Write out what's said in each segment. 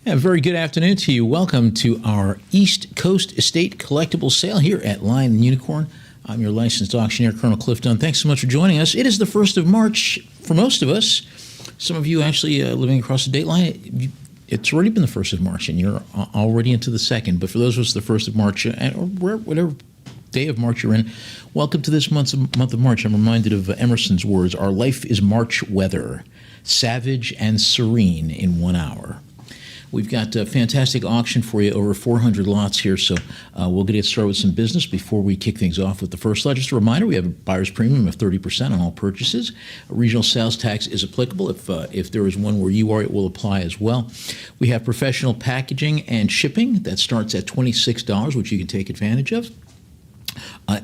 A very good afternoon to you. Welcome to our East Coast Estate Collectibles sale here at Lion and Unicorn. I'm your licensed auctioneer, Colonel Cliff Dunn. Thanks so much for joining us. It is the 1st of March for most of us. Some of you actually living across the date line, it's already been the 1st of March, and you're already into the 2nd. But for those of us, the 1st of March, or whatever day of March you're in, welcome to this month of March. I'm reminded of Emerson's words, "Our life is March weather, savage and serene in 1 hour." We've got a fantastic auction for you, over 400 lots here, so we'll get started with some business before we kick things off with the first lot. Just a reminder, we have a buyer's premium of 30% on all purchases. A regional sales tax is applicable. If there is one where you are, it will apply as well. We have professional packaging and shipping that starts at $26, which you can take advantage of.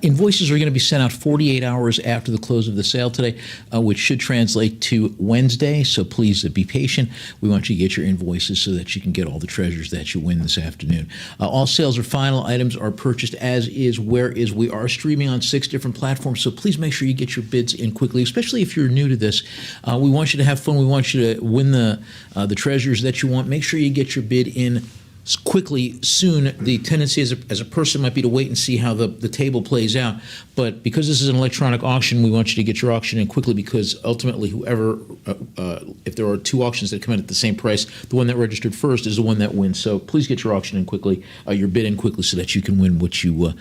Invoices are going to be sent out 48 hours after the close of the sale today, which should translate to Wednesday, so please be patient. We want you to get your invoices so that you can get all the treasures that you win this afternoon. All sales or final items are purchased as is, where is. We are streaming on 6 different platforms, so please make sure you get your bids in quickly, especially if you're new to this. We want you to have fun. We want you to win the treasures that you want. Make sure you get your bid in quickly, soon. The tendency as a person might be to wait and see how the table plays out. But because this is an electronic auction, we want you to get your auction in quickly, because ultimately whoever, if there are 2 auctions that come in at the same price, the one that registered first is the one that wins. So please get your auction in quickly, your bid in quickly, so that you can win what you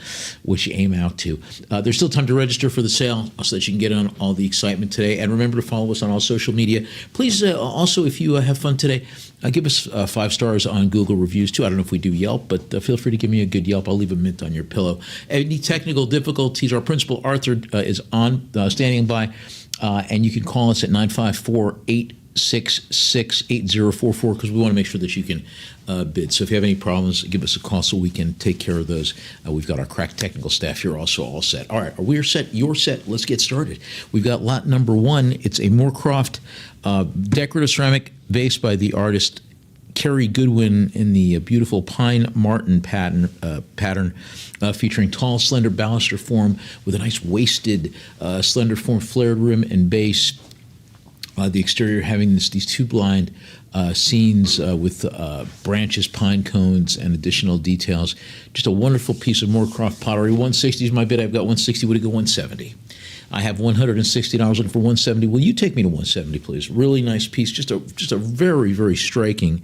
aim out to. There's still time to register for the sale so that you can get on all the excitement today. And remember to follow us on all social media. Please also, if you have fun today, give us 5 stars on Google reviews too. I don't know if we do Yelp, but feel free to give me a good Yelp. I'll leave a mint on your pillow. Any technical difficulties, our principal Arthur is on standing by, and you can call us at 954-866-8044, because we want to make sure that you can bid. So if you have any problems, give us a call so we can take care of those. We've got our crack technical staff here also all set. All right, we're set. You're set. Let's get started. We've got lot number 1. It's a Moorcroft decorative ceramic vase by the artist Kerry Goodwin in the beautiful pine marten pattern featuring tall, slender baluster form with a nice waisted, slender form flared rim and base. The exterior having these 2 blind scenes with branches, pine cones, and additional details. Just a wonderful piece of Moorcroft pottery. 160 is my bid. I've got 160. Would it go 170? I have $160 looking for 170. Will you take me to 170, please? Really nice piece. Just a very, very striking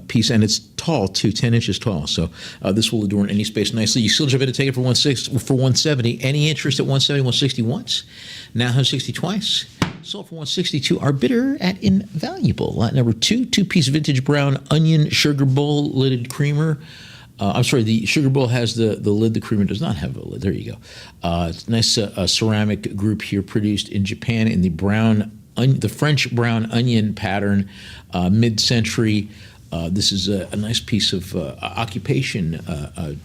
piece, and it's tall too, 10 inches tall. So this will adorn any space nicely. You still jump in to take it for 170. Any interest at 170, 160 once? Now 160 twice. Sold for 162. Our bidder at Invaluable. Lot number 2, 2-piece vintage brown onion sugar bowl lidded creamer. I'm sorry, the sugar bowl has the lid. The creamer does not have a lid. There you go. It's a nice ceramic group here, produced in Japan in the French brown onion pattern, mid-century. This is a nice piece of occupation, a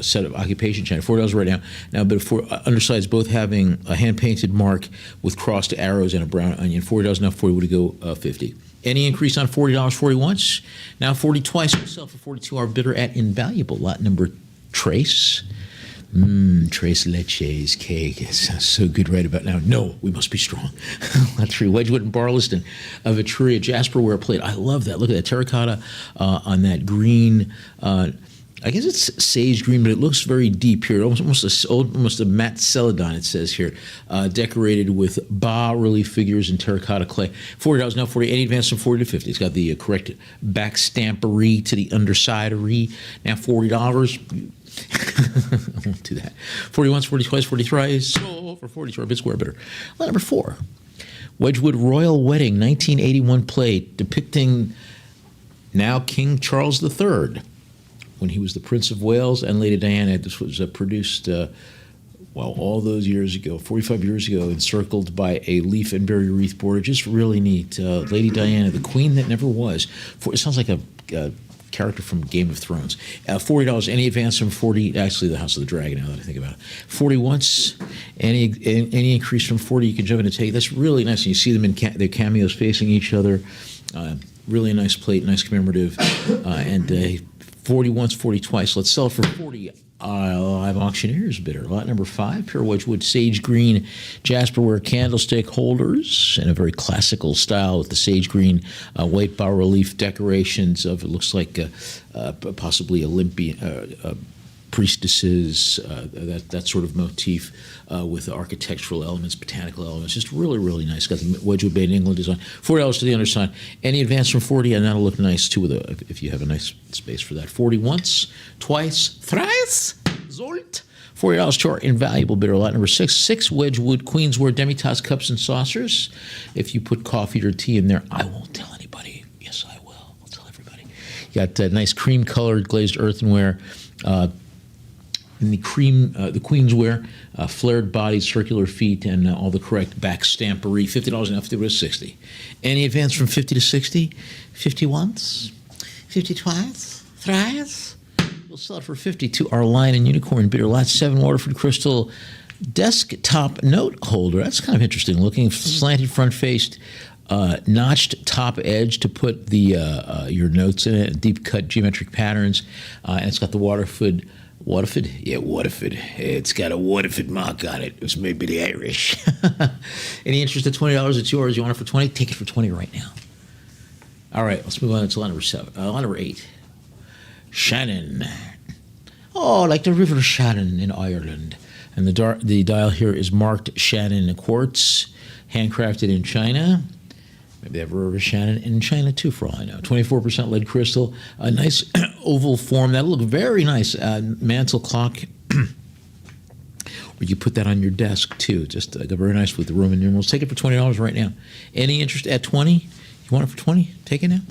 set of occupation china. $4 right now, but for undersides, both having a hand-painted mark with crossed arrows and a brown onion. $40 now, 40 would go 50. Any increase on $40, 40 once? Now 40 twice. We sell for 42. Our bidder at Invaluable. Lot number Trace. Trace Leche's cake. It sounds so good right about now. No, we must be strong. Lot 3, Wedgwood and Barlaston of Etruria Jasperware plate. I love that. Look at that terracotta on that green. I guess it's sage green, but it looks very deep here. Almost a matte celadon, it says here. Decorated with bas-relief figures in terracotta clay. $40 now, 40. Any advance from 40 to 50. It's got the correct back stampery to the undersidery. Now $40. I won't do that. 40 once, 40 twice, 40 thrice. Sold for 40 to our bid square bidder. Lot number 4. Wedgwood Royal Wedding, 1981 plate depicting now King Charles III. When he was the Prince of Wales and Lady Diana. This was produced, all those years ago, 45 years ago, encircled by a leaf and berry wreath border. Just really neat. Lady Diana, the queen that never was. It sounds like a character from Game of Thrones. $40. Any advance from 40? Actually, the House of the Dragon, now that I think about it. 40 once. Any increase from 40, you can jump in and take. That's really nice. And you see them in their cameos facing each other. Really nice plate, nice commemorative, and 40 once, 40 twice. Let's sell it for 40. Live auctioneer's bidder. Lot number 5, pure Wedgwood sage green jasperware candlestick holders in a very classical style with the sage green white bas relief decorations of, it looks like possibly Olympian priestesses, that sort of motif with architectural elements, botanical elements. Just really, really nice. Got the Wedgwood Made in England design. $40 to the underside. Any advance from 40, and that'll look nice too if you have a nice space for that. 40 once, twice, thrice, Zolt. $40 to our invaluable bidder. Lot number 6, 6 Wedgwood Queensware Demitasse cups and saucers. If you put coffee or tea in there, I won't tell anybody. Yes, I will. I'll tell everybody. You got nice cream-colored glazed earthenware. In the Queensware, flared bodies, circular feet, and all the correct back stampery. $50 now, 50 to 60. Any advance from 50 to 60? 50 once, 50 twice, thrice. We'll sell it for 50 to our Lion and Unicorn bidder. Lot 7 Waterford Crystal desktop note holder. That's kind of interesting looking. Slanted front-faced, notched top edge to put your notes in it. Deep cut geometric patterns, and it's got the Waterford. Yeah, Waterford. It's got a Waterford mark on it. It was made by the Irish. Any interest at $20? It's yours. You want it for 20? Take it for 20 right now. All right, let's move on to lot number 7. Lot number 8. Shannon. Oh, like the River Shannon in Ireland. And the dial here is marked Shannon quartz, handcrafted in China. Maybe they have a River Shannon in China too, for all I know. 24% lead crystal, a nice oval form. That'll look very nice. Mantle clock, where you put that on your desk too. Just very nice with the Roman numerals. Take it for $20 right now. Any interest at 20? You want it for 20? Take it now.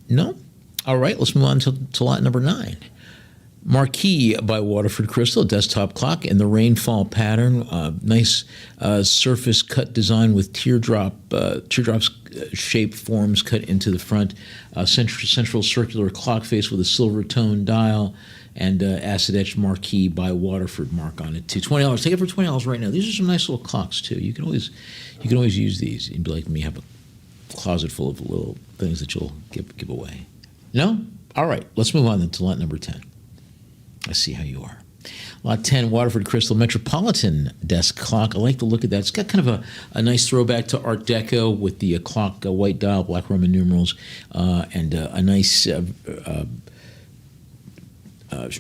No? All right, let's move on to lot number 9. Marquee by Waterford Crystal, desktop clock in the rainfall pattern. Nice surface cut design with teardrops shape forms cut into the front. Central circular clock face with a silver tone dial and acid etched Marquee by Waterford mark on it too. $20. Take it for $20 right now. These are some nice little clocks too. You can always use these. You'd be like me, have a closet full of little things that you'll give away. No? All right. Let's move on then to lot number 10. Let's see how you are. Lot 10, Waterford Crystal Metropolitan desk clock. I like the look of that. It's got kind of a nice throwback to Art Deco with the clock, white dial, black Roman numerals, and a nice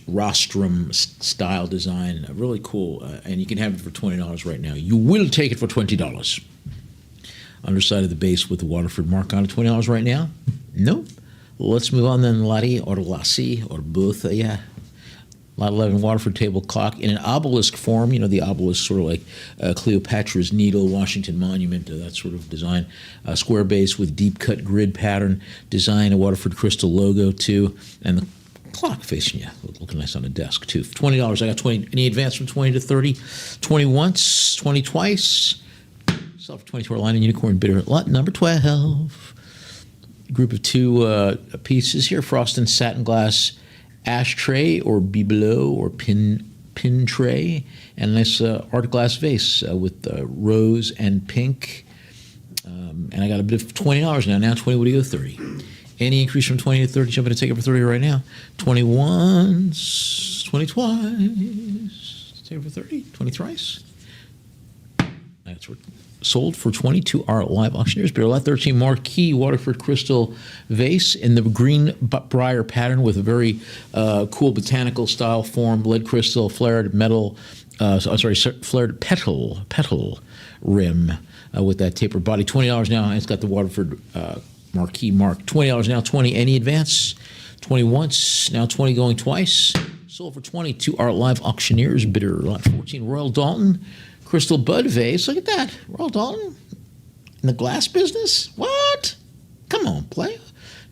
rostrum style design. Really cool. And you can have it for $20 right now. You will take it for $20. Underside of the base with the Waterford mark on it. $20 right now? Nope. Let's move on then, Lottie, or Lassie, or both. Yeah. Lot 11, Waterford table clock in an obelisk form. You know, the obelisk sort of like Cleopatra's Needle, Washington Monument, that sort of design. Square base with deep cut grid pattern design, a Waterford Crystal logo too, and the clock facing you. Looking nice on the desk too. For $20, I got 20. Any advance from 20 to 30? 20 once, 20 twice. Sell for 20 to our Lion and Unicorn bidder. Lot number 12. Group of 2 pieces here, frost and satin glass ashtray or bibelot or pin tray, and a nice art glass vase with rose and pink. And I got a bit of $20 now. Now 20, what do you go 30? Any increase from 20 to 30, jump in and take it for 30 right now. 20 once, 20 twice, take it for 30, 20 thrice. That's what sold for 20 to our live auctioneers. Bidder lot 13, Marquee Waterford Crystal vase in the green briar pattern with a very cool botanical style form, lead crystal, flared metal, flared petal rim with that tapered body. $20 now, and it's got the Waterford Marquee mark. $20 now, 20. Any advance? 20 once, now 20 going twice. Sold for 20 to our live auctioneers. Bidder lot 14, Royal Dalton Crystal Bud vase. Look at that. Royal Dalton in the glass business? What? Come on, play.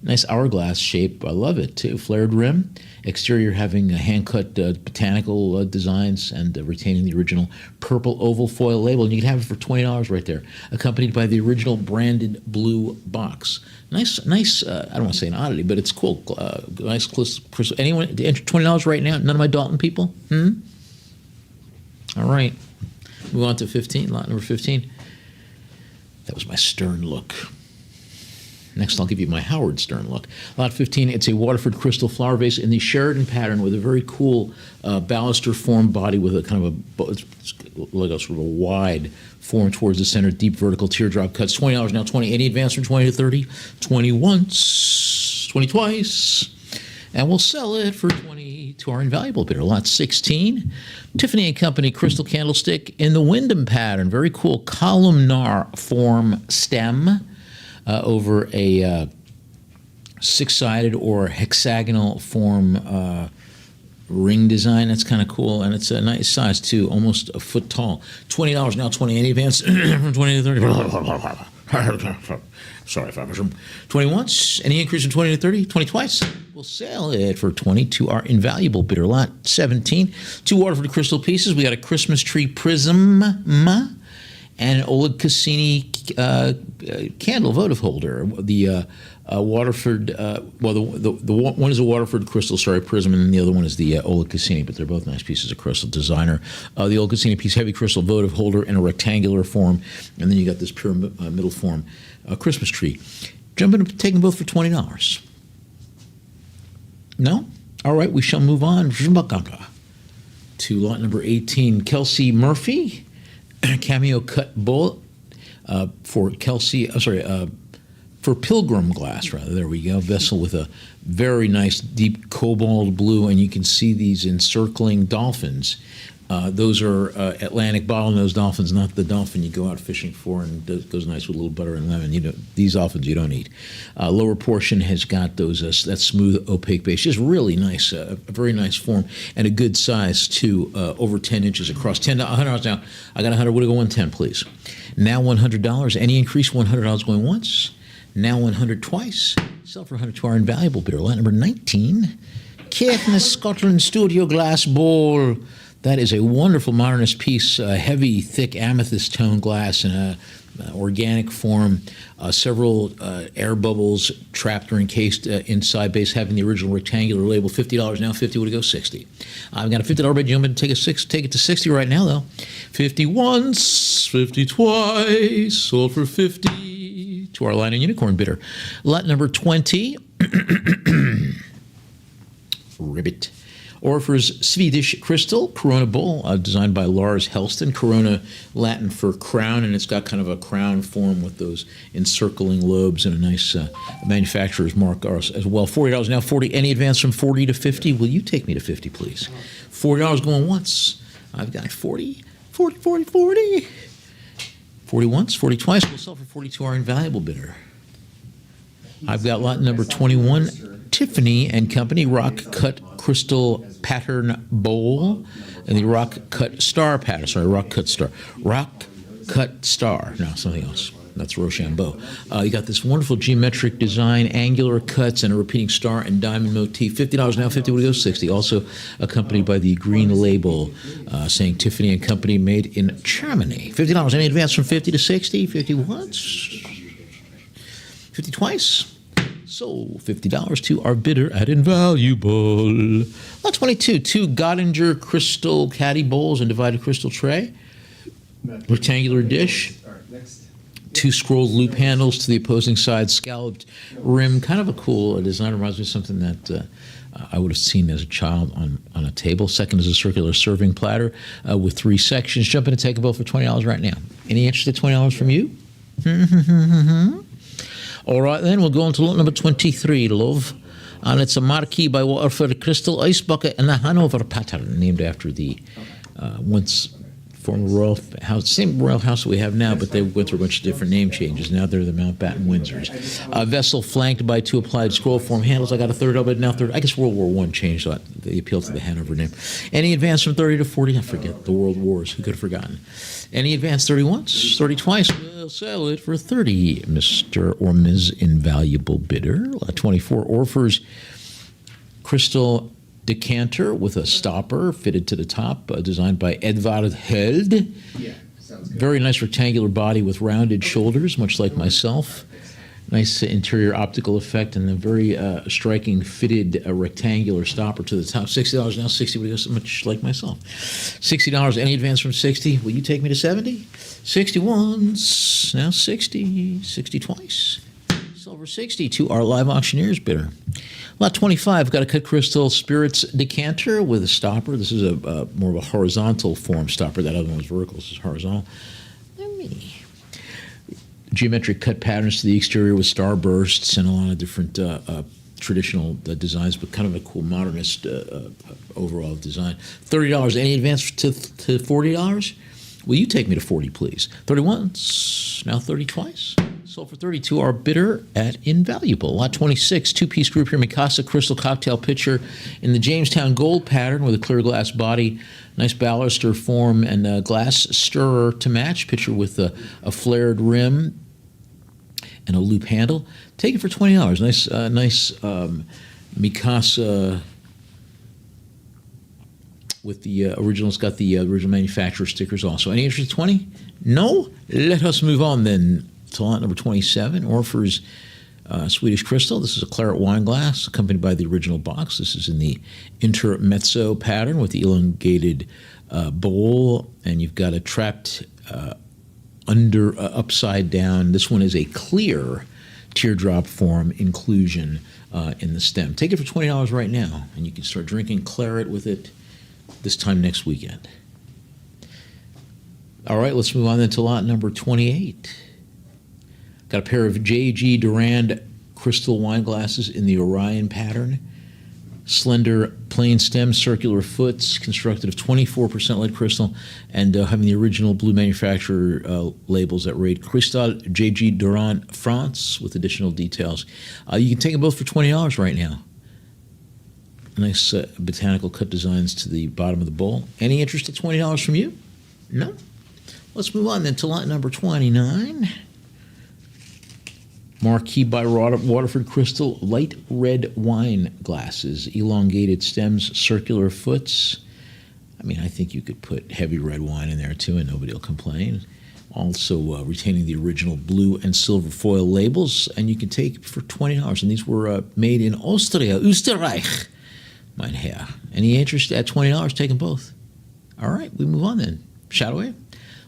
Nice hourglass shape. I love it, too. Flared rim. Exterior having hand-cut botanical designs and retaining the original purple oval foil label. And you can have it for $20 right there, accompanied by the original branded blue box. Nice. I don't want to say an oddity, but it's cool. Nice crystal. Anyone enter $20 right now? None of my Dalton people? All right. Move on to 15, lot number 15. That was my stern look. Next, I'll give you my Howard Stern look. Lot 15, it's a Waterford crystal flower vase in the Sheridan pattern with a very cool baluster form body with a kind of like a sort of a wide form towards the center, deep vertical teardrop cuts. $20 now, 20. Any advance from 20 to 30? 20 once, 20 twice. And we'll sell it for 20 to our invaluable bidder. Lot 16, Tiffany & Company crystal candlestick in the Wyndham pattern. Very cool columnar form stem. Over a six-sided or hexagonal form ring design. That's kind of cool, and it's a nice size too, almost a foot tall. $20 now, 20. Any advance from 20 to 30? Sorry, 20 once. Any increase from 20 to 30? 20 twice. We'll sell it for 20 to our invaluable bidder. Lot 17, 2 Waterford crystal pieces. We got a Christmas tree prism and an Oleg Cassini candle votive holder. The Waterford, the one is a Waterford crystal, prism, and the other one is the Oleg Cassini, but they're both nice pieces of crystal. Designer. The Oleg Cassini piece, heavy crystal votive holder in a rectangular form, and then you got this pyramidal form Christmas tree. Jump in and take them both for $20. No? All right, we shall move on to lot number 18, Kelsey Murphy. Cameo cut bowl for for pilgrim glass, rather. There we go. Vessel with a very nice deep cobalt blue, and you can see these encircling dolphins. Those are Atlantic bottlenose dolphins, not the dolphin you go out fishing for, and it goes nice with a little butter and lemon. You know, these dolphins you don't eat. Lower portion has got those that smooth opaque base, just really nice, a very nice form, and a good size too, over 10 inches across. $100 now. I got 100. Would it go 110, please? Now $100. Any increase? $100 going once. Now 100 twice. Sell for 100 to our invaluable bidder. Lot number 19, Caithness Scotland Studio Glass Bowl. That is a wonderful modernist piece, heavy, thick amethyst tone glass in a organic form. Several air bubbles trapped or encased inside base, having the original rectangular label. $50 now. 50 would it go? 60. I've got a $50 bid. Jump in and take it to 60 right now, though. 50 once, 50 twice. Sold for 50 to our Lion and Unicorn bidder. Lot number 20. Ribbit. Orfer's Swedish Crystal Corona Bowl, designed by Lars Helston. Corona, Latin for crown, and it's got kind of a crown form with those encircling lobes and a nice manufacturer's mark as well. $40 now, 40. Any advance from 40 to 50? Will you take me to 50, please? $40 going once. I've got 40, 40, 40, 40. 40 once, 40 twice. We'll sell for 40 to our invaluable bidder. I've got lot number 21, Tiffany & Company Rock Cut Crystal Pattern Bowl, and the Rock Cut Star pattern. Sorry, Rock Cut Star. Rock Cut Star. No, something else. That's Rochambeau. You got this wonderful geometric design, angular cuts, and a repeating star and diamond motif. $50 now, 50 would go 60. Also accompanied by the green label saying Tiffany & Company made in Germany. $50. Any advance from 50 to 60? 50 once? 50 twice? So $50 to our bidder at Invaluable. Lot 22, 2 Gottinger crystal caddy bowls and divided crystal tray. Rectangular dish. 2 scrolled loop handles to the opposing side, scalloped rim. Kind of a cool design. Reminds me of something that I would have seen as a child on a table. Second is a circular serving platter with 3 sections. Jump in and take a bowl for $20 right now. Any interest at $20 from you? All right, then, we'll go on to lot number 23, love. And it's a marquee by Waterford Crystal Ice Bucket in the Hanover pattern, named after the once former royal house, same royal house that we have now, but they went through a bunch of different name changes. Now they're the Mountbatten Windsors. Vessel flanked by 2 applied scroll form handles. I got a third of it now. I guess World War I changed the appeal to the Hanover name. Any advance from 30 to 40? I forget the World Wars. Who could have forgotten? Any advance 30 once, 30 twice? We'll sell it for 30, Mr. or Ms. Invaluable Bidder. 24, Orfer's Crystal Decanter with a stopper fitted to the top, designed by Edvard Held. Yeah, sounds good. Very nice rectangular body with rounded shoulders, much like myself. Nice interior optical effect and a very striking fitted rectangular stopper to the top. $60 now, 60 would go so much like myself. $60, any advance from 60? Will you take me to 70? 60 once, now 60, 60 twice. Sell for for 60 to our live auctioneer's bidder. Lot 25, got a cut crystal spirits decanter with a stopper. This is a more of a horizontal form stopper. That other one was vertical. This is horizontal. Geometric cut patterns to the exterior with starbursts and a lot of different traditional designs, but kind of a cool modernist overall design. $30. Any advance to $40? Will you take me to 40, please? 30 once, now 30 twice. Sold for 30 to our bidder at Invaluable. Lot 26, two-piece group here, Mikasa crystal cocktail pitcher in the Jamestown gold pattern with a clear glass body, nice baluster form, and a glass stirrer to match. Pitcher with a flared rim and a loop handle. Take it for $20. Nice Mikasa with the original. It's got the original manufacturer stickers also. Any interest in 20? No? Let us move on then to lot number 27. Orfer's Swedish Crystal. This is a claret wine glass accompanied by the original box. This is in the intermezzo pattern with the elongated bowl, and you've got a trapped upside down. This one is a clear teardrop form inclusion in the stem. Take it for $20 right now, and you can start drinking claret with it this time next weekend. All right, let's move on then to lot number 28. Got a pair of J.G. Durand crystal wine glasses in the Orion pattern. Slender, plain stem, circular foots, constructed of 24% lead crystal, and having the original blue manufacturer labels that rate Cristal J.G. Durand France with additional details. You can take them both for $20 right now. Nice botanical cut designs to the bottom of the bowl. Any interest at $20 from you? No? Let's move on then to lot number 29. Marquis by Waterford Crystal light red wine glasses, elongated stems, circular foots. I mean, I think you could put heavy red wine in there too and nobody will complain. Also retaining the original blue and silver foil labels, and you can take it for $20. And these were made in Austria, Österreich, mein Herr. Any interest at $20? Take them both. All right, we move on then. Shall we?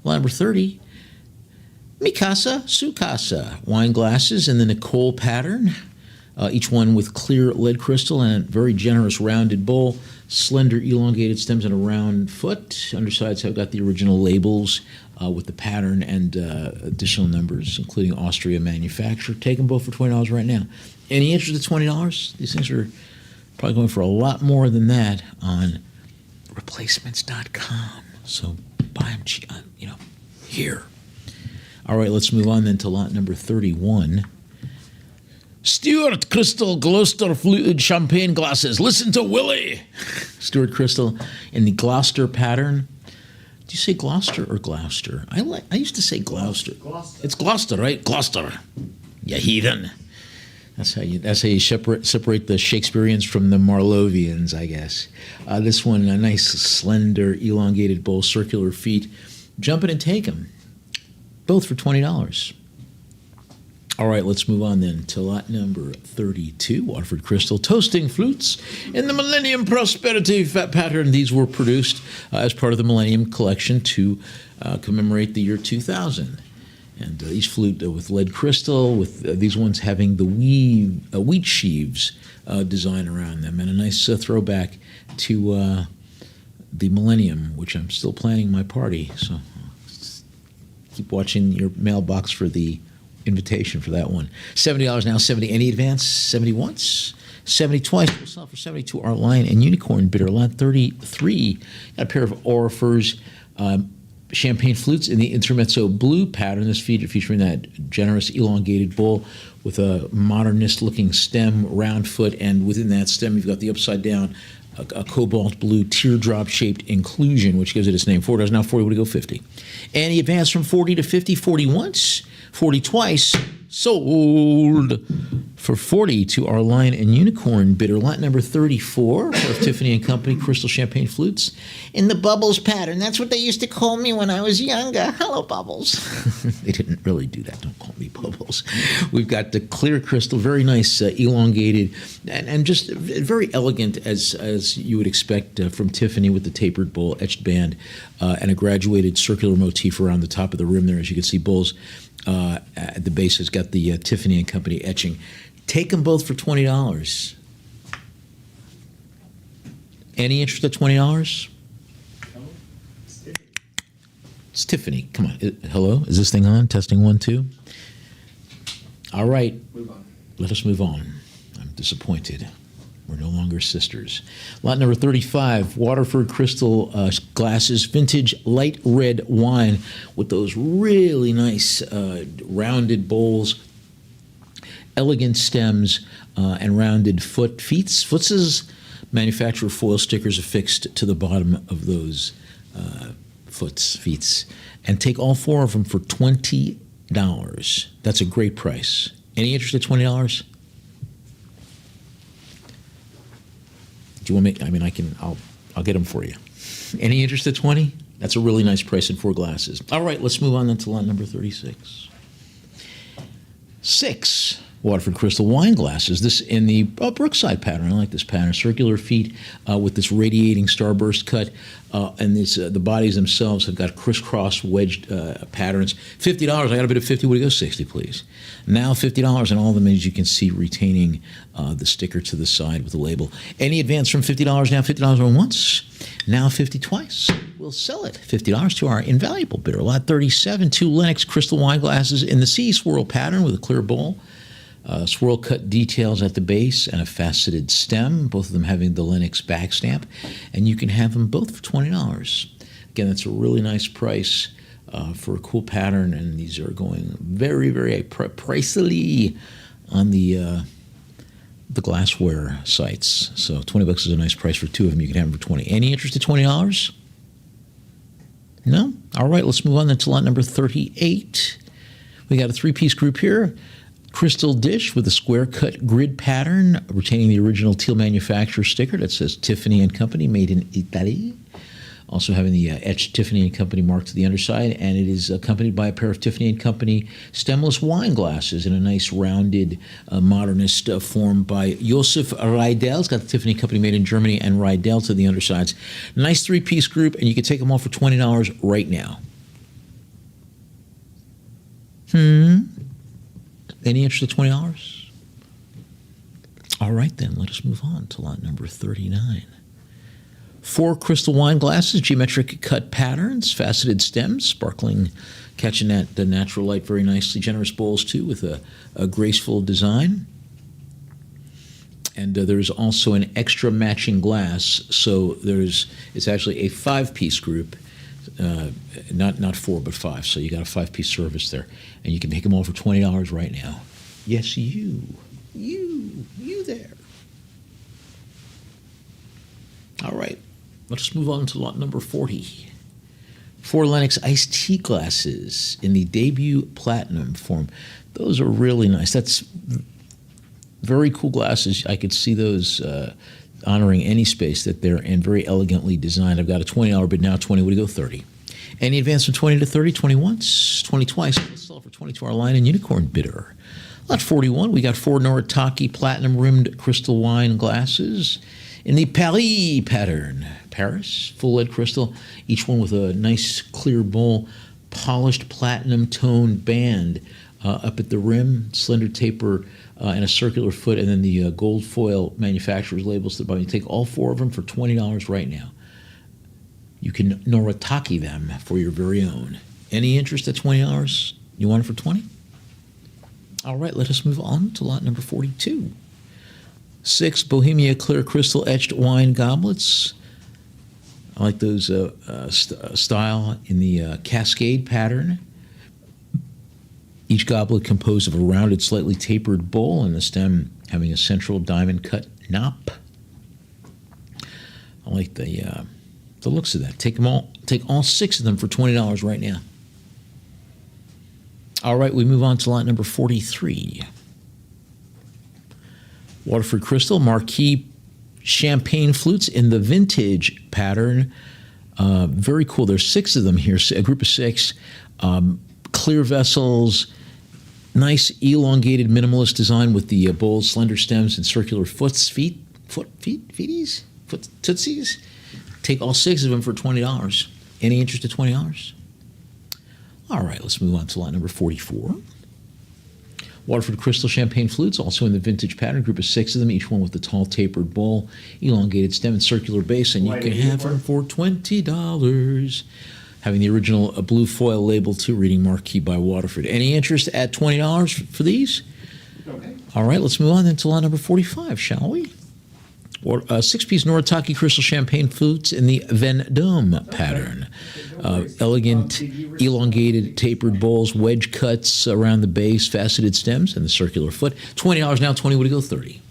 Line number 30. Mikasa Sukasa wine glasses in the Nicole pattern, each one with clear lead crystal and a very generous rounded bowl, slender elongated stems and a round foot. Undersides have got the original labels with the pattern and additional numbers, including Austria manufacturer. Take them both for $20 right now. Any interest at $20? These things are probably going for a lot more than that on replacements.com. So buy them, here. All right, let's move on then to lot number 31. Stuart Crystal Gloucester fluted champagne glasses. Listen to Willie. Stuart Crystal in the Gloucester pattern. Do you say Gloucester or Gloucester? I used to say Gloucester. Gloucester. It's Gloucester, right? Gloucester. You heathen. That's how you separate the Shakespeareans from the Marlovians, I guess. This one, a nice slender elongated bowl, circular feet. Jump in and take them. Both for $20. All right, let's move on then to lot number 32, Waterford Crystal Toasting Flutes in the Millennium Prosperity pattern. These were produced as part of the Millennium Collection to commemorate the year 2000. And each flute with lead crystal, with these ones having the wheat sheaves design around them, and a nice throwback to the Millennium, which I'm still planning my party, so keep watching your mailbox for the invitation for that one. $70 now, 70 any advance, 70 once, 70 twice. We'll sell for 72 our Lion and Unicorn bidder. Lot 33, got a pair of Orifers champagne flutes in the intermezzo blue pattern. This featuring that generous elongated bowl with a modernist-looking stem, round foot, and within that stem you've got the upside-down a cobalt blue teardrop-shaped inclusion, which gives it its name. $4 now, 40 would go 50. And he advanced from 40 to 50, 40 once, 40 twice, sold for 40 to our Lion and Unicorn bidder. Lot number 34 of Tiffany & Company Crystal Champagne Flutes in the Bubbles pattern. That's what they used to call me when I was younger. Hello, Bubbles. They didn't really do that. Don't call me Bubbles. We've got the clear crystal, very nice, elongated, and just very elegant as you would expect from Tiffany, with the tapered bowl, etched band, and a graduated circular motif around the top of the rim there. As you can see, bowls At the base, it's got the Tiffany and Company etching. Take them both for $20. Any interest at $20? It's Tiffany. Come on. Hello? Is this thing on? Testing 1, 2. All right. Move on. Let us move on. I'm disappointed. We're no longer sisters. Lot number 35, Waterford Crystal glasses, vintage light red wine with those really nice rounded bowls, elegant stems, and rounded feets. Footses. Manufacturer foil stickers affixed to the bottom of those feets. And take all 4 of them for $20. That's a great price. Any interest at $20? Do you want me? I mean, I'll get them for you. Any interest at 20? That's a really nice price in 4 glasses. All right, let's move on then to lot number 36. 6 Waterford Crystal wine glasses. This in the Brookside pattern. I like this pattern. Circular feet with this radiating starburst cut, and the bodies themselves have got crisscross wedged patterns. $50. I got a bit of 50. Would you go 60, please? Now $50, and all of them, as you can see, retaining the sticker to the side with the label. Any advance from $50 now? $50 on once. Now $50 twice. We'll sell it. $50 to our invaluable bidder. Lot 37. 2 Lenox crystal wine glasses in the sea swirl pattern with a clear bowl. Swirl cut details at the base and a faceted stem, both of them having the Lenox back stamp, and you can have them both for $20. Again, that's a really nice price for a cool pattern, and these are going very, very pricely on the glassware sites. So $20 is a nice price for 2 of them. You can have them for $20. Any interest at $20? No? All right, let's move on then to lot number 38. We got a 3-piece group here. Crystal dish with a square cut grid pattern, retaining the original teal manufacturer sticker that says Tiffany and Company, made in Italy. Also having the etched Tiffany and Company mark to the underside, and it is accompanied by a pair of Tiffany and Company stemless wine glasses in a nice rounded modernist form by Josef Riedel. It's got the Tiffany and Company made in Germany and Riedel to the undersides. Nice 3-piece group, and you can take them all for $20 right now. Any interest at $20? All right, then, let us move on to lot number 39. 4 crystal wine glasses, geometric cut patterns, faceted stems, sparkling, catching the natural light very nicely. Generous bowls, too, with a graceful design. And there's also an extra matching glass, so it's actually a 5-piece group. Not 4, but 5. So you got a 5-piece service there, and you can take them all for $20 right now. Yes, you there. All right, let's move on to lot number 40. 4 Lenox iced tea glasses in the debut platinum form. Those are really nice. That's very cool glasses. I could see those honoring any space that they're in, very elegantly designed. I've got a $20 bid now, 20. Would you go 30? Any advance from 20 to 30? 20 once, 20 twice. Let's sell it for 20 to our Lion and Unicorn bidder. Lot 41, we got 4 Noritake platinum rimmed crystal wine glasses in the Paris pattern. Paris, full lead crystal, each one with a nice clear bowl, polished platinum toned band up at the rim, slender taper, and a circular foot, and then the gold foil manufacturer's labels to the bottom. You take all 4 of them for $20 right now. You can Noritake them for your very own. Any interest at $20? You want it for $20? All right, let us move on to lot number 42. 6 Bohemia clear crystal etched wine goblets. I like those style in the cascade pattern. Each goblet composed of a rounded, slightly tapered bowl, and the stem having a central diamond-cut knop. I like the looks of that. Take all 6 of them for $20 right now. All right, we move on to lot number 43. Waterford Crystal Marquis champagne flutes in the vintage pattern. Very cool. There's 6 of them here, a group of 6. Clear vessels, nice elongated minimalist design with the bold slender stems and circular tootsies. Take all 6 of them for $20. Any interest at $20? All right, let's move on to lot number 44. Waterford Crystal Champagne Flutes, also in the vintage pattern, group of 6 of them, each one with a tall tapered bowl, elongated stem, and circular base, and you can have them for $20. Having the original blue foil label too, reading Marquee by Waterford. Any interest at $20 for these? Okay. All right, let's move on then to lot number 45, shall we? Or 6-piece Noritake Crystal Champagne Flutes in the Vendôme pattern. Elegant, elongated, tapered bowls, wedge cuts around the base, faceted stems, and the circular foot. $20 now, 20 would go 30.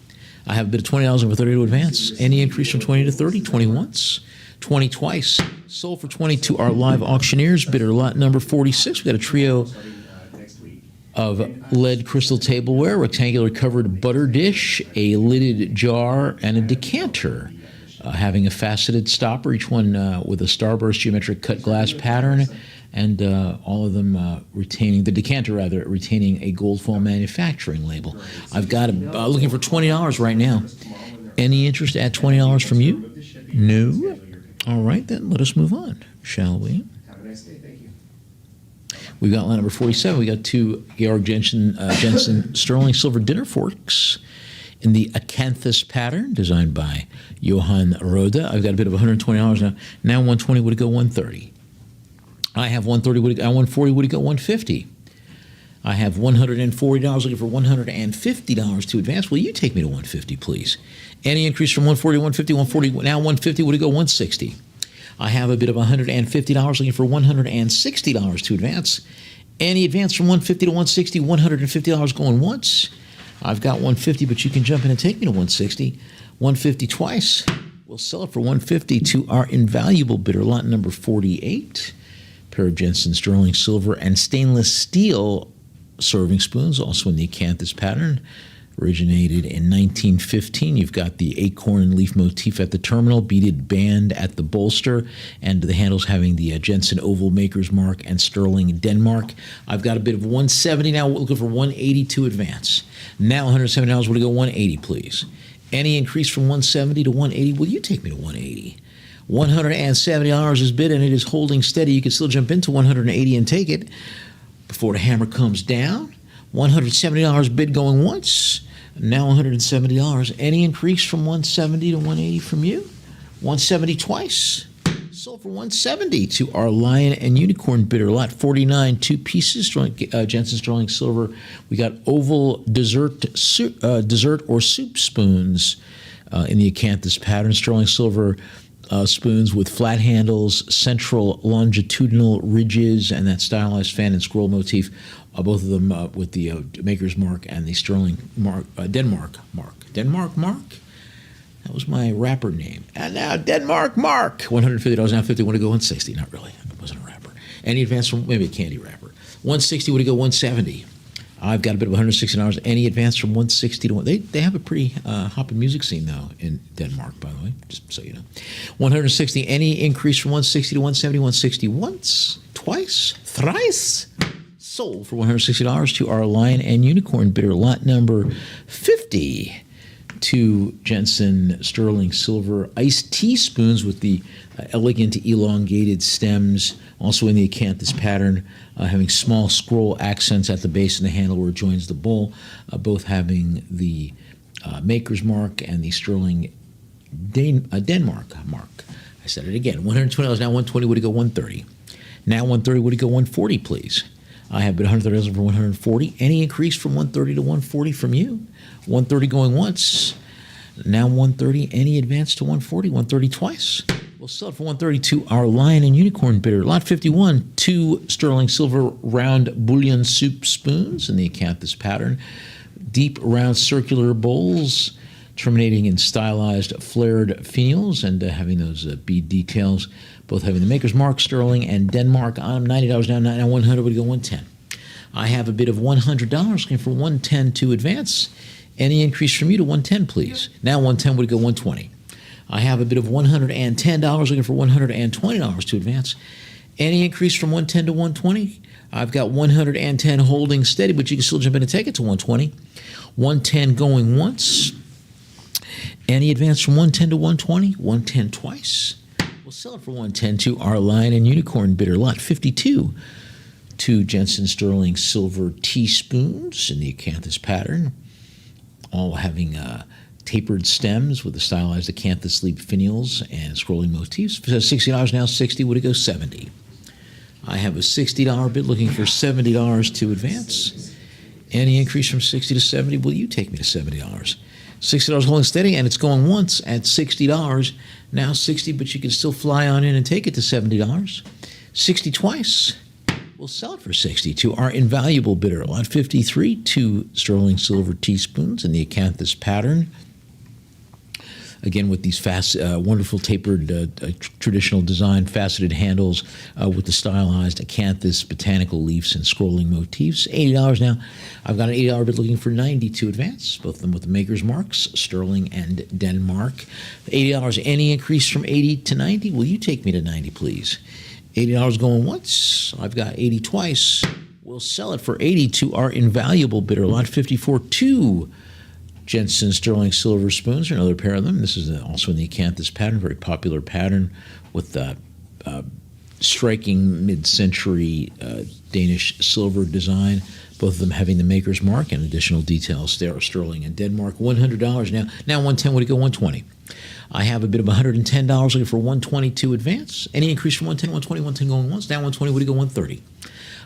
I have a bit of $20 over 30 to advance. Any increase from 20 to 30? 20 once, 20 twice. Sold for 20 to our live auctioneers. Bidder lot number 46. We got a trio of lead crystal tableware, rectangular covered butter dish, a lidded jar, and a decanter. Having a faceted stopper, each one with a starburst geometric cut glass pattern, and all of them retaining, the decanter rather, retaining a gold foil manufacturing label. I've got looking for $20 right now. Any interest at $20 from you? No? All right, then let us move on, shall we? Have a nice day. Thank you. We've got line number 47. We got 2 Georg Jensen sterling silver dinner forks in the acanthus pattern, designed by Johann Rode. I've got a bit of $120 now. Now 120 would it go 130. I have 130. Would it go 140? Would it go 150? I have $140 looking for $150 to advance. Will you take me to 150, please? Any increase from 140 to 150? 140 now 150. Would it go 160? I have a bit of $150 looking for $160 to advance. Any advance from 150 to 160? $150 going once. I've got 150, but you can jump in and take me to 160. 150 twice. We'll sell it for 150 to our invaluable bidder, lot number 48. Pair of Jensen sterling silver and stainless steel serving spoons, also in the acanthus pattern. Originated in 1915. You've got the acorn leaf motif at the terminal, beaded band at the bolster, and the handles having the Jensen oval maker's mark and sterling Denmark. I've got a bit of 170 now, looking for 180 to advance. Now $170, will you go 180, please? Any increase from 170 to 180? Will you take me to 180? $170 is bid, and it is holding steady. You can still jump into 180 and take it before the hammer comes down. $170 bid going once. Now $170. Any increase from 170 to 180 from you? 170 twice. Sold for 170 to our Lion and Unicorn bidder, lot 49, 2 pieces, Jensen sterling silver. We got oval dessert or soup spoons in the acanthus pattern, sterling silver spoons with flat handles, central longitudinal ridges, and that stylized fan and scroll motif. Both of them with the maker's mark and the sterling mark, Denmark mark. Denmark mark? That was my rapper name. And now Denmark mark. $150 now 50. Want to go 160? Not really. It wasn't a rapper. Any advance from maybe a candy rapper? 160. Would it go 170? I've got a bit of $160. Any advance from 160 to 1? They have a pretty hopping music scene though in Denmark, by the way, just so you know. 160. Any increase from 160 to 170? 160 once, twice, thrice. Sold for $160 to our Lion and Unicorn bidder, lot number 50. 2 Jensen sterling silver iced teaspoons with the elegant elongated stems, also in the acanthus pattern, having small scroll accents at the base and the handle where it joins the bowl, both having the maker's mark and the sterling Denmark mark. I said it again. $120 now 120. Would it go 130? Now 130. Would it go 140, please? I have bid $130 for 140. Any increase from 130 to 140 from you? 130 going once. Now 130. Any advance to 140? 130 twice. We'll sell it for 130 to our Lion and Unicorn bidder. Lot 51, 2 sterling silver round bouillon soup spoons in the acanthus pattern. Deep round circular bowls terminating in stylized flared finials and having those bead details, both having the maker's mark, sterling, and Denmark on them. $90 now, 100 would go 110. I have a bid of $100 looking for 110 to advance. Any increase from you to 110, please? Now 110 would go 120. I have a bid of $110 looking for $120 to advance. Any increase from 110 to 120? I've got 110 holding steady, but you can still jump in and take it to 120. 110 going once. Any advance from 110 to 120? 110 twice. We'll sell it for 110 to our Lion and Unicorn bidder, lot 52. 2 Jensen Sterling silver teaspoons in the acanthus pattern, all having tapered stems with the stylized acanthus leaf finials and scrolling motifs. If it says $60 now, 60 would it go 70? I have a $60 bid looking for $70 to advance. Any increase from 60 to 70, will you take me to $70? $60 holding steady, and it's going once at $60. Now 60, but you can still fly on in and take it to $70. 60 twice. We'll sell it for 60 to our invaluable bidder. Lot 53, 2 sterling silver teaspoons in the acanthus pattern. Again, with these wonderful tapered traditional design, faceted handles with the stylized acanthus botanical leaves and scrolling motifs. $80 now. I've got an $80 bid looking for 90 to advance, both of them with the maker's marks, Sterling and Denmark. $80. Any increase from 80 to 90? Will you take me to 90, please? $80 going once. I've got 80 twice. We'll sell it for 80 to our invaluable bidder. Lot 54, 2 Jensen Sterling silver spoons, or another pair of them. This is also in the acanthus pattern, very popular pattern with striking mid-century Danish silver design. Both of them having the maker's mark and additional details there, Sterling and Denmark. $100 now. Now 110 would it go 120? I have a bid of $110 looking for 120 to advance. Any increase from 110, 120, 110 going once. Now 120 would it go 130?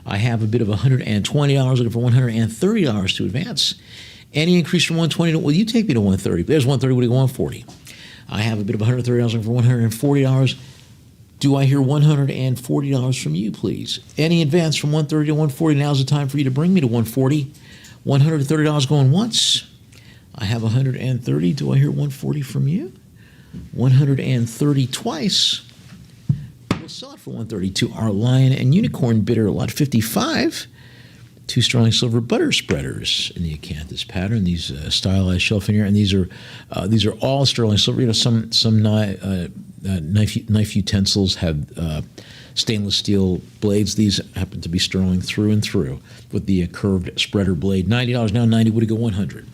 I have a bid of $120 looking for $130 to advance. Any increase from 120 to, will you take me to 130? There's 130, would it go 140? I have a bid of $130 looking for $140. Do I hear $140 from you, please? Any advance from 130 to 140, now's the time for you to bring me to 140. $130 going once. I have 130. Do I hear 140 from you? 130 twice. We'll sell it for 130 to our Lion and Unicorn bidder, lot 55. 2 sterling silver butter spreaders in the acanthus pattern. These stylized shelf in here, and these are all sterling silver. You know, some knife utensils have stainless steel blades. These happen to be sterling through and through with the curved spreader blade. $90 now. 90 would it go 100?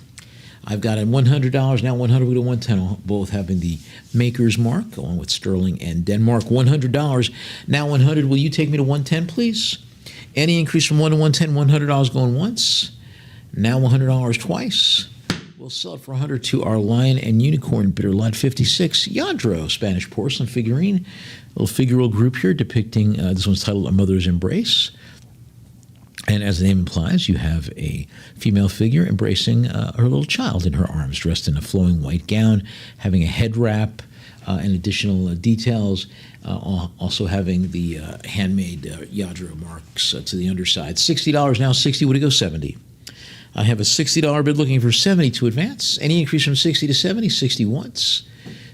I've got a $100 now. 100 would go 110. Both having the maker's mark along with Sterling and Denmark. $100 now. 100. Will you take me to 110, please? Any increase from 1 to 110, $100 going once. Now $100 twice. We'll sell it for 100 to our Lion and Unicorn bidder, lot 56, Yadro, Spanish porcelain figurine. A little figural group here depicting, this one's titled A Mother's Embrace. And as the name implies, you have a female figure embracing her little child in her arms, dressed in a flowing white gown, having a head wrap, and additional details, also having the handmade Yadro marks to the underside. $60 now. 60 would it go 70? I have a $60 bid looking for 70 to advance. Any increase from 60 to 70? 60 once.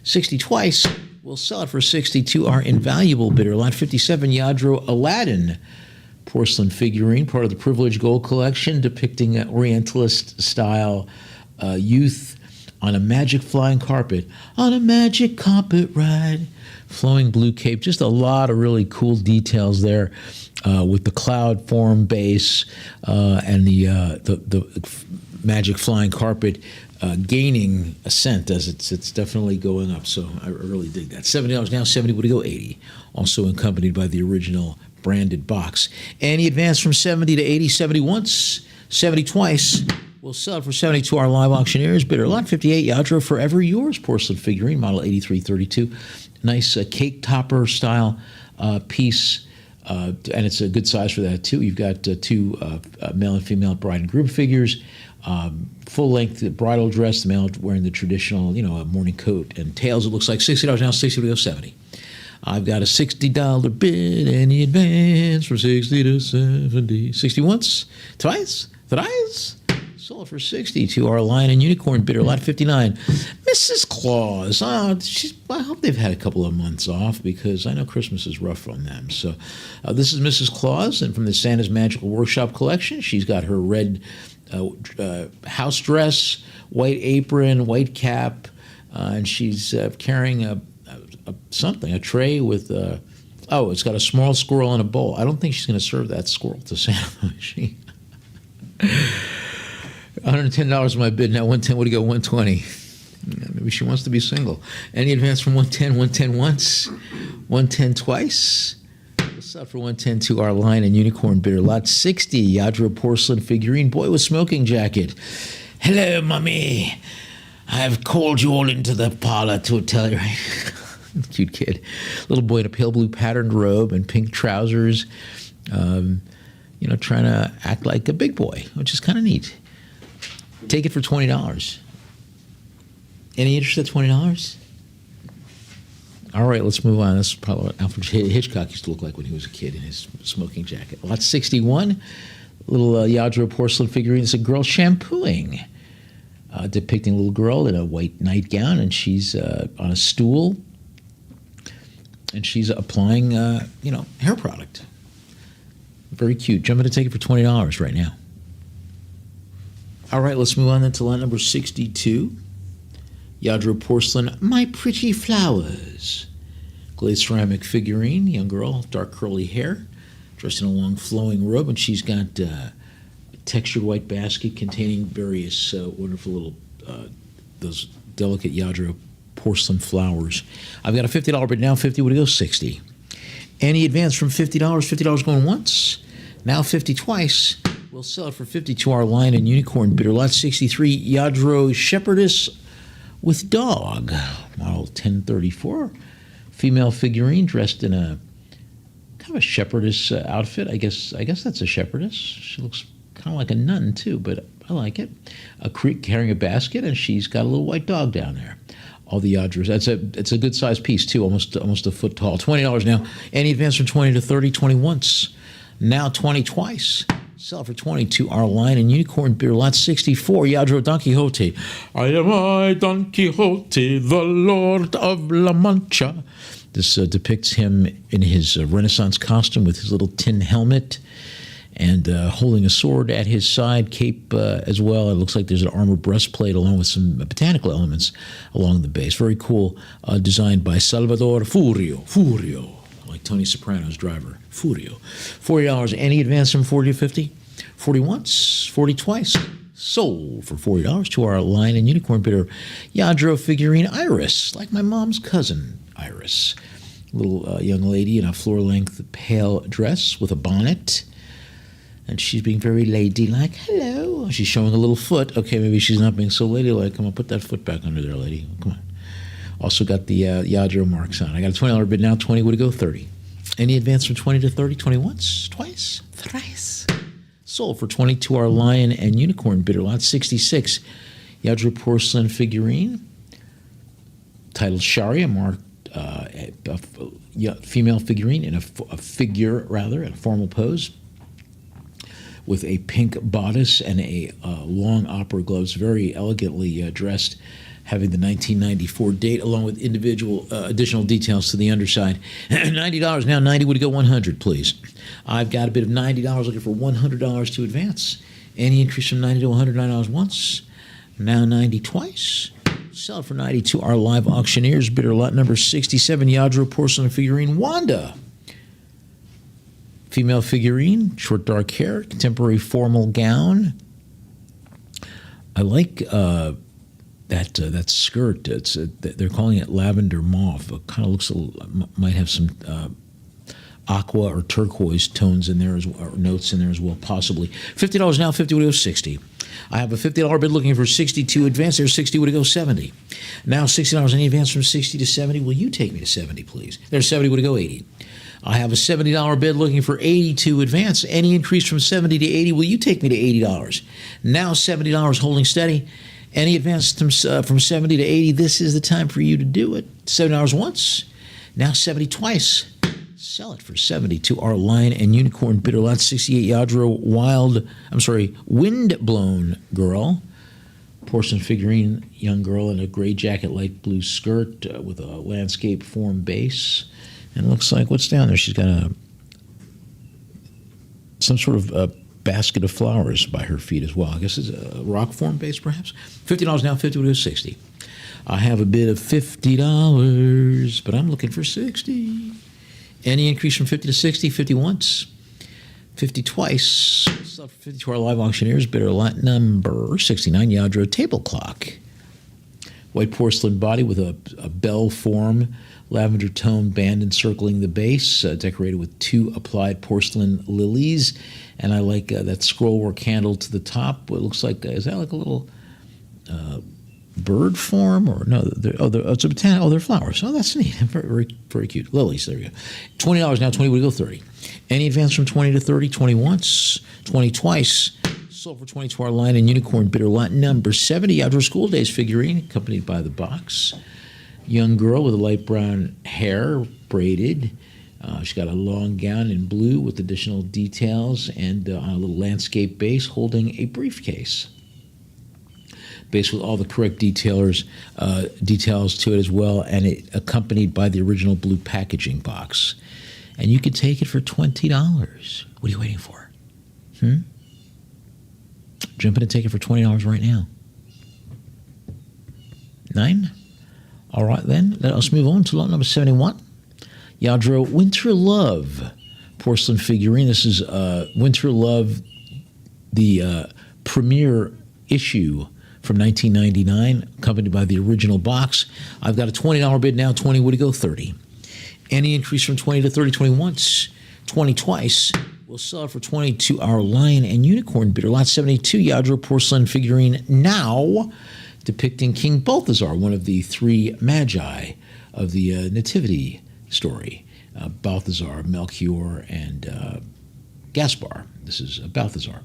60 twice. We'll sell it for 60 to our invaluable bidder, lot 57, Yadro Aladdin porcelain figurine, part of the Privileged Gold collection, depicting Orientalist-style youth on a magic flying carpet, on a magic carpet ride, flowing blue cape. Just a lot of really cool details there with the cloud form base and the magic flying carpet gaining ascent as it's definitely going up. So I really dig that. $70 now. 70 would go 80. Also accompanied by the original branded box. Any advance from 70 to 80? 70 once, 70 twice. We'll sell it for 70 to our live auctioneers bidder. Lot 58, Yadro Forever Yours porcelain figurine, model 8332. Nice cake topper style piece, and it's a good size for that too. You've got 2 male and female bride and groom figures, full length bridal dress, the male wearing the traditional, morning coat and tails. It looks like $60 now. 60 would go 70. I've got a $60 bid. Any advance from 60 to 70? 60 once, twice, thrice. Sold for 60 to our Lion and Unicorn bidder, lot 59, Mrs. Claus. I hope they've had a couple of months off because I know Christmas is rough on them. So this is Mrs. Claus, and from the Santa's Magical Workshop collection, she's got her red house dress, white apron, white cap, and she's carrying a tray with it's got a small squirrel in a bowl. I don't think she's going to serve that squirrel to Santa. $110 my bid. Now 110 would go 120. Maybe she wants to be single. Any advance from 110? 110 once, 110 twice. We'll Sell for 110 to our line and unicorn bidder. Lot 60, Yadro porcelain figurine, boy with smoking jacket. Hello, mommy. I've called you all into the parlor to tell you. Cute kid. Little boy in a pale blue patterned robe and pink trousers. Trying to act like a big boy, which is kind of neat. Take it for $20. Any interest at $20? All right, let's move on. This is probably what Alfred Hitchcock used to look like when he was a kid in his smoking jacket. Lot 61, little Yadro porcelain figurine. It's a girl shampooing, depicting a little girl in a white nightgown, and she's on a stool, and she's applying, hair product. Very cute. Jumping to take it for $20 right now. All right, let's move on then to lot number 62. Yadro porcelain, My Pretty Flowers. Glazed ceramic figurine, young girl, dark curly hair, dressed in a long flowing robe, and she's got a textured white basket containing various wonderful little, those delicate Yadro porcelain flowers. I've got a $50 bid now, 50 would go 60. Any advance from $50, $50 going once, now 50 twice. We'll sell it for 50 to our line and unicorn bidder. Lot 63, Yadro shepherdess with dog, model 1034. Female figurine dressed in a kind of a shepherdess outfit. I guess that's a shepherdess. She looks kind of like a nun too, but I like it. A creek carrying a basket, and she's got a little white dog down there. All the Yadros. It's a good sized piece too, almost a foot tall. $20 now. Any advance from 20 to 30, 20 once. Now 20 twice. Sell for 20 to our line and unicorn beer. Lot 64, Yadro Don Quixote. I am I, Don Quixote, the Lord of La Mancha. This depicts him in his Renaissance costume with his little tin helmet and holding a sword at his side, cape as well. It looks like there's an armored breastplate along with some botanical elements along the base. Very cool, designed by Salvador Furio, like Tony Soprano's driver, Furio. $40. Any advance from 40 to 50? 40 once, 40 twice. Sold for $40 to our line and unicorn bidder, Yadro figurine Iris, like my mom's cousin, Iris. Little young lady in a floor-length pale dress with a bonnet. And she's being very ladylike. Hello. She's showing a little foot. Okay, maybe she's not being so ladylike. Come on, put that foot back under there, lady. Come on. Also got the Yadro marks on. I got a $20 bid now. 20 would go 30. Any advance from 20 to 30? 20 once, twice, thrice. Sold for 20 to our lion and unicorn bidder. Lot 66. Yadro porcelain figurine. Titled Sharia, marked female figurine in a formal pose, with a pink bodice and a long opera gloves, very elegantly dressed, having the 1994 date, along with individual additional details to the underside. $90 now. 90 would go 100, please. I've got a bid of $90, looking for $100 to advance. Any increase from 90 to $109 once, now 90 twice. Sell it for 90 to our live auctioneers. Bidder lot number 67, Yadro porcelain figurine Wanda. Female figurine, short dark hair, contemporary formal gown. I like that skirt. They're calling it lavender mauve. It kind of looks might have some aqua or turquoise tones in there, or notes in there as well, possibly. $50 now. 50 would go 60. I have a $50 bid looking for 62 advance. There's 60 would go 70. Now $60. Any advance from 60 to 70? Will you take me to 70, please? There's 70 would go 80. I have a $70 bid looking for 82 advance. Any increase from 70 to 80, will you take me to $80? Now $70 holding steady. Any advance from 70 to 80, this is the time for you to do it. $7 once, now 70 twice. Sell it for 70 to our lion and unicorn bidder. Lot 68, Yadro Windblown Girl. Porcelain figurine, young girl in a gray jacket, light blue skirt with a landscape form base. And it looks like, what's down there? She's got some sort of basket of flowers by her feet as well. I guess it's a rock form base, perhaps. $50 now. 50 would go 60. I have a bid of $50, but I'm looking for 60. Any increase from 50 to 60? 50 once, 50 twice. Sell for 50 to our live auctioneers. Bidder lot number 69, Yadro table clock. white porcelain body with a bell form, lavender tone band encircling the base, decorated with 2 applied porcelain lilies. And I like that scrollwork handle to the top. What looks like, is that like a little bird form? Or no, it's a botanical. Oh, they're flowers. Oh, that's neat. Very, very, very cute. Lilies, there you go. $20 now, 20 would go 30. Any advance from 20 to 30, 20 once, 20 twice. Sold for 20 to our line and unicorn bidder lot number 70. Outdoor School Days figurine, accompanied by the box. Young girl with a light brown hair, braided. She's got a long gown in blue with additional details and on a little landscape base holding a briefcase. Base with all the correct details to it as well, and it accompanied by the original blue packaging box. And you could take it for $20. What are you waiting for? Jump in and take it for $20 right now. 9? All right, then. Let us move on to lot number 71. Yadro Winter Love porcelain figurine. This is Winter Love, the premiere issue from 1999, accompanied by the original box. I've got a $20 bid now. 20 would go 30. Any increase from 20 to 30, 20 once, 20 twice. We'll sell it for 20 to our lion and unicorn bidder. Lot 72, Yadro porcelain figurine now depicting King Balthazar, one of the 3 magi of the nativity story. Balthazar, Melchior, and Gaspar. This is Balthazar.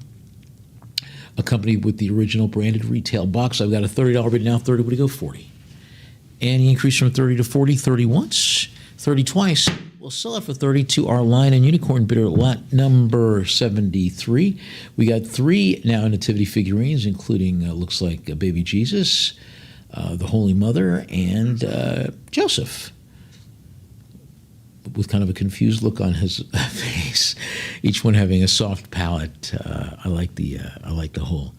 Accompanied with the original branded retail box. I've got a $30 bid now. 30 would go 40. Any increase from 30 to 40, 30 once, 30 twice. We'll sell it for 30 to our lion and unicorn bidder lot number 73. We got 3 now nativity figurines, including looks like baby Jesus, the Holy Mother, and Joseph, with kind of a confused look on his face. Each one having a soft palette. I like the whole.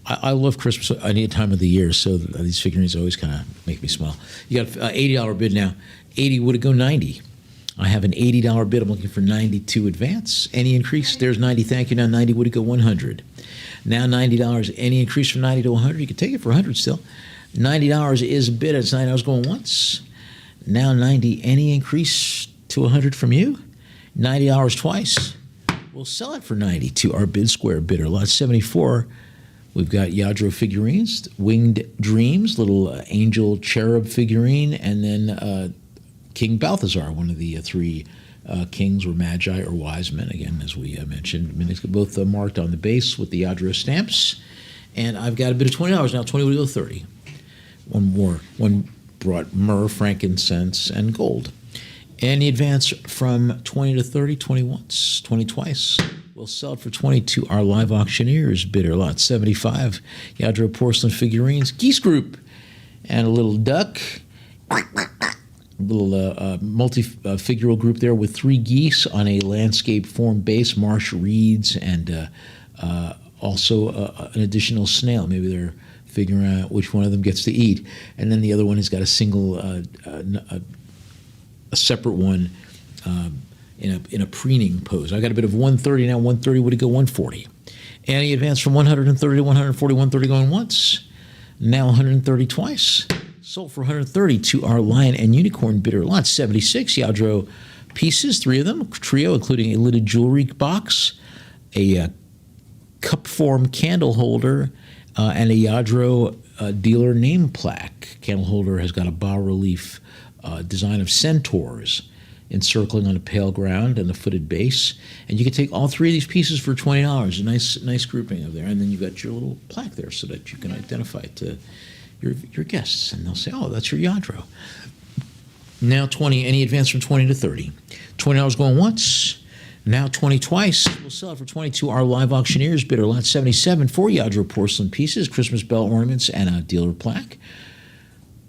I love Christmas any time of the year, so these figurines always kind of make me smile. You got an $80 bid now. 80 would it go 90. I have an $80 bid. I'm looking for 90 to advance. Any increase? There's 90. Thank you. Now 90 would it go 100. Now $90. Any increase from 90 to 100? You can take it for 100 still. $90 is a bid. It's $9 going once. Now 90. Any increase to 100 from you? $90 twice. We'll sell it for 90 to our bid square bidder. Lot 74. We've got Yadro figurines, Winged Dreams, little angel cherub figurine, and then King Balthazar, one of the 3 kings or magi or wise men, again, as we mentioned. I mean, it's both marked on the base with the Yadro stamps. And I've got a bid of $20 now. 20 would go 30. One more. One brought myrrh, frankincense, and gold. And the advance from 20 to 30, 20 once, 20 twice. We'll sell it for 20 to our live auctioneers bidder. Lot 75, Yadro porcelain figurines, geese group, and a little duck. Little multi-figural group there with 3 geese on a landscape form base, marsh reeds, and also an additional snail. Maybe they're figuring out which one of them gets to eat. And then the other one has got a single, a separate one in a preening pose. I got a bit of 130 now. 130 would it go 140. Any advance from 130 to 140. 130 going once. Now 130 twice. Sold for 130 to our lion and unicorn bidder. Lot 76, Yadro pieces, 3 of them, trio, including a lidded jewelry box, a cup form candle holder, and a Yadro dealer name plaque. Candle holder has got a bas-relief design of centaurs encircling on a pale ground and the footed base. And you can take all 3 of these pieces for $20. A nice grouping of there. And then you've got your little plaque there so that you can identify it to your guests, and they'll say, "Oh, that's your Yadro." Now 20. Any advance from 20 to 30. $20 going once. Now 20 twice. We'll sell it for 20 to our live auctioneers bidder. Lot 77 for Yadro porcelain pieces, Christmas bell ornaments, and a dealer plaque.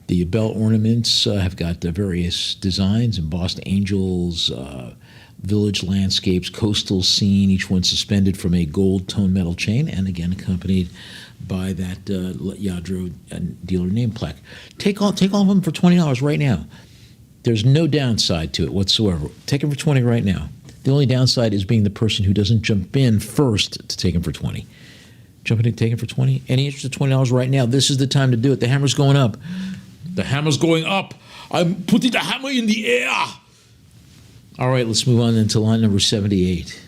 The bell ornaments have got various designs, embossed angels, village landscapes, coastal scene, each one suspended from a gold tone metal chain, and again accompanied by that Yadro dealer name plaque. Take all of them for $20 right now. There's no downside to it whatsoever. Take them for $20 right now. The only downside is being the person who doesn't jump in first to take them for $20. Jumping in, taking for 20. Any interest at $20 right now? This is the time to do it. The hammer's going up. The hammer's going up. I'm putting the hammer in the air. All right, let's move on then to line number 78.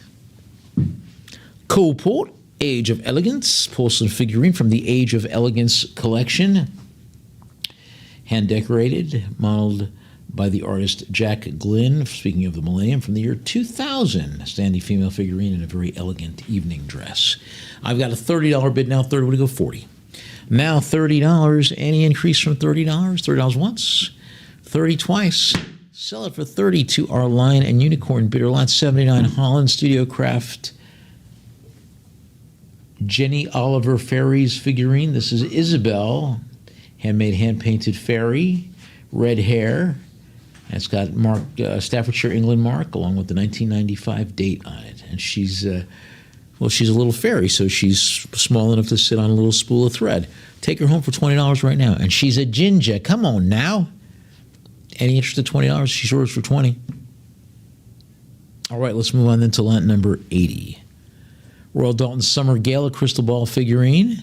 Coalport, Age of Elegance, porcelain figurine from the Age of Elegance collection. Hand decorated, modeled by the artist Jack Glynn, speaking of the millennium, from the year 2000. Standing female figurine in a very elegant evening dress. I've got a $30 bid now. 30 would go 40. Now $30. Any increase from $30? $30 once, 30 twice. Sell it for 30 to our Lion and Unicorn bidder. Lot 79 Holland Studio Craft Jenny Oliver Fairies figurine. This is Isabel, handmade, hand-painted fairy, red hair. And it's got mark, Staffordshire, England mark, along with the 1995 date on it. And she's, well, she's a little fairy, so she's small enough to sit on a little spool of thread. Take her home for $20 right now. And she's a ginger. Come on now. Any interest at $20? She's yours for 20. All right, let's move on then to lot number 80. Royal Dalton Summer Gala Crystal Ball figurine.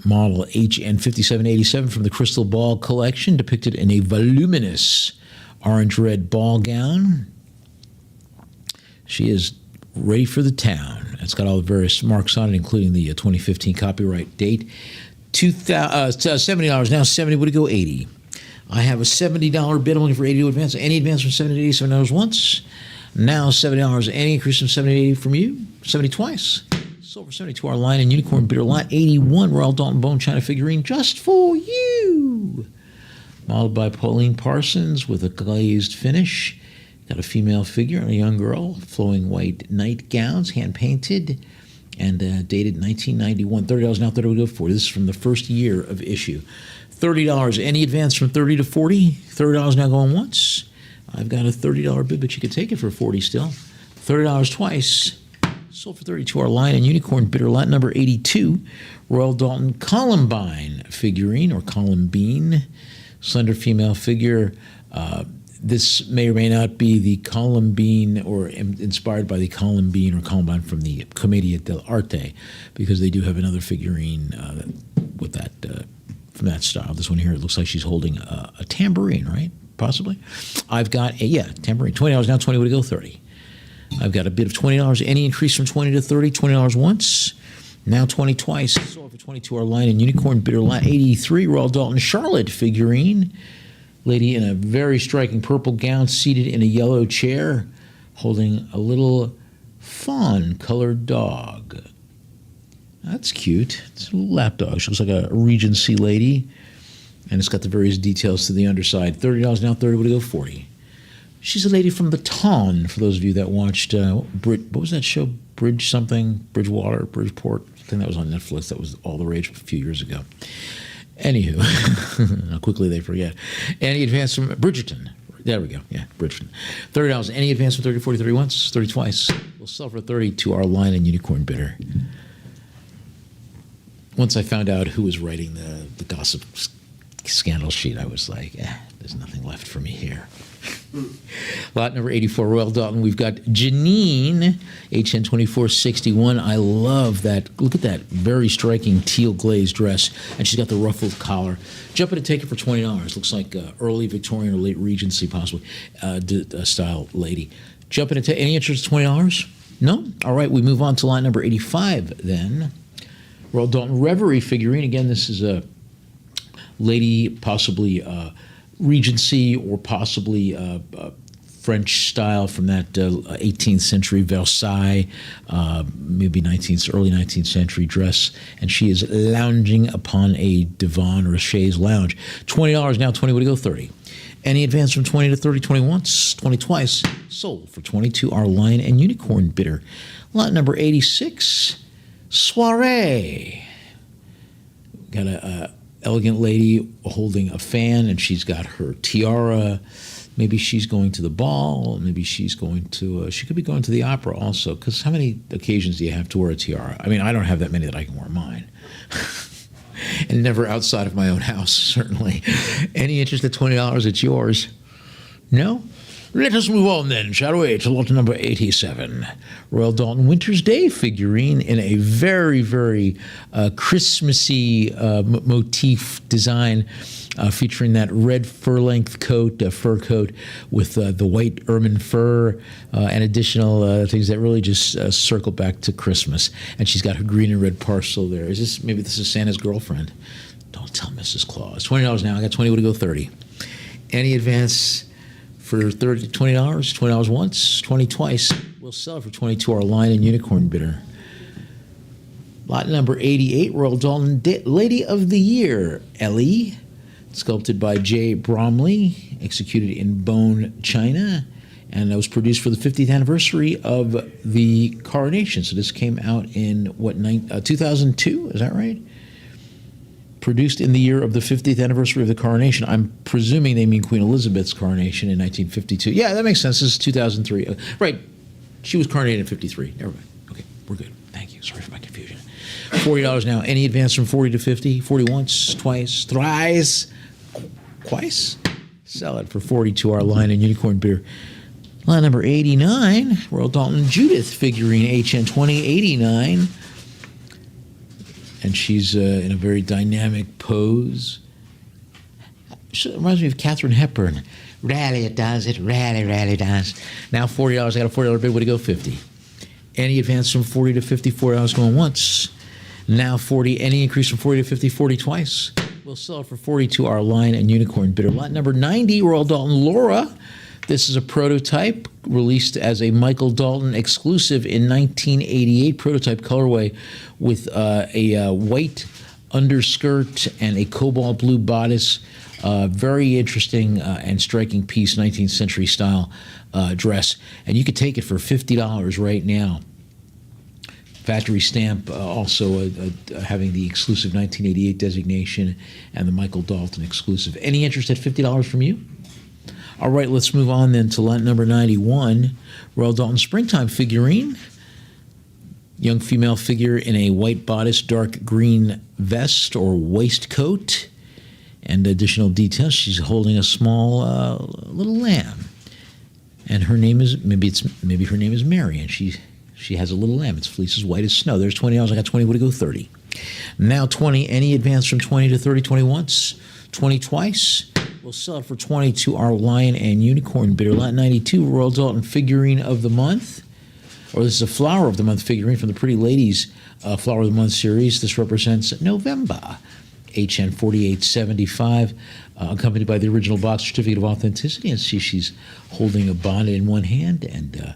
Model HN5787 from the Crystal Ball collection, depicted in a voluminous orange-red ball gown. She is ready for the town. It's got all the various marks on it, including the 2015 copyright date. $70 now. 70 would go 80. I have a $70 bid. I'm looking for 80 to advance. Any advance from $70 to $87 once. Now $70. Any increase from 70 to 80 from you? 70 twice. Sold for 70 to our Lion and Unicorn bidder. Lot 81 Royal Dalton Bone China figurine just for you. Modeled by Pauline Parsons with a glazed finish. Got a female figure and a young girl. Flowing white nightgowns, hand painted, and dated 1991. $30 now. 30 would go 40. This is from the first year of issue. $30. Any advance from 30 to 40? $30 now going once. I've got a $30 bid, but you could take it for 40 still. $30 twice. Sold for 30 to our Lion and Unicorn bidder. Lot number 82. Royal Dalton Columbine figurine, or Columbine. Slender female figure. This may or may not be the Columbine, or inspired by the Columbine or Columbine from the Commedia dell'arte, because they do have another figurine with that from that style. This one here, it looks like she's holding a tambourine, right? Possibly. I've got a, tambourine. $20 now. 20 would go 30. I've got a bid of $20. Any increase from 20 to 30? $20 once. Now 20 twice. Sold for 20 to our Lion and Unicorn bidder. Lot 83 Royal Dalton Charlotte figurine. Lady in a very striking purple gown, seated in a yellow chair, holding a little fawn-colored dog. That's cute. It's a little lap dog. She looks like a Regency lady, and it's got the various details to the underside. $30 now. 30 would go 40. She's a lady from the Ton, for those of you that watched, what was that show? Bridge something? Bridgewater? Bridgeport? I think that was on Netflix. That was all the rage a few years ago. Anywho, how quickly they forget. Any advance from Bridgerton? There we go. Yeah, Bridgerton. $30. Any advance from 30 to 40? 30 once, 30 twice. We'll sell for 30 to our Lion and Unicorn bidder. Once I found out who was writing the gossip scandal sheet, I was like, there's nothing left for me here. Lot number 84, Royal Dalton. We've got Janine, HN2461. I love that. Look at that very striking teal glazed dress. And she's got the ruffled collar. Jump in and take it for $20. Looks like early Victorian or late Regency, possibly, style lady. Jump in and take. Any interest at $20? No? All right, we move on to line number 85 then. Royal Dalton Reverie figurine. Again, this is a lady, possibly Regency, or possibly French style from that 18th century Versailles, maybe early 19th century dress, and she is lounging upon a divan or a chaise lounge. $20 now. 20 would go 30. Any advance from 20 to 30? 20 once, 20 twice. Sold for 20 to our Lion and Unicorn bidder. Lot number 86, Soiree. Got a elegant lady holding a fan, and she's got her tiara. Maybe she's going to the ball. Maybe she's going to, she could be going to the opera also, because how many occasions do you have to wear a tiara? I mean, I don't have that many that I can wear mine. And never outside of my own house, certainly. Any interest at $20? It's yours. No? Let us move on then, shall we, to lot number 87. Royal Dalton Winter's Day figurine in a very, very Christmassy motif design, featuring that red fur-length coat, fur coat with the white ermine fur and additional things that really just circle back to Christmas. And she's got her green and red parcel there. Maybe this is Santa's girlfriend? Don't tell Mrs. Claus. $20 now. I got 20. Would it go 30? Any advance for $20? $20 once, 20 twice. We'll sell it for 22. Our line and unicorn bidder. Lot number 88, Royal Dalton Lady of the Year, Ellie. Sculpted by J. Bromley, executed in bone china, and it was produced for the 50th anniversary of the coronation. So this came out in, 2002? Is that right? Produced in the year of the 50th anniversary of the coronation. I'm presuming they mean Queen Elizabeth's coronation in 1952. Yeah, that makes sense. This is 2003. Right. She was coronated in 53. Never mind. Okay, we're good. Thank you. Sorry for my confusion. $40 now. Any advance from 40 to 50? 40 once, twice, thrice, twice? Sell it for 40 to our line and unicorn bidder. Line number 89, Royal Dalton Judith figurine, HN 2089. And she's in a very dynamic pose. She reminds me of Katharine Hepburn. Rally, it does. It rally does. Now $40. I got a $40 bid. Would it go 50? Any advance from 40 to 50? $40 going once. Now 40. Any increase from 40 to 50? 40 twice. We'll sell it for 40 to our line and unicorn bidder. Lot number 90, Royal Dalton Laura. This is a prototype released as a Michael Dalton exclusive in 1988, prototype colorway with a white underskirt and a cobalt blue bodice. Very interesting and striking piece, 19th century style dress. And you could take it for $50 right now. Factory stamp, also having the exclusive 1988 designation and the Michael Dalton exclusive. Any interest at $50 from you? All right, let's move on then to lot number 91, Royal Dalton Springtime figurine. Young female figure in a white bodice, dark green vest or waistcoat. And additional details, she's holding a small little lamb. And her name is, maybe her name is Mary, and she has a little lamb. Its fleece is white as snow. There's $20. I got 20. Would it go 30? Now 20. Any advance from 20 to 30? 20 once, 20 twice. We'll sell it for 20 to our lion and unicorn bidder. Lot 92, Royal Dalton figurine of the month. Or this is a flower of the month figurine from the Pretty Ladies Flower of the Month series. This represents November. HN 4875, accompanied by the original box certificate of authenticity. And see, she's holding a bonnet in one hand and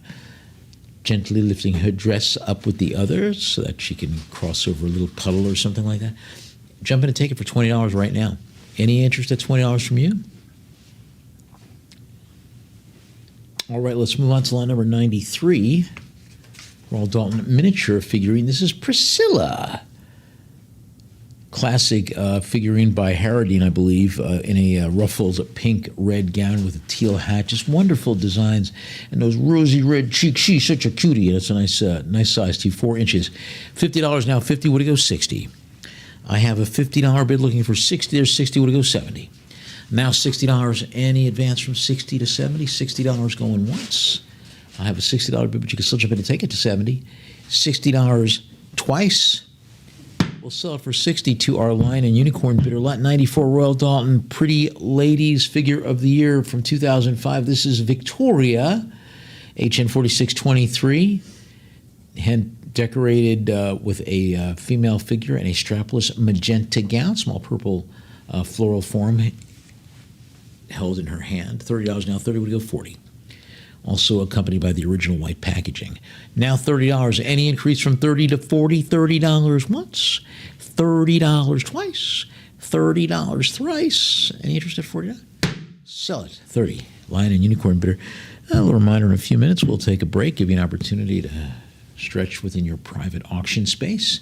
gently lifting her dress up with the other so that she can cross over a little puddle or something like that. Jump in and take it for $20 right now. Any interest at $20 from you? All right, let's move on to lot number 93. Royal Dalton miniature figurine. This is Priscilla. Classic figurine by Harradine, I believe, in a ruffled pink red gown with a teal hat. Just wonderful designs. And those rosy red cheeks. She's such a cutie. And it's a nice size too, 4 inches. $50 now. 50. Would it go 60? I have a $50 bid looking for 60. There's 60. Would it go 70? Now $60. Any advance from 60 to 70? $60 going once. I have a $60 bid, but you can still jump in and take it to 70. $60 twice. We'll sell it for 60 to our lion and unicorn bidder. Lot 94, Royal Dalton Pretty Ladies figure of the year from 2005. This is Victoria, HN 4623, hand decorated with a female figure and a strapless magenta gown, small purple floral form held in her hand. $30 now. 30 would go 40. Also accompanied by the original white packaging. Now $30. Any increase from 30 to 40? $30 once, $30 twice, $30 thrice. Any interest at $40? Sell it. 30. Lion and unicorn bidder. A little reminder, in a few minutes we'll take a break, give you an opportunity to stretch within your private auction space.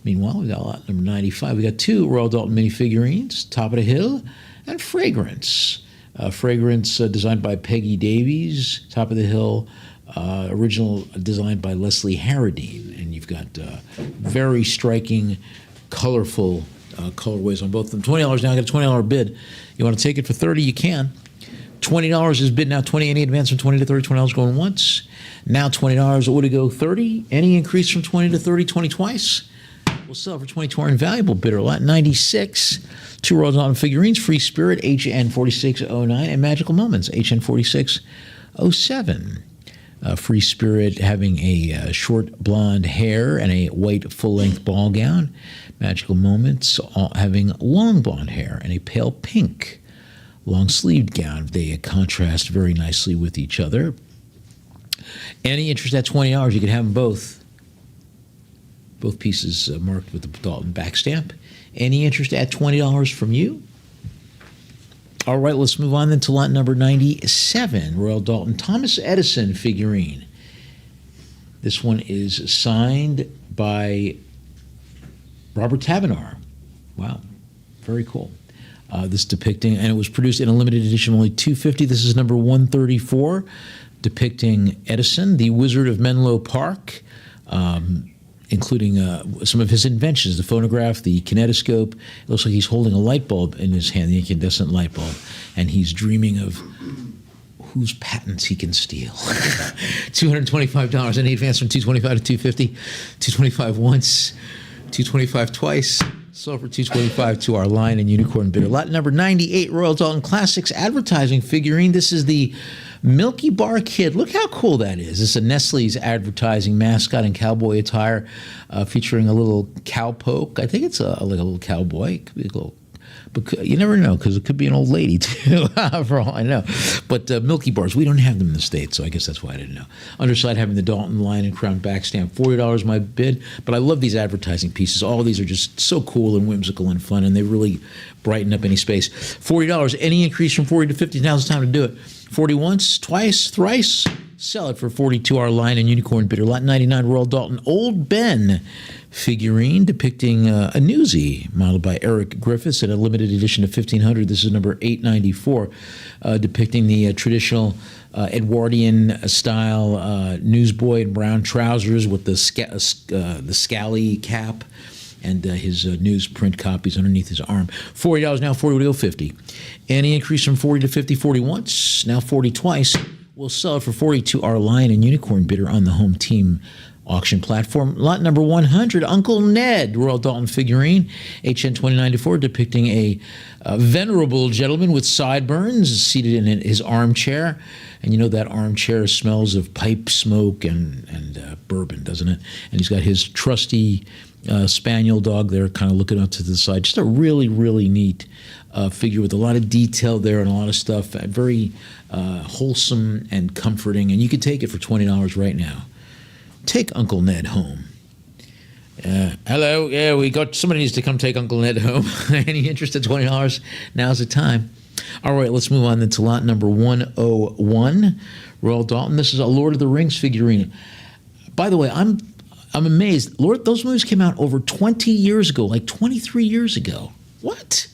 Meanwhile, we got lot number 95. We got 2 Royal Dalton minifigurines, Top of the Hill and Fragrance. Fragrance designed by Peggy Davies, Top of the Hill, original designed by Leslie Harradine. And you've got very striking, colorful colorways on both of them. $20 now. I got a $20 bid. You want to take it for 30? You can. $20 is bid now 20. Any advance from 20 to 30? $20 going once. Now $20. What would it go? 30. Any increase from 20 to 30? 20 twice. We'll sell for 22. Our invaluable bidder lot 96. Two Royal Dalton figurines. Free Spirit HN 4609 and Magical Moments HN 4607. Free Spirit having a short blonde hair and a white full-length ball gown. Magical Moments having long blonde hair and a pale pink long-sleeved gown. They contrast very nicely with each other. Any interest at $20, you can have them both. Both pieces marked with the Dalton back stamp. Any interest at $20 from you? All right, let's move on then to lot number 97, Royal Dalton Thomas Edison figurine. This one is signed by Robert Tavenar. Wow, very cool. This depicting, and it was produced in a limited edition, only 250. This is number 134, depicting Edison, the Wizard of Menlo Park, including some of his inventions, the phonograph, the kinetoscope. It looks like he's holding a light bulb in his hand, the incandescent light bulb, and he's dreaming of whose patents he can steal. $225, any advance from $225 to $250? $225 once, $225 twice. So for $225 to our Lion and Unicorn bidder. Lot number 98, Royal Dalton Classics advertising figurine. This is the Milky Bar Kid. Look how cool that is. This is a Nestle's advertising mascot in cowboy attire, featuring a little cowpoke. I think it's like a little cowboy. It could be a little, but you never know, because it could be an old lady too, for all I know. But Milky Bars, we don't have them in the States, so I guess that's why I didn't know. Underside having the Dalton Lion and Crown back stamp, $40 my bid. But I love these advertising pieces. All of these are just so cool and whimsical and fun, and they really brighten up any space. $40. Any increase from 40 to 50, now's the time to do it. 40 once, twice, thrice. Sell it for 42. Our Lion and Unicorn bidder. Lot 99, Royal Dalton Old Ben figurine depicting a newsie modeled by Eric Griffiths in a limited edition of 1500. This is number 894, depicting the traditional Edwardian style newsboy in brown trousers with the scally cap and his newsprint copies underneath his arm. $40 now, 40 would go 50. Any increase from 40 to 50, 40 once, now 40 twice. We'll sell it for 40 to our Lion and Unicorn bidder on the home team auction platform. Lot number 100, Uncle Ned, Royal Dalton figurine, HN 2094, depicting a venerable gentleman with sideburns seated in his armchair. And you know that armchair smells of pipe smoke and bourbon, doesn't it? And he's got his trusty spaniel dog there kind of looking up to the side. Just a really, really neat figure with a lot of detail there and a lot of stuff. Very wholesome and comforting. And you could take it for $20 right now. Take Uncle Ned home. Hello, yeah, somebody needs to come take Uncle Ned home. Any interest at $20? Now's the time. All right, let's move on then to lot number 101, Royal Dalton. This is a Lord of the Rings figurine. By the way, I'm amazed. Those movies came out over 20 years ago, like 23 years ago. What?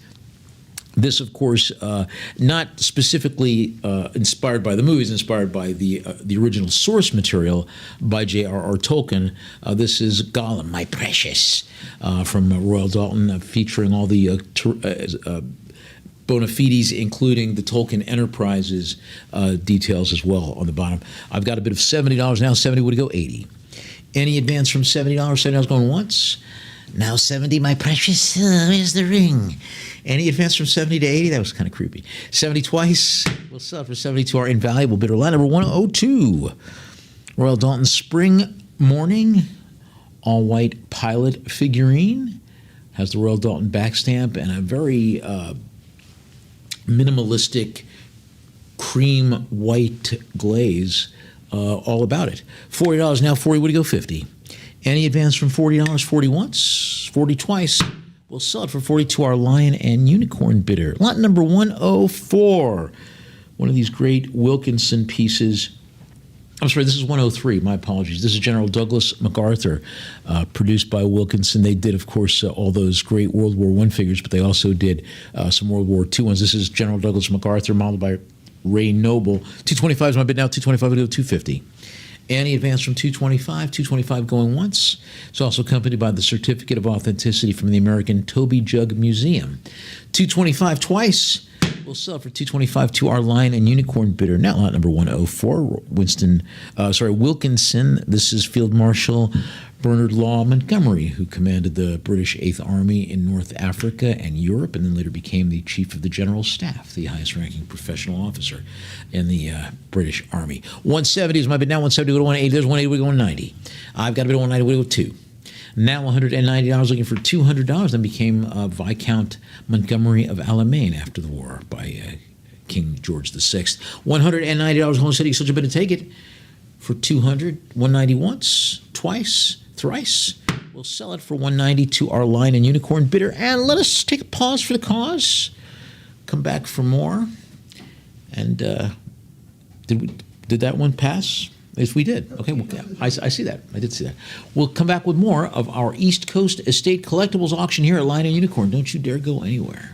This, of course, not specifically inspired by the movies, inspired by the original source material by J.R.R. Tolkien. This is Gollum, My Precious, from Royal Dalton, featuring all the bona fides, including the Tolkien Enterprises details as well on the bottom. I've got a bid of $70 now. 70 would go 80. Any advance from $70? $70 going once. Now 70, my precious. Where's the ring? Any advance from 70 to 80? That was kind of creepy. 70 twice. We'll sell it for 72. Our invaluable bidder. Line number 102. Royal Dalton Spring Morning all-white pilot figurine. Has the Royal Dalton back stamp and a very minimalistic cream white glaze all about it. $40 now. 40 would go 50. Any advance from $40? 40 once, 40 twice. We'll sell it for 40 to our Lion and Unicorn bidder. Lot number 104. One of these great Wilkinson pieces. I'm sorry, this is 103. My apologies. This is General Douglas MacArthur, produced by Wilkinson. They did, of course, all those great World War I figures, but they also did some World War II ones. This is General Douglas MacArthur, modeled by Ray Noble. 225 is my bid now. 225 would go 250. Any advance from 225, 225 going once. It's also accompanied by the Certificate of Authenticity from the American Toby Jug Museum. 225 twice. We'll sell it for $225 to our Lion and Unicorn bidder. Now lot number 104, Wilkinson. This is Field Marshal Bernard Law Montgomery, who commanded the British Eighth Army in North Africa and Europe, and then later became the Chief of the General Staff, the highest-ranking professional officer in the British Army. 170 is my bid. Now 170, we go to 180. There's 180, we go to 90. I've got a bid of 190, we go to 2. Now $190, looking for $200, then became Viscount Montgomery of Alamein after the war by King George VI. $190, Home City, such a bid to take it for $200. 190 once, twice, thrice. We'll sell it for $190 to our Lion and Unicorn bidder. And let us take a pause for the cause. Come back for more. And did that one pass? Yes, we did. Okay, well, I see that. I did see that. We'll come back with more of our East Coast Estate Collectibles auction here at Lion and Unicorn. Don't you dare go anywhere.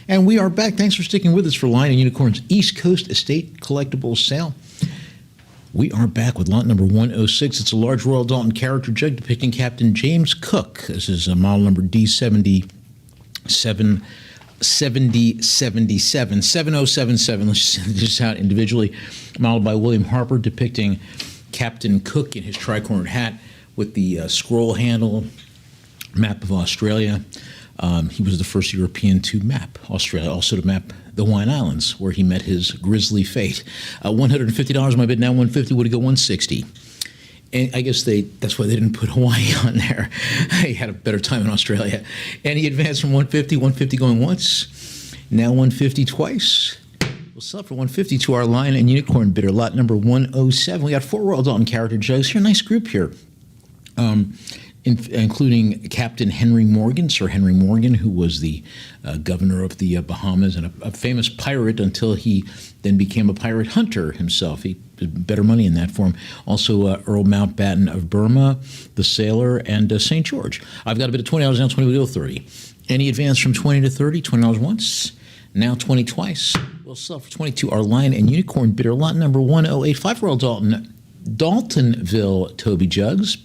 And we are back. Thanks for sticking with us for Lion and Unicorn's East Coast Estate Collectibles sale. We are back with lot number 106. It's a large Royal Dalton character jug depicting Captain James Cook. This is a model number D77. 7077. Let's send this out individually. Modeled by William Harper, depicting Captain Cook in his tricornered hat with the scroll handle, map of Australia. He was the first European to map Australia, also to map the Hawaiian Islands, where he met his grisly fate. $150 my bid, now $150, would it go $160? And I guess that's why they didn't put Hawaii on there. He had a better time in Australia. And he advanced from 150 going once, now 150 twice. We'll sell it for 150 to our Lion and Unicorn bidder, lot number 107. We got 4 Royal Dalton character jugs here. Nice group here. Including Captain Henry Morgan, Sir Henry Morgan, who was the governor of the Bahamas and a famous pirate until he then became a pirate hunter himself. He did better money in that form. Also, Earl Mountbatten of Burma, the sailor, and St. George. I've got a bid of $20 now, 20 will go 30. Any advance from 20 to 30, $20 once, now 20 twice. We'll sell for 22 our Lion and Unicorn bidder, lot number 108, 5 Royal Daltonville Toby jugs.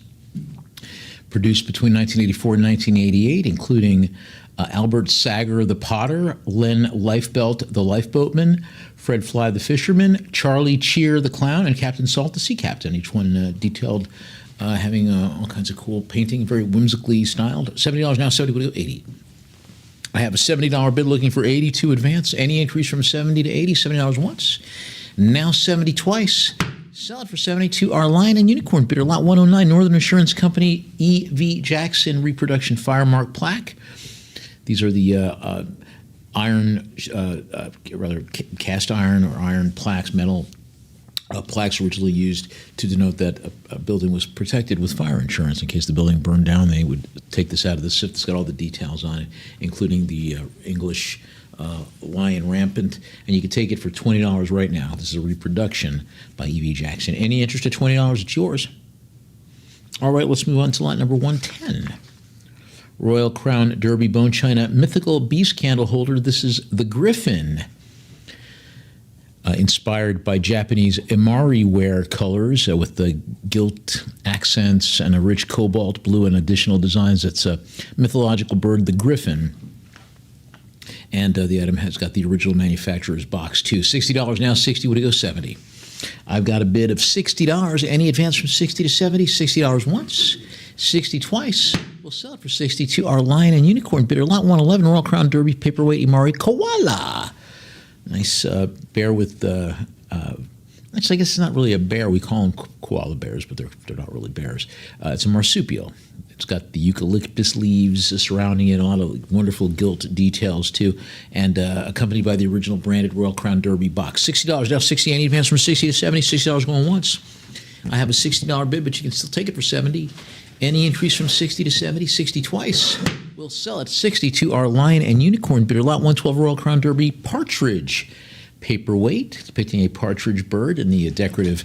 Produced between 1984 and 1988, including Albert Sager the Potter, Len Lifebelt the Lifeboatman, Fred Fly the Fisherman, Charlie Cheer the Clown, and Captain Salt the Sea Captain. Each one detailed, having all kinds of cool painting, very whimsically styled. $70 now, 70 would go 80. I have a $70 bid looking for 80 to advance. Any increase from 70 to 80, $70 once, now 70 twice. Sell it for 72. Our Lion and Unicorn bidder, lot 109, Northern Insurance Company, E.V. Jackson Reproduction Firemark Plaque. These are the cast iron or iron plaques, metal plaques originally used to denote that a building was protected with fire insurance. In case the building burned down, they would take this out of the SIF. It's got all the details on it, including the English lion rampant, and you can take it for $20 right now. This is a reproduction by E.V. Jackson. Any interest at $20, it's yours. All right, let's move on to lot number 110. Royal Crown Derby Bone China Mythical Beast Candle Holder. This is the Griffin. Inspired by Japanese Imari ware colors with the gilt accents and a rich cobalt blue and additional designs. It's a mythological bird, the Griffin. And the item has got the original manufacturer's box, too. $60 now, 60 would it go 70. I've got a bid of $60. Any advance from 60 to 70? $60 once, 60 twice. We'll sell it for 62. Our Lion and Unicorn bidder, lot 111, Royal Crown Derby Paperweight Imari Koala. Nice bear with actually, I guess it's not really a bear. We call them koala bears, but they're not really bears. It's a marsupial. It's got the eucalyptus leaves surrounding it, a lot of wonderful gilt details, too, and accompanied by the original branded Royal Crown Derby box. $60 now, 60. Any advance from 60 to 70? $60 going once. I have a $60 bid, but you can still take it for 70. Any increase from 60 to 70? 60 twice. We'll sell it 60 to our Lion and Unicorn bidder, lot 112 Royal Crown Derby Partridge Paperweight, depicting a partridge bird in the decorative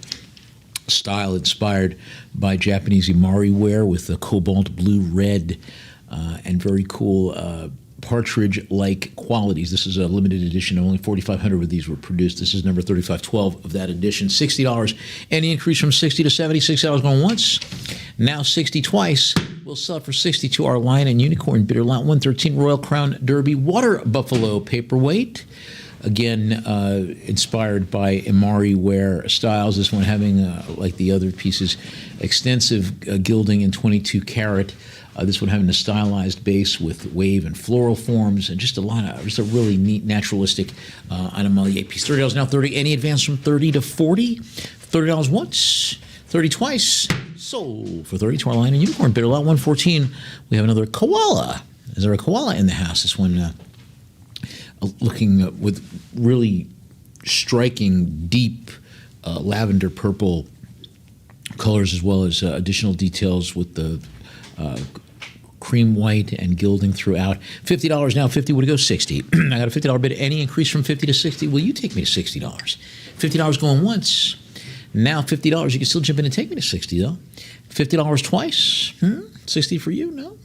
style inspired by Japanese Imari ware with the cobalt blue, red, and very cool partridge-like qualities. This is a limited edition. Only 4,500 of these were produced. This is number 3512 of that edition. $60. Any increase from 60 to 70? $60 going once. Now 60 twice. We'll sell it for 60 to our Lion and Unicorn bidder, lot 113 Royal Crown Derby Water Buffalo Paperweight. Again, inspired by Imari ware styles. This one having, like the other pieces, extensive gilding in 22 karat. This one having a stylized base with wave and floral forms, and just a really neat naturalistic animalier piece. $30 now, 30. Any advance from 30 to 40? $30 once, 30 twice. Sold for 30 to our Lion and Unicorn bidder, lot 114. We have another koala. Is there a koala in the house? This one looking with really striking, deep lavender purple colors, as well as additional details with the cream white and gilding throughout. $50 now, 50 would it go 60. I got a $50 bid. Any increase from 50 to 60? Will you take me to $60? $50 going once. Now $50. You can still jump in and take me to 60 though. $50 twice. 60 for you? No.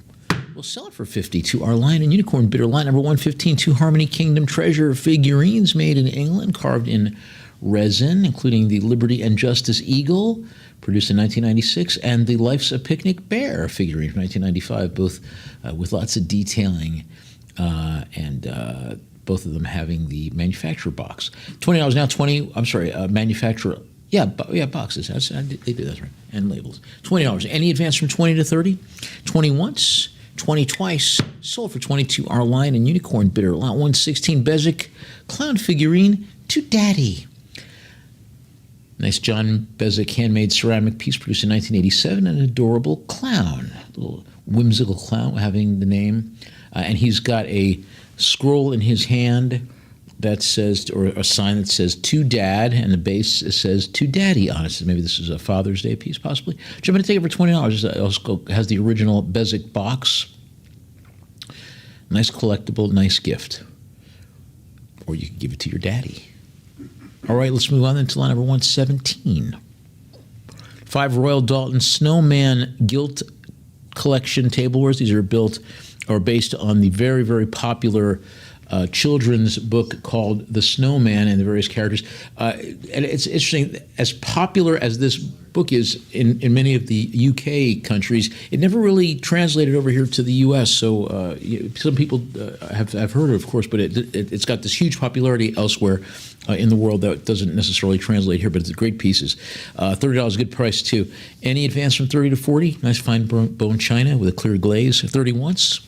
We'll sell it for 50 to our Lion and Unicorn bidder. Lot number 115, two Harmony Kingdom Treasure figurines made in England, carved in resin, including the Liberty and Justice Eagle, produced in 1996, and the Life's a Picnic Bear figurine from 1995, both with lots of detailing and both of them having the manufacturer box. $20 now, manufacturer. Yeah, boxes. They do that, right? And labels. $20. Any advance from 20 to 30? 20 once, 20 twice. Sold for 22. Our Lion and Unicorn bidder. Lot 116 Bezic clown figurine to Daddy. Nice John Bezic handmade ceramic piece produced in 1987. An adorable clown, a little whimsical clown having the name, and he's got a scroll in his hand that says, or a sign that says "To Dad," and the base says "To Daddy" on it. So maybe this is a Father's Day piece, possibly. Which I'm going to take it for $20. It also has the original Bezic box. Nice collectible, nice gift. Or you can give it to your daddy. All right, let's move on then to line number 117. 5 Royal Dalton Snowman Gilt Collection tablewares. These are based on the very, very popular children's book called The Snowman and the various characters. And it's interesting, as popular as this book is in many of the UK countries, it never really translated over here to the US. So some people have heard it, of course, but it's got this huge popularity elsewhere in the world that doesn't necessarily translate here, but it's great pieces. $30, good price too. Any advance from 30 to 40? Nice fine bone china with a clear glaze. 30 once,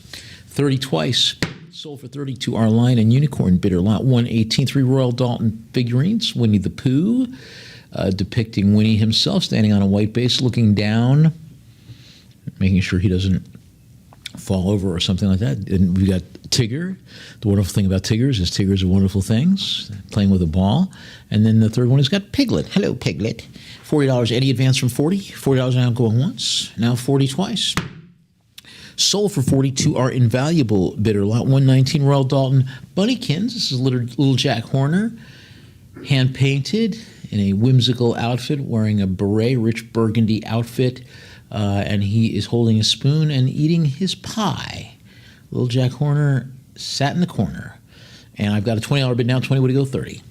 30 twice. Sold for 30 to our Lion and Unicorn bidder. Lot 118, 3 Royal Dalton figurines. Winnie the Pooh, depicting Winnie himself standing on a white base looking down, making sure he doesn't fall over or something like that. And we got Tigger. The wonderful thing about Tiggers is Tiggers are wonderful things, playing with a ball. And then the third one has got Piglet. Hello, Piglet. $40. Any advance from 40? $40 now going once, now 40 twice. Sold for 40 to our invaluable bidder. Lot 119 Royal Dalton Bunnykins. This is little Jack Horner, hand-painted in a whimsical outfit, wearing a beret, rich burgundy outfit, and he is holding a spoon and eating his pie. Little Jack Horner sat in the corner. And I've got a $20 bid now. 20 would go 30.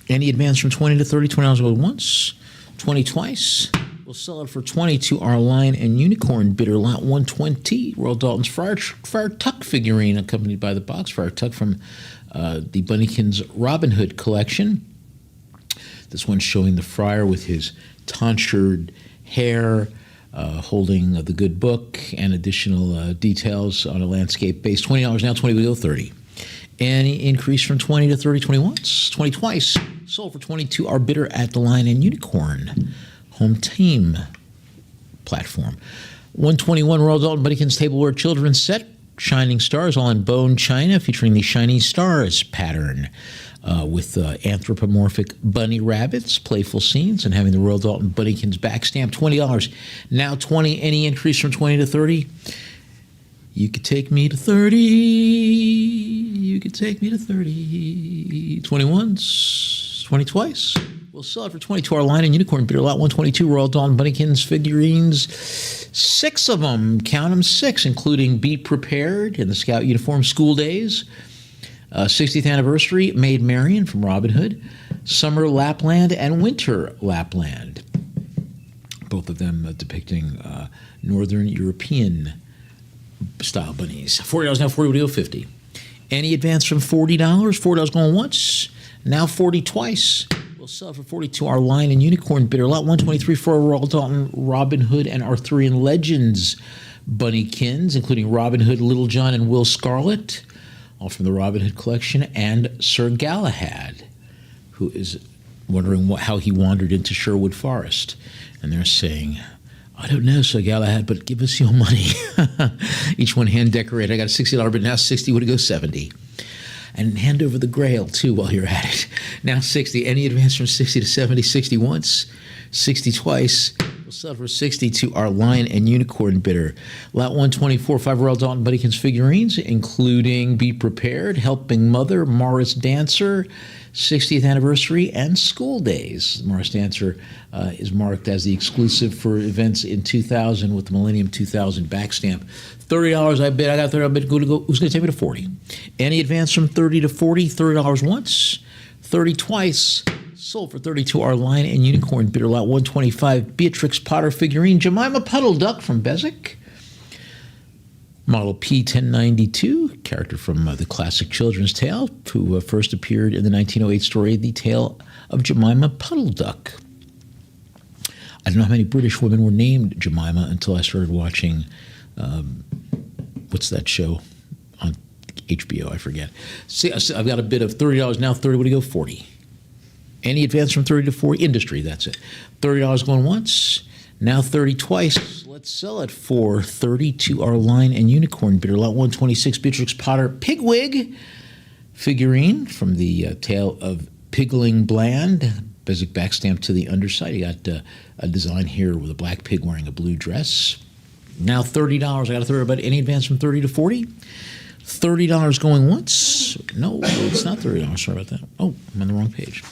Any advance from 20 to 30? $20 go once, 20 twice. We'll sell it for 20 to our Lion and Unicorn bidder. Lot 120, Royal Dalton's Friar Tuck figurine, accompanied by the box. Friar Tuck from the Bunnykins Robin Hood collection. This one's showing the friar with his tonsured hair, holding the good book and additional details on a landscape base. $20 now, 20 will go 30. Any increase from 20 to 30? 20 once, 20 twice. Sold for 20 to our bidder at the Lion and Unicorn home team platform. 121 Royal Dalton Bunnykins tableware children's set, Shining Stars, all in bone china, featuring the Shining Stars pattern, with anthropomorphic bunny rabbits, playful scenes, and having the Royal Dalton Bunnykins back stamp. $20 now 20. Any increase from 20 to 30? You could take me to 30. You could take me to 30. 20 once, 20 twice. We'll sell it for 20 to our Lion and Unicorn bidder. Lot 122 Royal Dalton Bunnykins figurines. 6 of them, count them, 6, including Be Prepared in the Scout uniform, School Days, 60th Anniversary, Maid Marian from Robin Hood, Summer Lapland, and Winter Lapland. Both of them depicting Northern European style bunnies. $40 now, 40 would go 50. Any advance from $40? $40 going once, now 40 twice. We'll sell it for 40 to our Lion and Unicorn bidder. Lot 123 for Royal Dalton Robin Hood and Arthurian Legends Bunnykins, including Robin Hood, Little John, and Will Scarlet, all from the Robin Hood collection, and Sir Galahad, who is wondering how he wandered into Sherwood Forest. And they're saying, I don't know, Sir Galahad, but give us your money. Each one hand decorated. I got a $60 bid, now 60 would go 70. And hand over the Grail, too, while you're at it. Now 60. Any advance from 60 to 70? 60 once, 60 twice. We'll sell for 60 to our Lion and Unicorn bidder. Lot 124, 5 Royal Dalton Buddykins figurines, including Be Prepared, Helping Mother, Morris Dancer, 60th anniversary, and School Days. Morris Dancer is marked as the exclusive for events in 2000 with the Millennium 2000 back stamp. $30 I bid. I got 30. I bid. Who's going to take me to 40? Any advance from 30 to 40? $30 once, 30 twice. Sold for 32 our Lion and Unicorn bidder. Lot 125 Beatrix Potter figurine, Jemima Puddle Duck from Bezic. Model P1092, character from the classic children's tale, who first appeared in the 1908 story, The Tale of Jemima Puddle Duck. I don't know how many British women were named Jemima until I started watching, what's that show on HBO? I forget. See, I've got a bid of $30 now, 30, what do you go, 40? Any advance from 30 to 40? Industry, that's it. $30 going once, now 30 twice. Let's sell it for 30 to our Lion and Unicorn bidder. Lot 126 Beatrix Potter Pigwig figurine from the Tale of Pigling Bland. Bezic back stamp to the underside. You got a design here with a black pig wearing a blue dress. Now $30. I got to throw about any advance from 30 to 40? $30 going once. No, it's not $30. Sorry about that. Oh, I'm on the wrong page.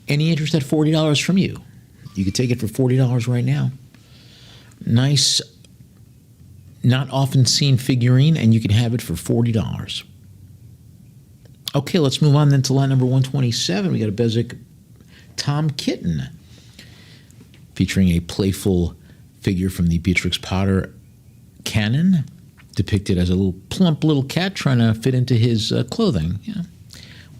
Any interest at $40 from you? You could take it for $40 right now. Nice, not often seen figurine, and you can have it for $40. Okay, let's move on then to lot number 127. We got a Bezic Tom Kitten featuring a playful figure from the Beatrix Potter canon, depicted as a little plump little cat trying to fit into his clothing. Yeah.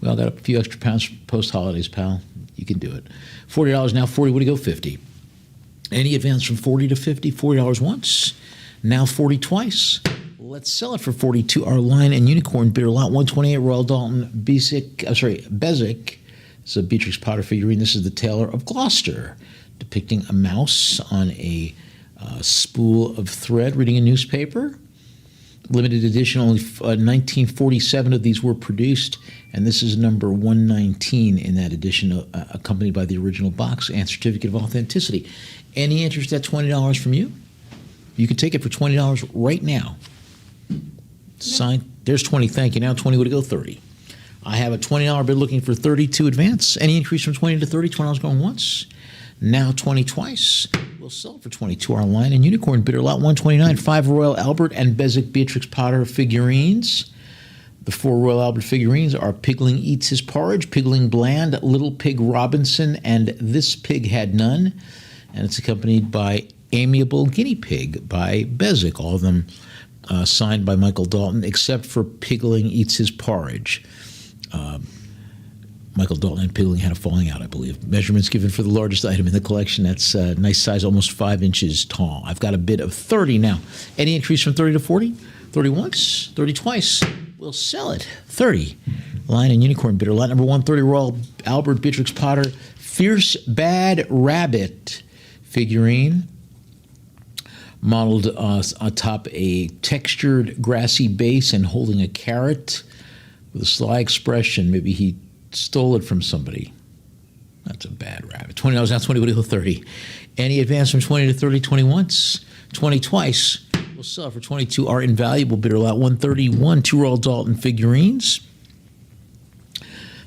We all got a few extra pounds post-holidays, pal. You can do it. $40 now, 40, what do you go, 50? Any advance from 40 to 50? $40 once, now 40 twice. Let's sell it for 40 to our Lion and Unicorn bidder. Lot 128, Royal Dalton Bezic. It's a Beatrix Potter figurine. This is the Tailor of Gloucester, depicting a mouse on a spool of thread reading a newspaper. Limited edition, only 1947 of these were produced, and this is number 119 in that edition, accompanied by the original box and certificate of authenticity. Any interest at $20 from you? You can take it for $20 right now. Signed. There's 20, thank you. Now 20 would go 30. I have a $20 bid looking for 32 advance. Any increase from 20 to 30? $20 going once. Now 20 twice. We'll sell it for 20 to our Lion and Unicorn bidder. Lot 129, 5 Royal Albert and Bezic Beatrix Potter figurines. The 4 Royal Albert figurines are Pigling Eats His Porridge, Pigling Bland, Little Pig Robinson, and This Pig Had None. And it's accompanied by Amiable Guinea Pig by Bezic, all of them signed by Michael Dalton, except for Pigling Eats His Porridge. Michael Dalton and Pigling had a falling out, I believe. Measurements given for the largest item in the collection. That's a nice size, almost 5 inches tall. I've got a bid of 30 now. Any increase from 30 to 40? 30 once, 30 twice. We'll sell it. 30. Lion and Unicorn bidder. Lot number 130, Royal Albert Beatrix Potter Fierce Bad Rabbit figurine. Modeled atop a textured grassy base and holding a carrot with a sly expression. Maybe he stole it from somebody. That's a bad rabbit. $20 now, 20, what do you go, 30? Any advance from 20 to 30, 20 once, 20 twice. We'll sell for 22. Our invaluable bidder. Lot 131, 2 Royal Dalton figurines.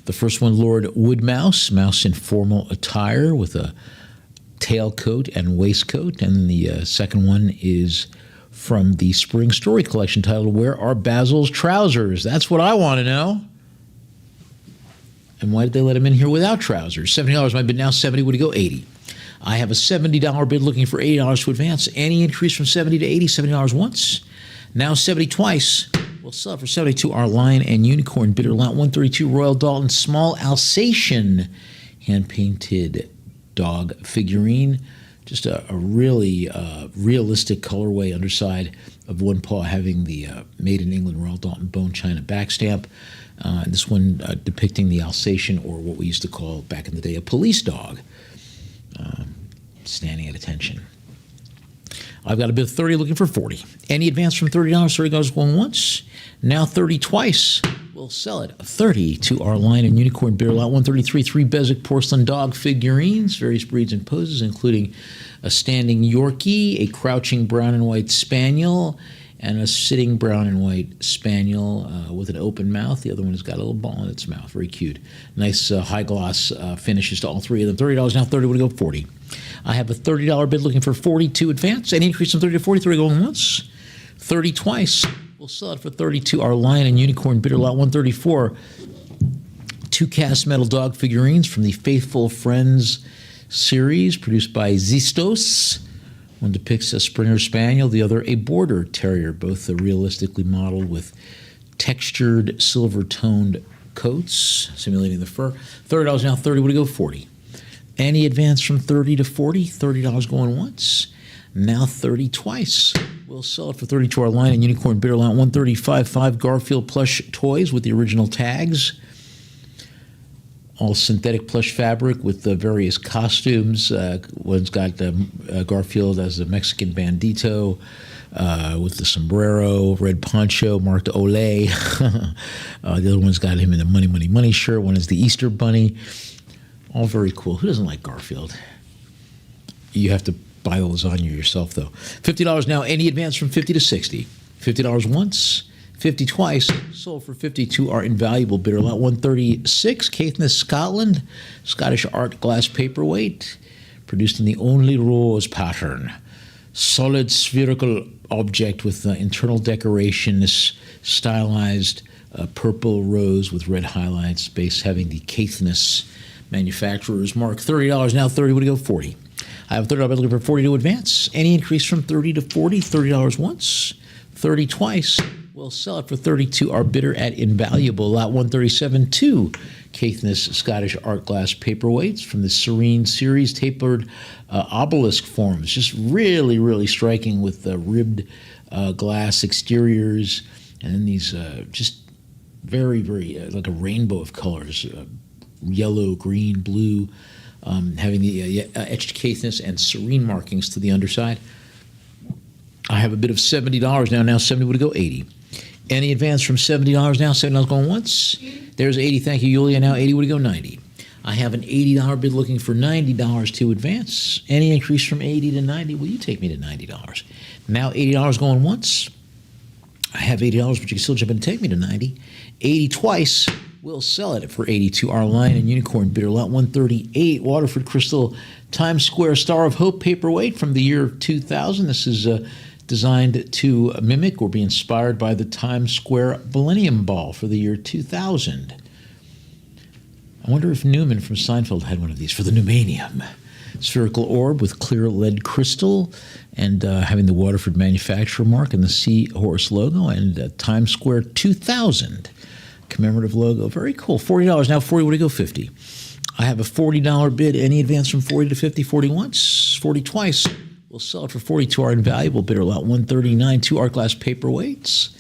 The first one, Lord Woodmouse, mouse in formal attire with a tailcoat and waistcoat. And the second one is from the Spring Story Collection titled, Where Are Basil's Trousers? That's what I want to know. And why did they let him in here without trousers? $70 my bid now, 70, would he go 80? I have a $70 bid looking for $80 to advance. Any increase from 70 to 80, $70 once, now 70 twice. We'll sell it for 72 our Lion and Unicorn bidder. Lot 132, Royal Dalton Small Alsatian hand-painted dog figurine. Just a really realistic colorway underside of one paw, having the Made in England Royal Dalton Bone China back stamp. This one depicting the Alsatian, or what we used to call back in the day a police dog, standing at attention. I've got a bid of 30 looking for 40. Any advance from $30? 30 goes going once. Now 30 twice. We'll sell it 30 to our line and unicorn bidder lot 133. 3 Bezic porcelain dog figurines, various breeds and poses, including a standing Yorkie, a crouching brown and white spaniel, and a sitting brown and white spaniel with an open mouth. The other one has got a little ball in its mouth. Very cute. Nice high gloss finishes to all three of them. $30 now, 30 would go 40. I have a $30 bid looking for 40 to advance. Any increase from 30 to 40, 30 going once. 30 twice. We'll sell it for 30 to our lion and unicorn bidder lot 134. 2 cast metal dog figurines from the Faithful Friends series produced by Zistos. One depicts a Springer Spaniel, the other a Border Terrier, both realistically modeled with textured silver-toned coats, simulating the fur. $30 now, 30 would go 40. Any advance from 30 to 40, $30 going once. Now 30 twice. We'll sell it for 30 to our line and unicorn bidder lot 135. 5 Garfield plush toys with the original tags. All synthetic plush fabric with the various costumes. One's got Garfield as the Mexican bandito with the sombrero, red poncho marked Olé. The other one's got him in the Money, Money, Money shirt. One is the Easter Bunny. All very cool. Who doesn't like Garfield? You have to buy the lasagna yourself, though. $50 now. Any advance from 50 to 60. $50 once. 50 twice, sold for 50 to our invaluable bidder lot 136, Caithness, Scotland, Scottish art glass paperweight, produced in the Only Rose pattern. Solid spherical object with internal decoration, this stylized purple rose with red highlights, base having the Caithness manufacturer's mark. $30 now, 30 would go 40. I have $30 looking for 40 to advance. Any increase from 30 to 40, $30 once, 30 twice. We'll sell it for 30 to our bidder at invaluable lot 137. 2 Caithness Scottish art glass paperweights from the Serene series, tapered obelisk forms. Just really, really striking with ribbed glass exteriors, and then these just very, very like a rainbow of colors, yellow, green, blue, having the etched Caithness and Serene markings to the underside. I have a bid of $70 now. Now 70 would go 80. Any advance from $70 now? $70 going once. There's 80. Thank you, Yulia. Now 80 would go 90. I have an $80 bid looking for $90 to advance. Any increase from 80 to 90? Will you take me to $90? Now $80 going once. I have $80, but you can still jump in and take me to 90. 80 twice. We'll sell it for 80 to our lion and unicorn bidder lot 138. Waterford Crystal Times Square Star of Hope paperweight from the year 2000. This is designed to mimic or be inspired by the Times Square Millennium Ball for the year 2000. I wonder if Newman from Seinfeld had one of these for the Newmanium. Spherical orb with clear lead crystal and having the Waterford manufacturer mark and the Seahorse logo, and Times Square 2000 commemorative logo. Very cool. $40 now. 40 would go 50. I have a $40 bid. Any advance from 40 to 50? 40 once, 40 twice. We'll sell it for 40 to our invaluable bidder lot 139. 2 art glass paperweights,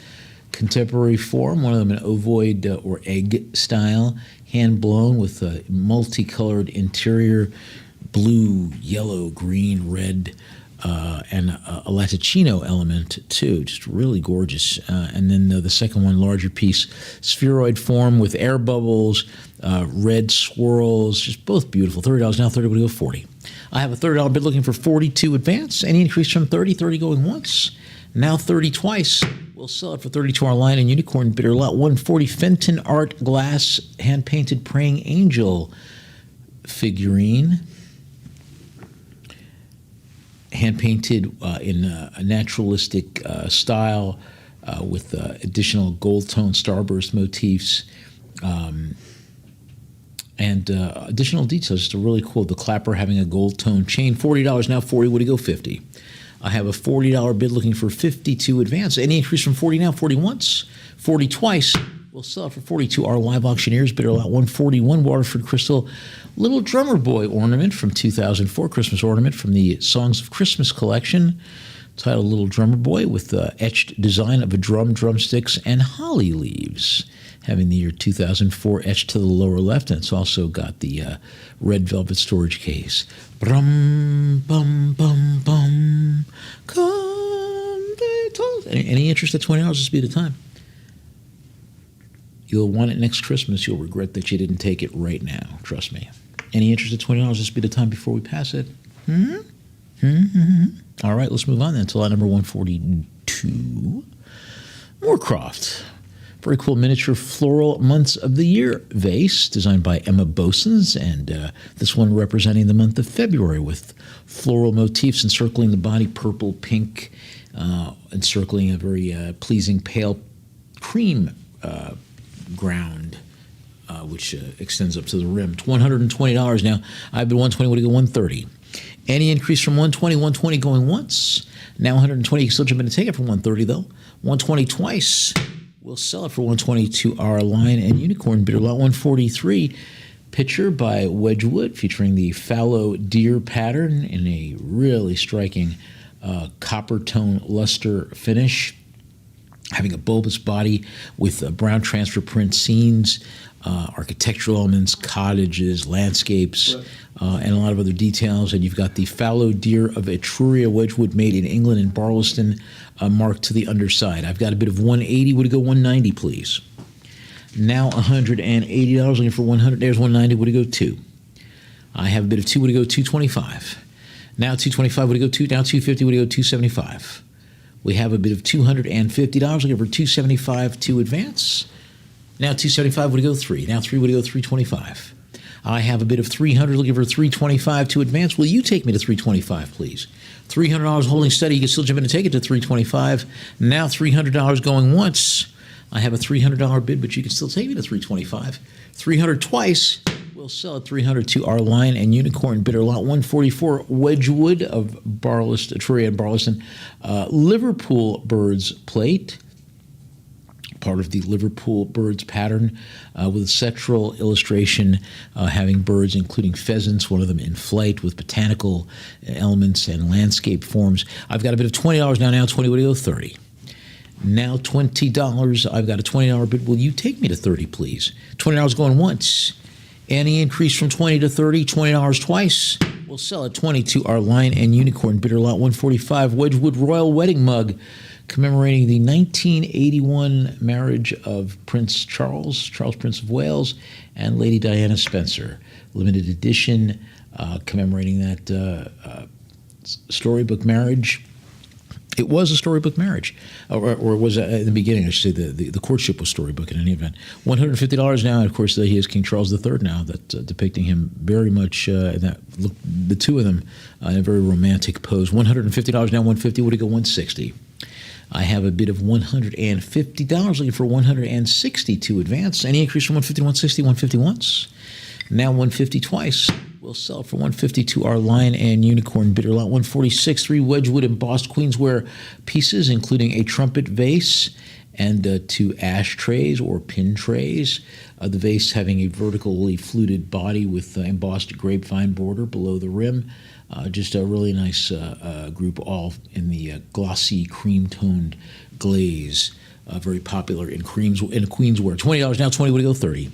contemporary form. One of them an ovoid or egg style, hand blown with a multicolored interior, blue, yellow, green, red, and a Latticino element too. Just really gorgeous. And then the second one, larger piece, spheroid form with air bubbles, red swirls, just both beautiful. $30 now, 30 would go 40. I have a $30 bid looking for 40 to advance. Any increase from 30, 30 going once. Now 30 twice. We'll sell it for 30 to our lion and unicorn bidder lot 140. Fenton art glass hand-painted praying angel figurine. Hand-painted in a naturalistic style with additional gold tone starburst motifs and additional details. Just a really cool. The clapper having a gold tone chain. $40 now. 40 would go 50. I have a $40 bid looking for 50 to advance. Any increase from 40 now? 40 once, 40 twice. We'll sell it for 40 to our live auctioneers bidder lot 141. Waterford Crystal Little Drummer Boy ornament from 2004. Christmas ornament from the Songs of Christmas collection, titled Little Drummer Boy, with the etched design of a drum, drumsticks, and holly leaves, having the year 2004 etched to the lower left, and it's also got the red velvet storage case. Brum, bum, bum, bum. Any interest at $20? This would be the time. You'll want it next Christmas. You'll regret that you didn't take it right now. Trust me. Any interest at $20? This would be the time before we pass it. All right, let's move on then to lot number 142. Moorcroft. Very cool miniature floral months of the year vase designed by Emma Bosens, and this one representing the month of February with floral motifs encircling the body, purple, pink, encircling a very pleasing pale cream ground, which extends up to the rim. It's $120 now. I've been 120. What do you go? 130. Any increase from 120? 120 going once. Now 120. You can still jump in and take it for 130 though. 120 twice. We'll sell it for 120 to our Lion and Unicorn bidder lot 143. Picture by Wedgwood featuring the fallow deer pattern in a really striking copper tone luster finish, having a bulbous body with brown transfer print scenes, architectural elements, cottages, landscapes, and a lot of other details. And you've got the fallow deer of Etruria Wedgwood made in England in Barlaston, marked to the underside. I've got a bid of 180. Would it go 190, please? Now $180. Looking for 100. There's 190. Would it go 2? I have a bid of 2. Would it go 225? Now 225. Would it go 2? Now 250. Would it go 275? We have a bid of $250. Looking for 275 to advance. Now 275 would go 3. Now 3 would go 325. I have a bid of $300. Looking for 325 to advance. Will you take me to 325, please? $300 holding steady. You can still jump in and take it to 325. Now $300 going once. I have a $300 bid, but you can still take me to 325. 300 twice. We'll sell at 300 to our Lion and Unicorn bidder lot 144 Wedgwood of Etruria and Barlaston. Liverpool birds plate, part of the Liverpool birds pattern, with a sectoral illustration having birds including pheasants, one of them in flight, with botanical elements and landscape forms. I've got a bid of $20 now. Now 20 would go 30. Now $20. I've got a $20 bid. Will you take me to 30, please? $20 going once. Any increase from 20 to 30, $20 twice. We'll sell at 20 to our Lion and Unicorn bidder lot 145 Wedgwood Royal Wedding Mug, commemorating the 1981 marriage of Prince Charles, Prince of Wales, and Lady Diana Spencer. Limited edition, commemorating that storybook marriage. It was a storybook marriage, or was at the beginning, I should say, the courtship was storybook in any event. $150 now, and of course he is King Charles III now, that depicting him very much, the two of them in a very romantic pose. $150 now, $150, would it go 160? I have a bid of $150, looking for 160 to advance. Any increase from 150 to 160, 150 once. Now 150 twice. We'll sell for 150 to our Lion and Unicorn bidder lot 146, 3 Wedgwood embossed Queensware pieces, including a trumpet vase and 2 ashtrays or pin trays. The vase having a vertically fluted body with embossed grapevine border below the rim. Just a really nice group, all in the glossy cream-toned glaze. Very popular in Queensware. $20 now, 20 would go 30.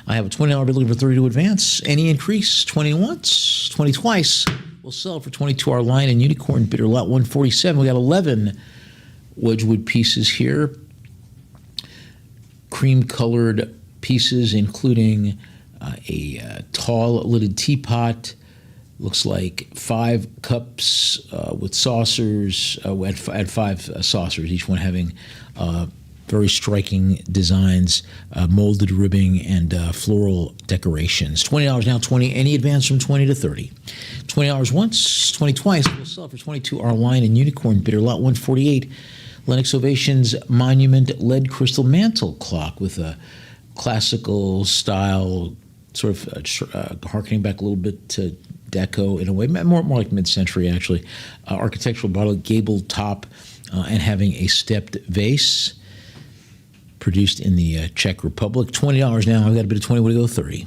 I have a $20 bid looking for 30 to advance. Any increase? 20 once, 20 twice. We'll sell for 20 to our Lion and Unicorn bidder lot 147. We got 11 Wedgwood pieces here. Cream-colored pieces, including a tall lidded teapot. Looks like 5 cups with saucers, at 5 saucers, each one having very striking designs, molded ribbing, and floral decorations. $20 now, 20. Any advance from 20 to 30. $20 once, 20 twice. We'll sell for 22 our Lion and Unicorn bidder lot 148. Lennox Ovation's Monument lead crystal mantle clock with a classical style, sort of harkening back a little bit to deco in a way, more like mid-century actually. Architectural bottle, gabled top, and having a stepped vase. Produced in the Czech Republic. $20 now. I've got a bid of 20. Would it go 30?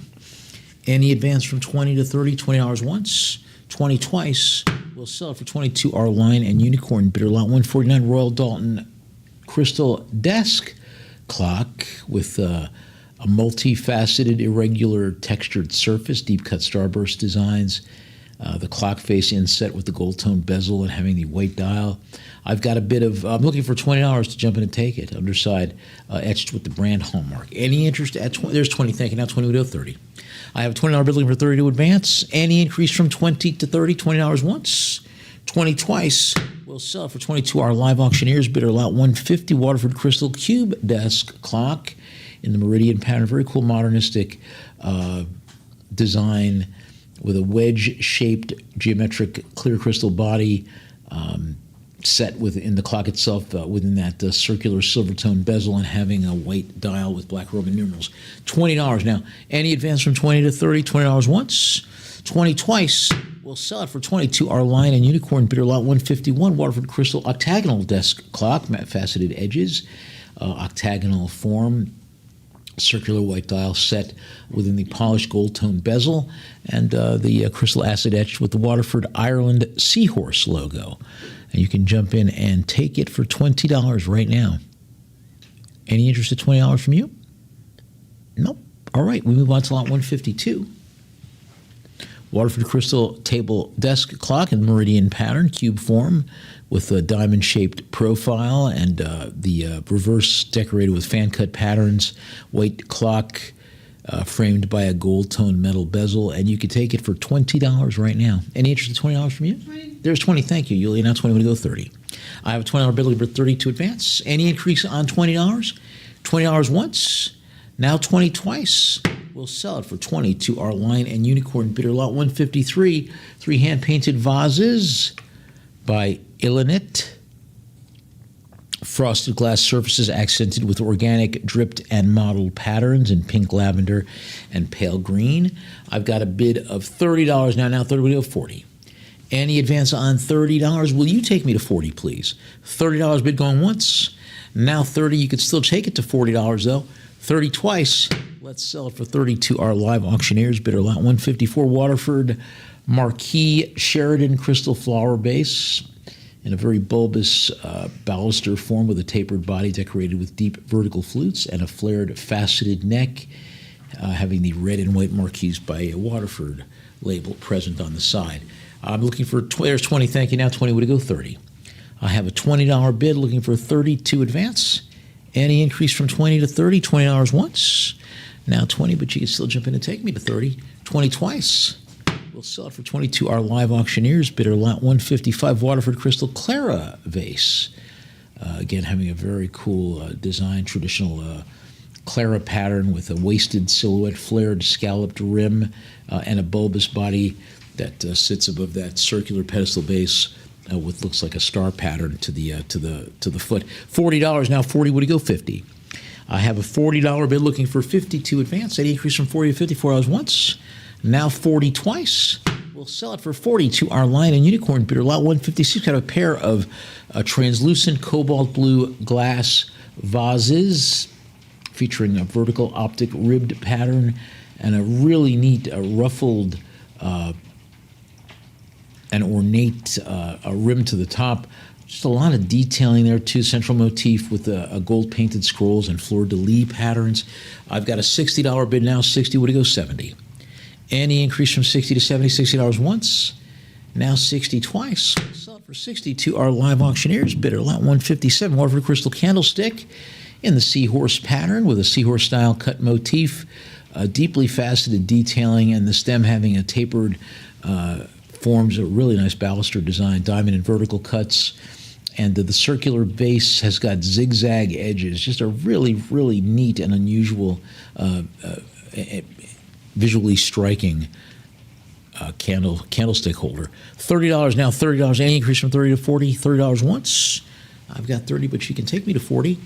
Any advance from 20 to 30? $20 once, 20 twice. We'll sell it for 22 our Lion and Unicorn bidder lot 149 Royal Dalton crystal desk clock with a multifaceted, irregular textured surface, deep cut starburst designs, The clock face inset with the gold tone bezel and having the white dial. I've got a bit of, I'm looking for $20 to jump in and take it. Underside etched with the brand hallmark. Any interest at 20? There's 20, thank you. Now 20 would go 30. I have a $20 bid looking for 30 to advance. Any increase from 20 to 30, $20 once, 20 twice. We'll sell it for 22. Our live auctioneers bidder lot 150 Waterford Crystal Cube Desk Clock in the Meridian pattern. Very cool modernistic design with a wedge-shaped geometric clear crystal body set within the clock itself, within that circular silver tone bezel and having a white dial with black Roman numerals. $20. Now, any advance from 20 to 30, $20 once, 20 twice. We'll sell it for 22. Our Lion and Unicorn bidder lot 151 Waterford Crystal Octagonal Desk Clock, matte faceted edges, octagonal form, circular white dial set within the polished gold tone bezel, and the crystal acid etched with the Waterford Ireland seahorse logo. And you can jump in and take it for $20 right now. Any interest at $20 from you? Nope. All right, we move on to lot 152. Waterford Crystal Table Desk Clock in Meridian pattern, cube form, with a diamond-shaped profile and the reverse decorated with fan-cut patterns, white clock framed by a gold-toned metal bezel, and you can take it for $20 right now. Any interest in $20 from you? 20. There's 20. Thank you, Yulia. Now 20 would go 30. I have a $20 bid looking for 30 to advance. Any increase on $20? $20 once, now 20 twice. We'll sell it for 20 to our Lion and Unicorn bidder lot 153. 3 hand-painted vases by Ilanit. Frosted glass surfaces accented with organic dripped and modeled patterns in pink, lavender, and pale green. I've got a bid of $30 now. Now 30 will go 40. Any advance on $30? Will you take me to 40, please? $30 bid going once. Now 30. You could still take it to $40 though. 30 twice. Let's sell it for 30 to our live auctioneers bidder lot 154 Waterford Marquis Sheridan crystal flower base in a very bulbous baluster form with a tapered body decorated with deep vertical flutes and a flared faceted neck, having the red and white Marquis by Waterford label present on the side. I'm looking for, there's 20, thank you. Now 20 would go 30. I have a $20 bid looking for 30 to advance. Any increase from 20 to 30, $20 once. Now 20, but you can still jump in and take me to 30. 20 twice. We'll sell it for 22. Our live auctioneers bidder lot 155 Waterford Crystal Clara vase. Again, having a very cool design, traditional Clara pattern with a waisted silhouette, flared scalloped rim, and a bulbous body that sits above that circular pedestal base with looks like a star pattern to the foot. $40 now. 40 would go 50. I have a $40 bid looking for 50 to advance. Any increase from 40 to 50, $4 once. Now 40 twice. We'll sell it for 40 to our Lion and Unicorn bidder lot 156. Got a pair of translucent cobalt blue glass vases featuring a vertical optic ribbed pattern and a really neat ruffled and ornate rim to the top. Just a lot of detailing there too. Central motif with a gold painted scrolls and fleur-de-lis patterns. I've got a $60 bid now. 60 would go 70. Any increase from 60 to 70, $60 once. Now 60 twice. We'll sell it for 60 to our live auctioneers bidder lot 157 Waterford Crystal Candlestick in the seahorse pattern with a seahorse style cut motif, deeply faceted detailing, and the stem having a tapered forms a really nice baluster design, diamond and vertical cuts, and the circular base has got zigzag edges. Just a really, really neat and unusual, visually striking candlestick holder. $30 now. $30. Any increase from 30 to 40? $30 once. I've got 30, but you can take me to 40.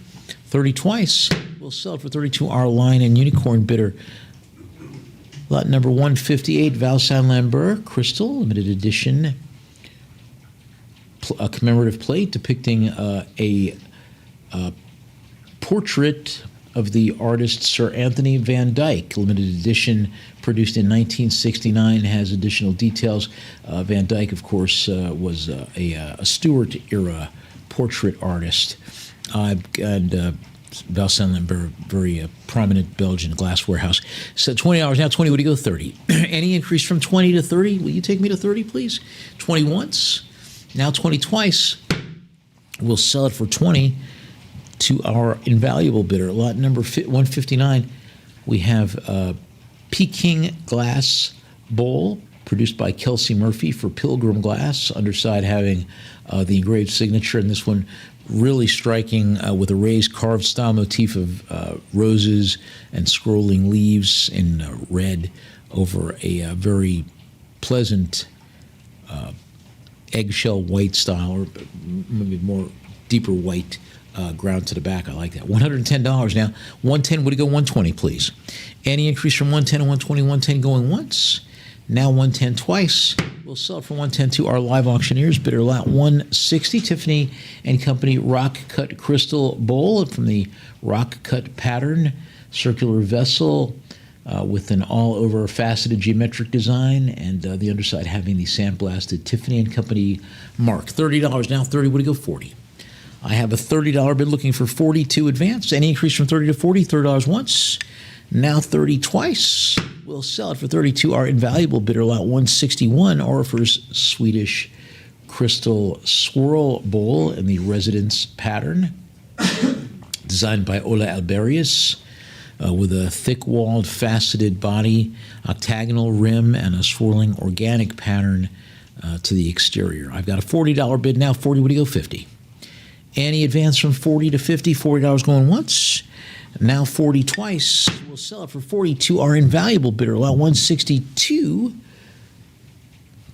30 twice. We'll sell it for 32. Our Lion and Unicorn bidder. Lot number 158, Valsaint Lambert Crystal, limited edition, a commemorative plate depicting a portrait of the artist Sir Anthony Van Dyck, limited edition, produced in 1969, has additional details. Van Dyck, of course, was a Stuart-era portrait artist. And Valcen, very prominent Belgian glass warehouse. So $20 now, 20, what do you go, 30? Any increase from 20 to 30? Will you take me to 30, please? 20 once, now 20 twice. We'll sell it for 20 to our invaluable bidder. Lot number 159, we have a Peking glass bowl produced by Kelsey Murphy for Pilgrim Glass, underside having the engraved signature, and this one really striking with a raised carved style motif of roses and scrolling leaves in red over a very pleasant eggshell white style, or maybe more deeper white ground to the back. I like that. $110 now. 110, would it go 120, please? Any increase from 110 to 120, 110 going once. Now 110 twice. We'll sell it for 110 to our live auctioneers. Bidder lot 160, Tiffany and Company Rock Cut Crystal Bowl from the Rock Cut pattern, circular vessel with an all-over faceted geometric design, and the underside having the sandblasted Tiffany and Company mark. $30 now. 30, would it go 40? I have a $30 bid looking for 42 advance. Any increase from 30 to 40? $30 once. Now 30 twice. We'll sell it for 32. Our invaluable bidder lot 161 offers Swedish crystal swirl bowl in the residence pattern, designed by Ola Alberius, with a thick-walled faceted body, octagonal rim, and a swirling organic pattern to the exterior. I've got a $40 bid now. 40, would you go 50? Any advance from 40 to 50? $40 going once. Now 40 twice. We'll sell it for 40 to our invaluable bidder lot 162.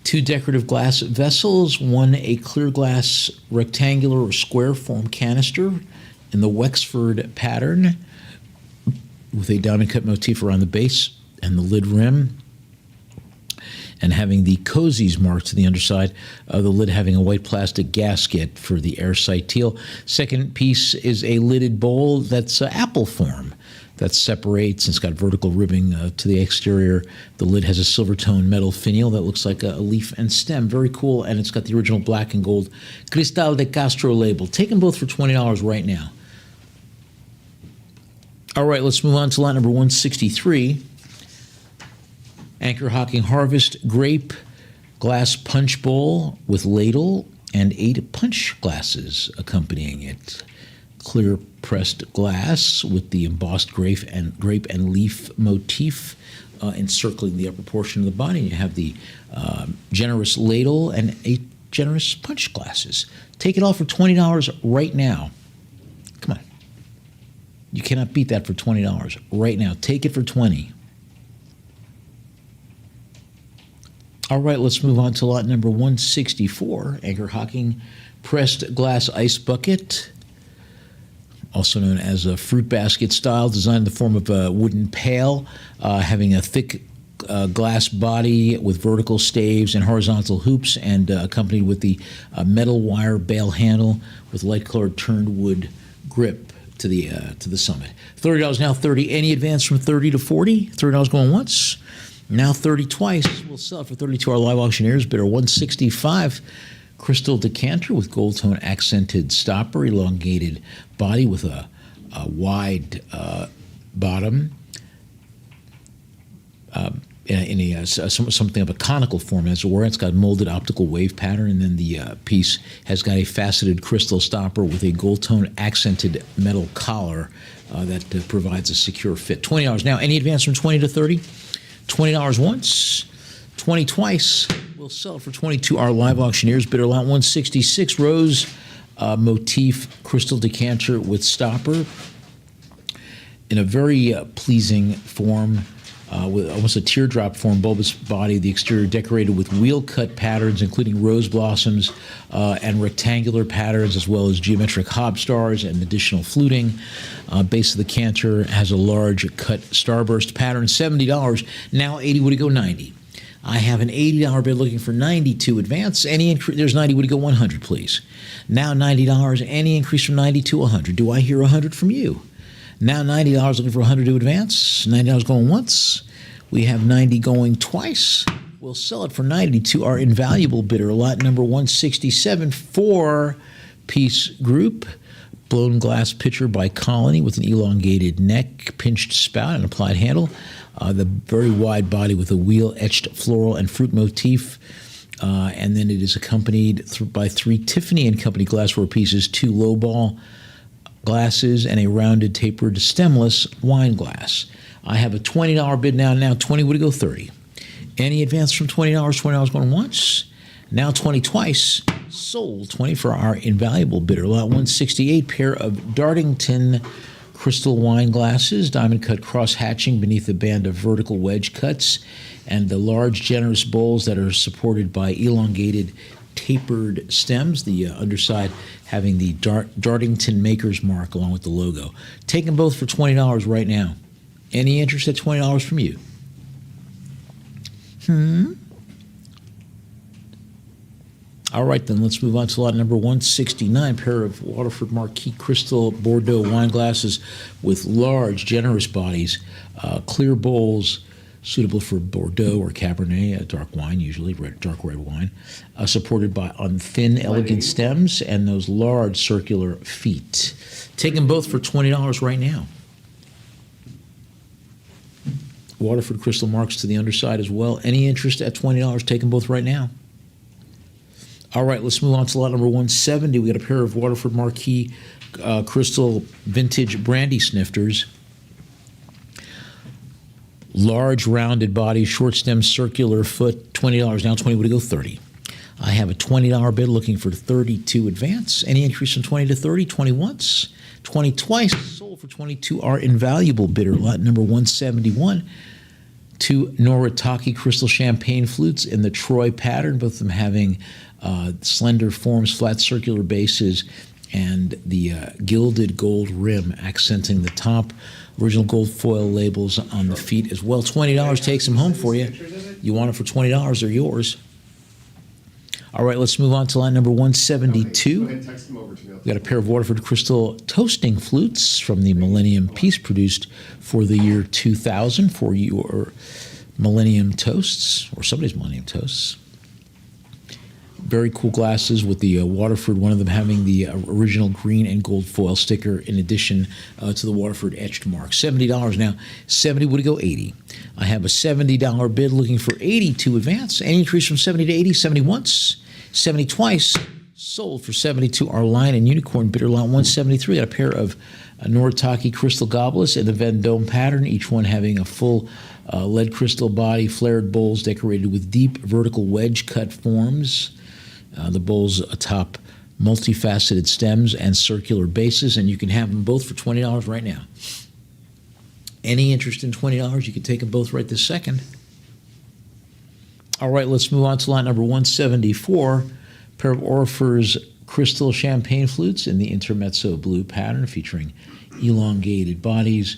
Two decorative glass vessels, one a clear glass rectangular or square form canister in the Wexford pattern with a diamond cut motif around the base and the lid rim, and having the cozies marked to the underside of the lid, having a white plastic gasket for the airsight teal. Second piece is a lidded bowl that's apple form that separates, and it's got vertical ribbing to the exterior. The lid has a silver tone metal finial that looks like a leaf and stem. Very cool, and it's got the original black and gold Cristal de Castro label. Take them both for $20 right now. All right, let's move on to lot number 163. Anchor Hocking Harvest Grape Glass Punch Bowl with ladle and 8 punch glasses accompanying it. Clear pressed glass with the embossed grape and leaf motif encircling the upper portion of the body. You have the generous ladle and 8 generous punch glasses. Take it all for $20 right now. Come on. You cannot beat that for $20 right now. Take it for $20. All right, let's move on to lot number 164, Anchor Hocking Pressed Glass Ice Bucket, also known as a fruit basket style, designed in the form of a wooden pail, having a thick glass body with vertical staves and horizontal hoops, and accompanied with the metal wire bail handle with light-colored turned wood grip to the summit. $30 now, 30. Any advance from 30 to 40? $30 going once. Now 30 twice. We'll sell it for 30 to our live auctioneers. Bidder 165. Crystal decanter with gold tone accented stopper, elongated body with a wide bottom, in something of a conical form, as it were. It's got molded optical wave pattern, and then the piece has got a faceted crystal stopper with a gold tone accented metal collar that provides a secure fit. $20 now. Any advance from 20 to 30? $20 once, 20 twice. We'll sell it for 20 to our live auctioneers. Bidder lot 166, rose motif crystal decanter with stopper in a very pleasing form, with almost a teardrop form, bulbous body. The exterior decorated with wheel-cut patterns, including rose blossoms and rectangular patterns, as well as geometric hob stars and additional fluting. Base of the canter has a large cut starburst pattern. $70. Now 80. Would it go 90? I have an $80 bid looking for 92 advance. Any increase? There's 90. Would it go 100, please? Now $90. Any increase from 90 to 100? Do I hear 100 from you? Now $90 looking for 100 to advance. $90 going once. We have 90 going twice. We'll sell it for 90 to our invaluable bidder. Lot number 167, 4-piece group. blown glass pitcher by Colony with an elongated neck, pinched spout, and applied handle. The very wide body with a wheel-etched floral and fruit motif. And then it is accompanied by 3 Tiffany & Company glassware pieces, 2 lowball glasses, and a rounded tapered stemless wine glass. I have a $20 bid now. Now 20 would go 30. Any advance from $20? $20 going once. Now 20 twice. Sold 20 for our invaluable bidder. Lot 168, pair of Dartington crystal wine glasses, diamond cut cross hatching beneath a band of vertical wedge cuts, and the large generous bowls that are supported by elongated tapered stems, the underside having the Dartington Maker's mark along with the logo. Take them both for $20 right now. Any interest at $20 from you? All right, then let's move on to lot number 169, pair of Waterford Marquis Crystal Bordeaux wine glasses with large, generous bodies, clear bowls suitable for Bordeaux or Cabernet, a dark wine, usually dark red wine, supported by on thin, elegant stems and those large circular feet. Take them both for $20 right now. Waterford crystal marks to the underside as well. Any interest at $20? Take them both right now. All right, let's move on to lot number 170. We got a pair of Waterford Marquis Crystal Vintage Brandy Snifters. Large rounded body, short stem, circular foot, $20 now, 20 would go 30. I have a $20 bid looking for 32 advance. Any increase from 20 to 30? 20 once, 20 twice. Sold for 22. Our invaluable bidder, lot number 171. 2 Noritake crystal champagne flutes in the Troy pattern, both of them having slender forms, flat circular bases, and the gilded gold rim accenting the top. Original gold foil labels on the feet as well. $20 takes them home for you. You want it for $20, they're yours. All right, let's move on to line number 172. Go ahead and text them over to me. We got a pair of Waterford Crystal toasting flutes from the Millennium piece produced for the year 2000 for your Millennium Toasts, or somebody's Millennium Toasts. Very cool glasses with the Waterford, one of them having the original green and gold foil sticker in addition to the Waterford etched mark. $70 now. 70 would go 80. I have a $70 bid looking for 80 to advance. Any increase from 70 to 80? 70 once, 70 twice. Sold for 72. Our Lion and Unicorn bidder, lot 173. Got a pair of Noritake crystal goblets in the Vendome pattern, each one having a full lead crystal body, flared bowls decorated with deep vertical wedge cut forms. The bowls atop multifaceted stems and circular bases, and you can have them both for $20 right now. Any interest in $20? You can take them both right this second. All right, let's move on to lot number 174. A pair of Orpheus crystal champagne flutes in the Intermezzo blue pattern, featuring elongated bodies,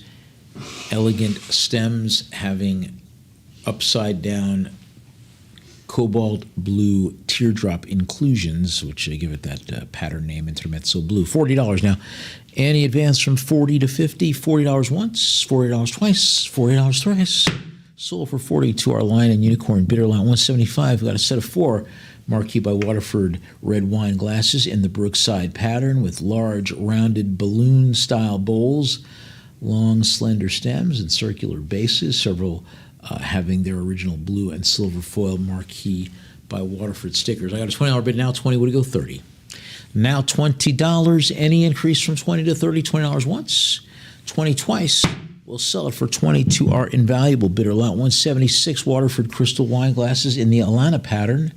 elegant stems having upside down cobalt blue teardrop inclusions, which give it that pattern name, Intermezzo Blue. $40 now. Any advance from 40 to 50? $40 once, $40 twice, $40 thrice. Sold for 40 to our Lion and Unicorn bidder, lot 175. We got a set of 4 Marquis by Waterford red wine glasses in the Brookside pattern with large rounded balloon-style bowls, long slender stems and circular bases, several having their original blue and silver foil Marquis by Waterford stickers. I got a $20 bid now, 20 would go 30. Now $20. Any increase from 20 to 30? $20 once, 20 twice. We'll sell it for 20 to our invaluable bidder, lot 176. Waterford crystal wine glasses in the Alana pattern,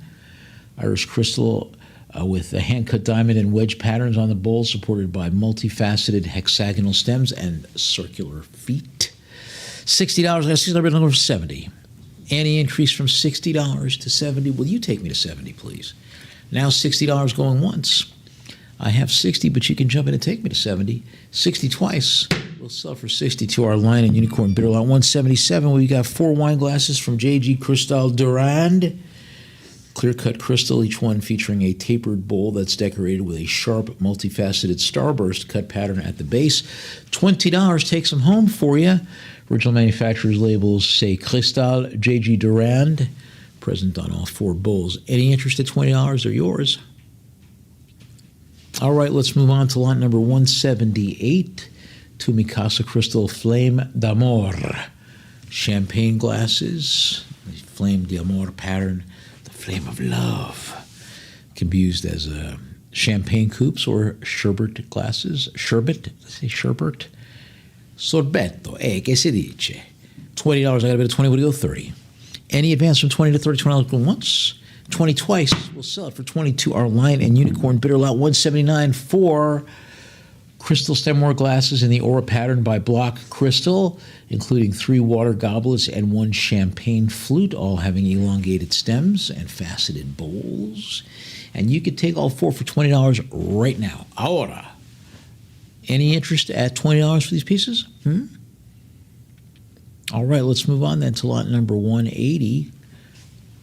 Irish crystal with a hand-cut diamond and wedge patterns on the bowl, supported by multifaceted hexagonal stems and circular feet. $60. I got a $60 bid for 70. Any increase from $60 to 70? Will you take me to 70, please? Now $60 going once. I have 60, but you can jump in and take me to 70. 60 twice. We'll sell for 60 to our Lion and Unicorn bidder, lot 177. We got 4 wine glasses from J.G. Cristal Durand. Clear-cut crystal, each one featuring a tapered bowl that's decorated with a sharp, multifaceted starburst cut pattern at the base. $20 takes them home for you. Original manufacturer's labels say Cristal J.G. Durand, present on all 4 bowls. Any interest at $20? They're yours. All right, let's move on to lot number 178. To Mikasa Crystal Flame d'Amour. Champagne glasses, the Flame d'Amour pattern, the flame of love. Can be used as champagne coupes or sherbet glasses. Sherbet? Let's say sherbet. Sorbetto. Che si dice? $20. I got a bid of 20. Would it go 30? Any advance from 20 to 30? $20 going once. 20 twice. We'll sell it for 22. Our Lion and Unicorn bidder lot 179 for Crystal Stemware glasses in the Aura pattern by Block Crystal, including 3 water goblets and 1 champagne flute, all having elongated stems and faceted bowls. And you could take all 4 for $20 right now. Ahora. Any interest at $20 for these pieces? All right, let's move on then to lot number 180.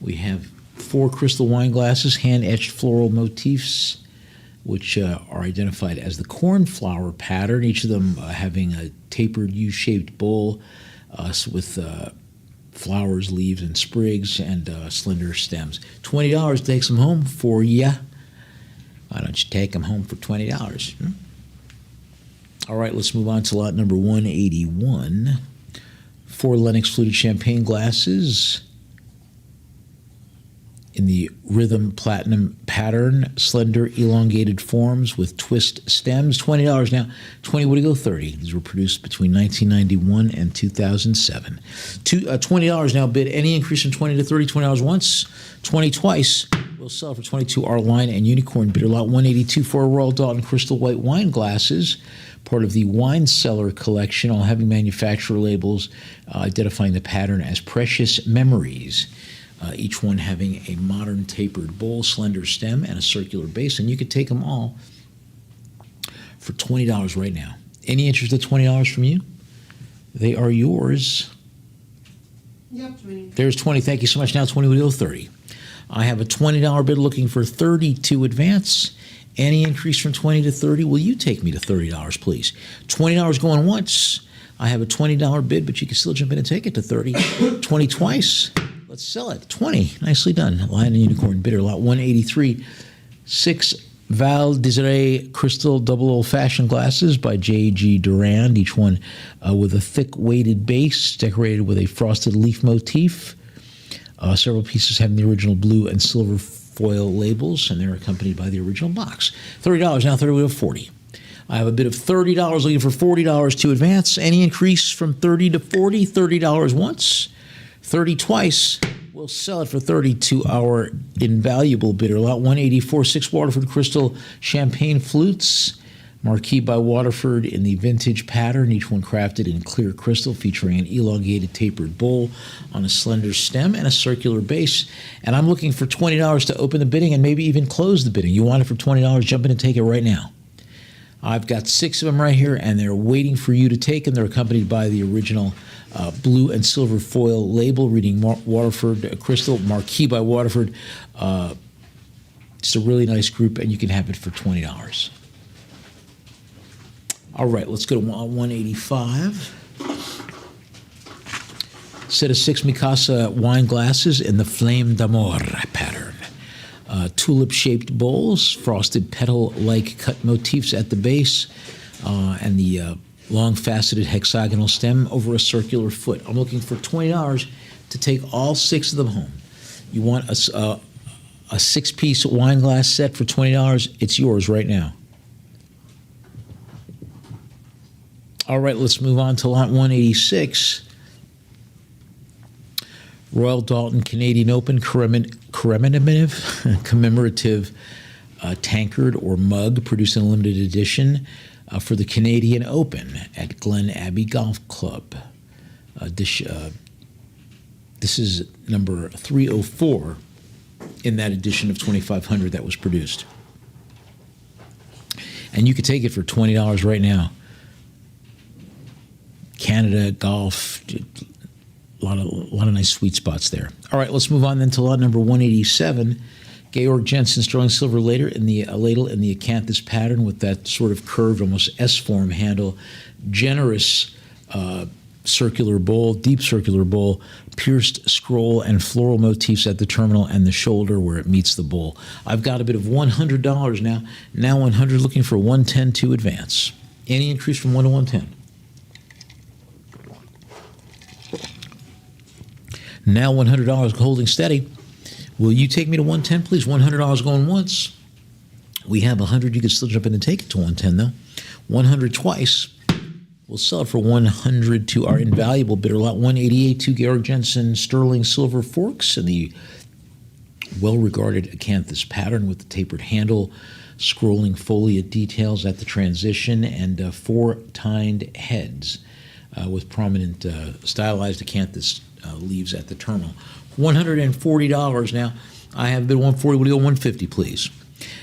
We have 4 crystal wine glasses, hand-etched floral motifs, which are identified as the cornflower pattern, each of them having a tapered U-shaped bowl with flowers, leaves, and sprigs, and slender stems. $20 takes them home for ya. Why don't you take them home for $20? All right, let's move on to lot number 181. 4 Lennox fluted champagne glasses in the Rhythm Platinum pattern, slender elongated forms with twist stems. $20 now. 20 would it go 30? These were produced between 1991 and 2007. $20 now bid. Any increase from 20 to 30? $20 once, 20 twice. We'll sell for 22. Our Lion and Unicorn bidder lot 182 for Royal Dalton Crystal White wine glasses, part of the Wine Cellar collection, all having manufacturer labels identifying the pattern as Precious Memories. Each one having a modern tapered bowl, slender stem, and a circular base. And you could take them all for $20 right now. Any interest at $20 from you? They are yours. Yep, 20. There's 20. Thank you so much. Now 20 would go 30. I have a $20 bid looking for 30 to advance. Any increase from 20 to 30? Will you take me to $30, please? $20 going once. I have a $20 bid, but you can still jump in and take it to 30. 20 twice. Let's sell it. 20. Nicely done. Lion and Unicorn bidder lot 183. 6 Val Desiree Crystal Double Old Fashioned glasses by J.G. Durand, each one with a thick weighted base decorated with a frosted leaf motif. Several pieces having the original blue and silver foil labels, and they're accompanied by the original box. $30 now. 30 we have 40. I have a bid of $30 looking for $40 to advance. Any increase from 30 to 40? $30 once. 30 twice. We'll sell it for 30 to our invaluable bidder. Lot 184, 6 Waterford Crystal Champagne Flutes, marquee by Waterford in the vintage pattern, each one crafted in clear crystal, featuring an elongated tapered bowl on a slender stem and a circular base. And I'm looking for $20 to open the bidding and maybe even close the bidding. You want it for $20? Jump in and take it right now. I've got 6 of them right here, and they're waiting for you to take them. They're accompanied by the original blue and silver foil label reading Waterford Crystal, marquee by Waterford. It's a really nice group, and you can have it for $20. All right, let's go to 185. Set of 6 Mikasa wine glasses in the Flame d'Amour pattern. Tulip-shaped bowls, frosted petal-like cut motifs at the base, and the long faceted hexagonal stem over a circular foot. I'm looking for $20 to take all 6 of them home. You want a 6-piece wine glass set for $20? It's yours right now. All right, let's move on to lot 186. Royal Dalton Canadian Open commemorative tankard or mug produced in a limited edition for the Canadian Open at Glen Abbey Golf Club. This is number 304 in that edition of 2500 that was produced. And you could take it for $20 right now. Canada, golf, a lot of nice sweet spots there. All right, let's move on then to lot number 187. Georg Jensen sterling silver ladle in the acanthus pattern with that sort of curved, almost S-form handle. Generous circular bowl, deep circular bowl, pierced scroll and floral motifs at the terminal and the shoulder where it meets the bowl. I've got a bid of $100 now. Now 100, looking for 110 to advance. Any increase from 1 to 110? Now $100 holding steady. Will you take me to 110, please? $100 going once. We have 100. You can still jump in and take it to 110, though. 100 twice. We'll sell it for 100 to our invaluable bidder lot 188 to Georg Jensen sterling silver forks and the well-regarded acanthus pattern with the tapered handle, scrolling foliate details at the transition, and four-tined heads with prominent stylized acanthus leaves at the terminal. $140 now. I have bid 140. Would you go 150, please?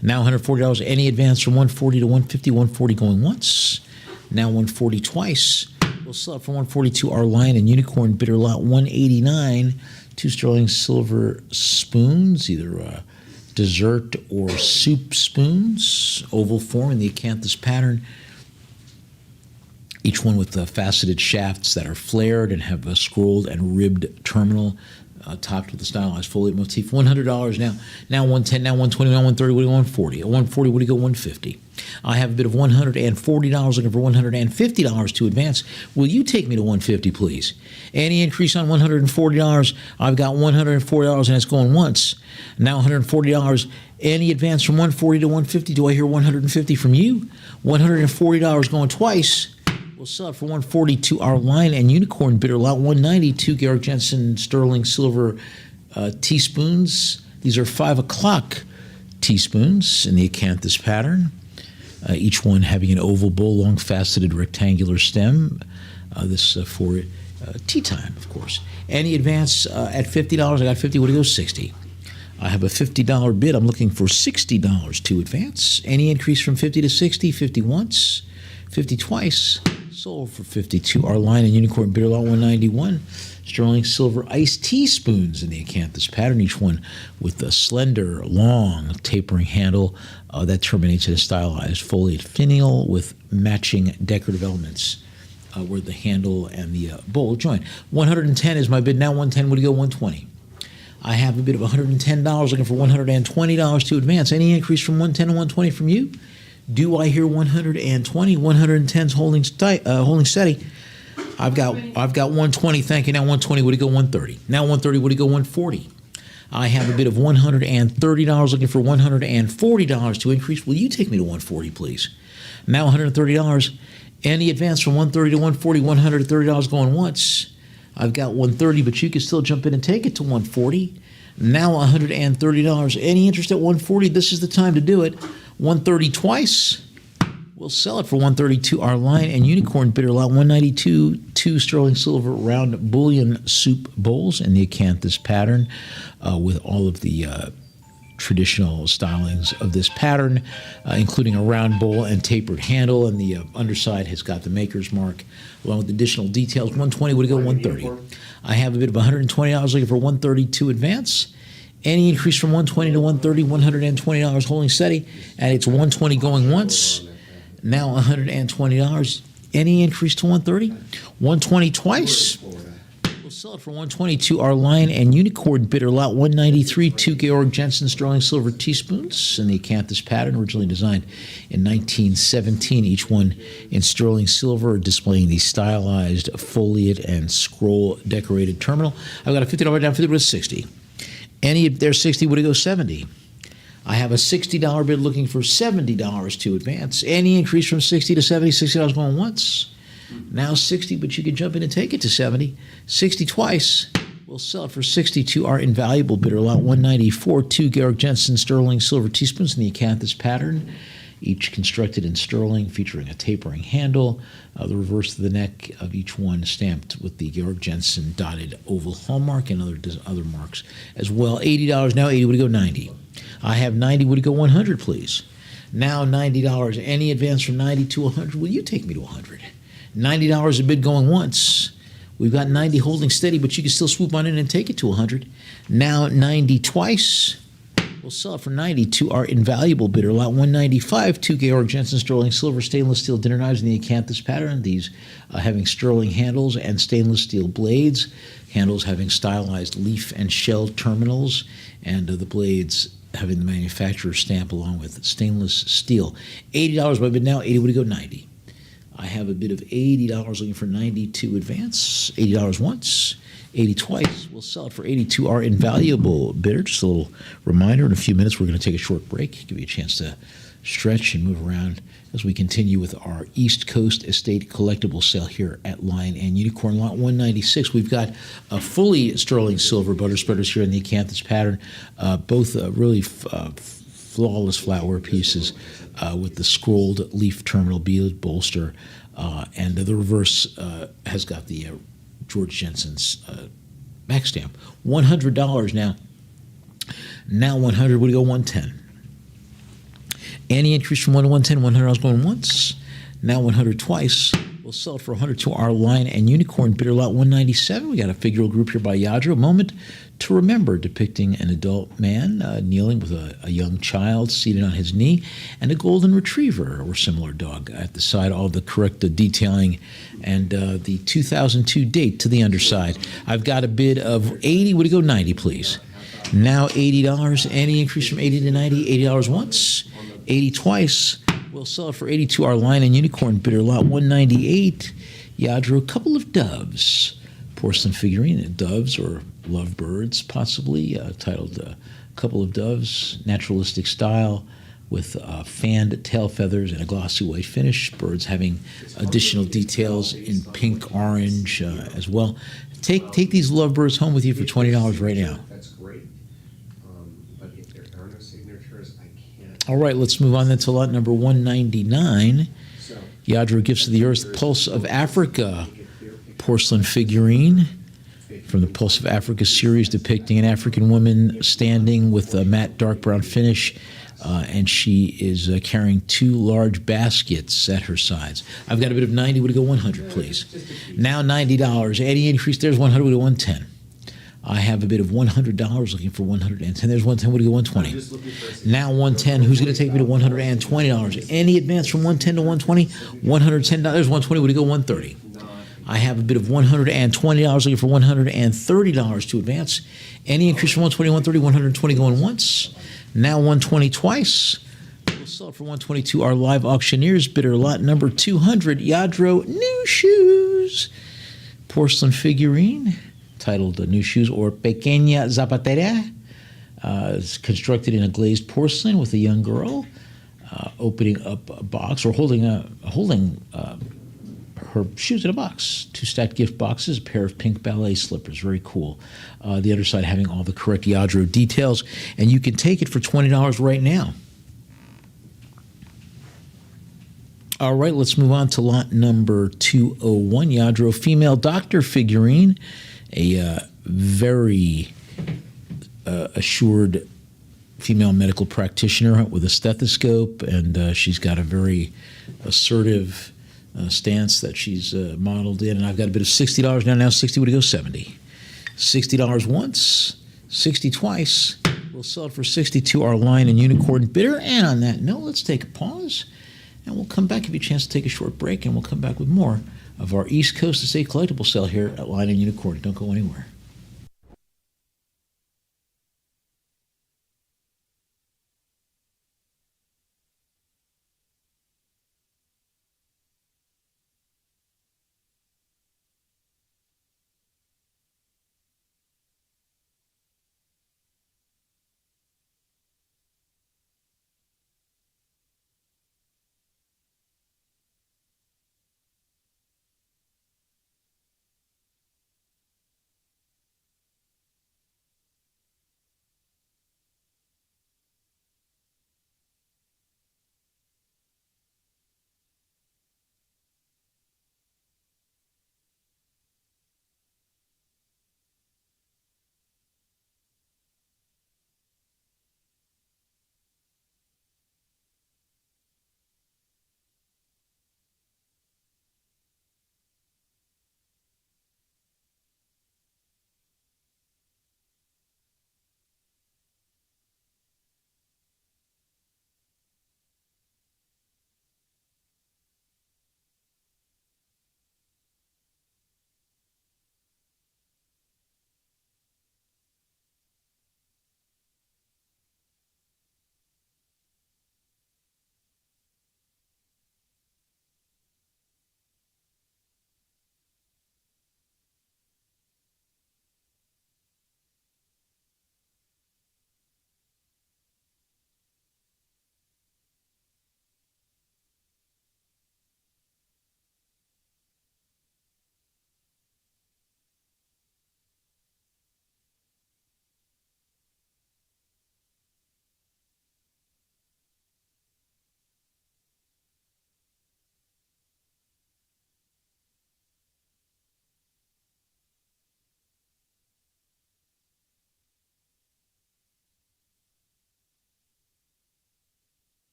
Now $140. Any advance from 140 to 150? 140 going once. Now 140 twice. We'll sell it for 140 to our lion and unicorn bidder lot 189. Two sterling silver spoons, either dessert or soup spoons, oval form in the acanthus pattern. Each one with faceted shafts that are flared and have a scrolled and ribbed terminal, topped with a stylized foliate motif. $100 now. Now 110, now 120, now 130. What do you go 140? At 140, what do you go 150? I have a bid of $140, looking for $150 to advance. Will you take me to 150, please? Any increase on $140? I've got $140 and it's going once. Now $140. Any advance from 140 to 150? Do I hear 150 from you? $140 going twice. We'll sell it for 140 to our lion and unicorn bidder lot 190 to Georg Jensen sterling silver teaspoons. These are 5 o'clock teaspoons in the acanthus pattern. Each one having an oval bowl, long faceted rectangular stem. This for tea time, of course. Any advance at $50? I got 50. What do you go 60? I have a $50 bid. I'm looking for $60 to advance. Any increase from 50 to 60? 50 once, 50 twice. Sold for 52. Our lion and unicorn bidder lot 191. Sterling silver iced teaspoons in the acanthus pattern, each one with a slender, long, tapering handle that terminates in a stylized foliate finial with matching decorative elements where the handle and the bowl join. 110 is my bid. Now 110. Would you go 120? I have a bid of $110, looking for $120 to advance. Any increase from 110 to 120 from you? Do I hear 120? 110's holding steady. I've got 120. Thank you. Now 120. Would it go 130? Now 130. Would it go 140? I have a bid of $130, looking for $140 to increase. Will you take me to 140, please? Now $130. Any advance from 130 to 140? $130 going once. I've got 130, but you can still jump in and take it to 140. Now $130. Any interest at 140? This is the time to do it. 130 twice. We'll sell it for 130 to our lion and unicorn bidder lot 192. Two sterling silver round bullion soup bowls in the acanthus pattern with all of the traditional stylings of this pattern, including a round bowl and tapered handle, and the underside has got the maker's mark along with additional details. 120 would go 130. I have a bid of $120, looking for 130 to advance. Any increase from 120 to 130, $120 holding steady, and it's 120 going once. Now $120. Any increase to 130? 120 twice. We'll sell it for 120 to our lion and unicorn bidder lot 193 to Georg Jensen sterling silver teaspoons in the acanthus pattern, originally designed in 1917. Each one in sterling silver, displaying the stylized foliate and scroll decorated terminal. I've got a $50 down, 50 with 60. Any of their 60 would go 70. I have a $60 bid looking for $70 to advance. Any increase from 60 to 70, $60 going once. Now 60, but you can jump in and take it to 70. 60 twice. We'll sell it for 60 to our invaluable bidder lot 194 to Georg Jensen sterling silver teaspoons in the acanthus pattern, each constructed in sterling, featuring a tapering handle, the reverse of the neck of each one stamped with the Georg Jensen dotted oval hallmark and other marks as well. $80 now. 80 would go 90. I have 90. Would it go 100, please? Now $90. Any advance from 90 to 100? Will you take me to 100? $90 a bid going once. We've got 90 holding steady, but you can still swoop on in and take it to 100. Now 90 twice. We'll sell it for 90 to our invaluable bidder. Lot 195, two Georg Jensen sterling silver stainless steel dinner knives in the acanthus pattern. These having sterling handles and stainless steel blades. Handles having stylized leaf and shell terminals, and the blades having the manufacturer's stamp along with stainless steel. $80 by bid now. 80 would go 90. I have a bid of $80 looking for 90 to advance. $80 once. 80 twice. We'll sell it for 80 to our invaluable bidder. Just a little reminder, in a few minutes we're going to take a short break, give you a chance to stretch and move around as we continue with our East Coast Estate Collectible sale here at Lion and Unicorn. Lot 196, we've got fully sterling silver butter spreaders here in the acanthus pattern, both really flawless flatware pieces with the scrolled leaf terminal beaded bolster, and the reverse has got the Georg Jensen's back stamp. $100 now. Now 100 would go 110. Any increase from 1 to 110, $100 going once. Now 100 twice. We'll sell it for 100 to our Lion and Unicorn bidder. Lot 197. We got a figural group here by Yadro. Moment to remember, depicting an adult man kneeling with a young child seated on his knee, and a golden retriever or similar dog at the side. All the correct detailing and the 2002 date to the underside. I've got a bid of 80. Would it go 90, please? Now $80. Any increase from 80 to 90? $80 once. 80 twice. We'll sell it for 80 to our Lion and Unicorn bidder. Lot 198. Yadro, a couple of doves. Porcelain figurine, doves or lovebirds, possibly, titled A Couple of Doves, naturalistic style, with fanned tail feathers and a glossy white finish. Birds having additional details in pink, orange as well. Take these lovebirds home with you for $20 right now. That's great. But if there are no signatures, I can't. All right, let's move on then to lot number 199. So, Yadro Gifts of the Earth, Pulse of Africa porcelain figurine from the Pulse of Africa series, depicting an African woman standing with a matte dark brown finish, and she is carrying two large baskets at her sides. I've got a bid of 90. Would it go 100, please? Now $90. Any increase there's 100. Would it go 110? I have a bid of $100 looking for 110. There's 110. Would it go 120? Now 110. Who's going to take me to $120? Any advance from 110 to 120? $110. 120. Would it go 130? I have a bid of $120 looking for $130 to advance. Any increase from 120 to 130, 120 going once. Now 120 twice. We'll sell it for 122. Our live auctioneers bidder, lot number 200. Yadro New Shoes. Porcelain figurine titled New Shoes or Pequeña Zapatera. It's constructed in a glazed porcelain with a young girl opening up a box or holding her shoes in a box. Two stacked gift boxes, a pair of pink ballet slippers. Very cool. The underside having all the correct Yadro details. And you can take it for $20 right now. All right, let's move on to lot number 201. Yadro female doctor figurine. A very assured female medical practitioner with a stethoscope. And she's got a very assertive stance that she's modeled in, and I've got a bid of $60 now. Now 60 would go 70. $60 once, 60 twice. We'll sell it for 60 to our Lion and Unicorn bidder. And on that note, let's take a pause, and we'll come back, give you a chance to take a short break, and we'll come back with more of our East Coast Estate Collectible sale here at Lion and Unicorn. Don't go anywhere.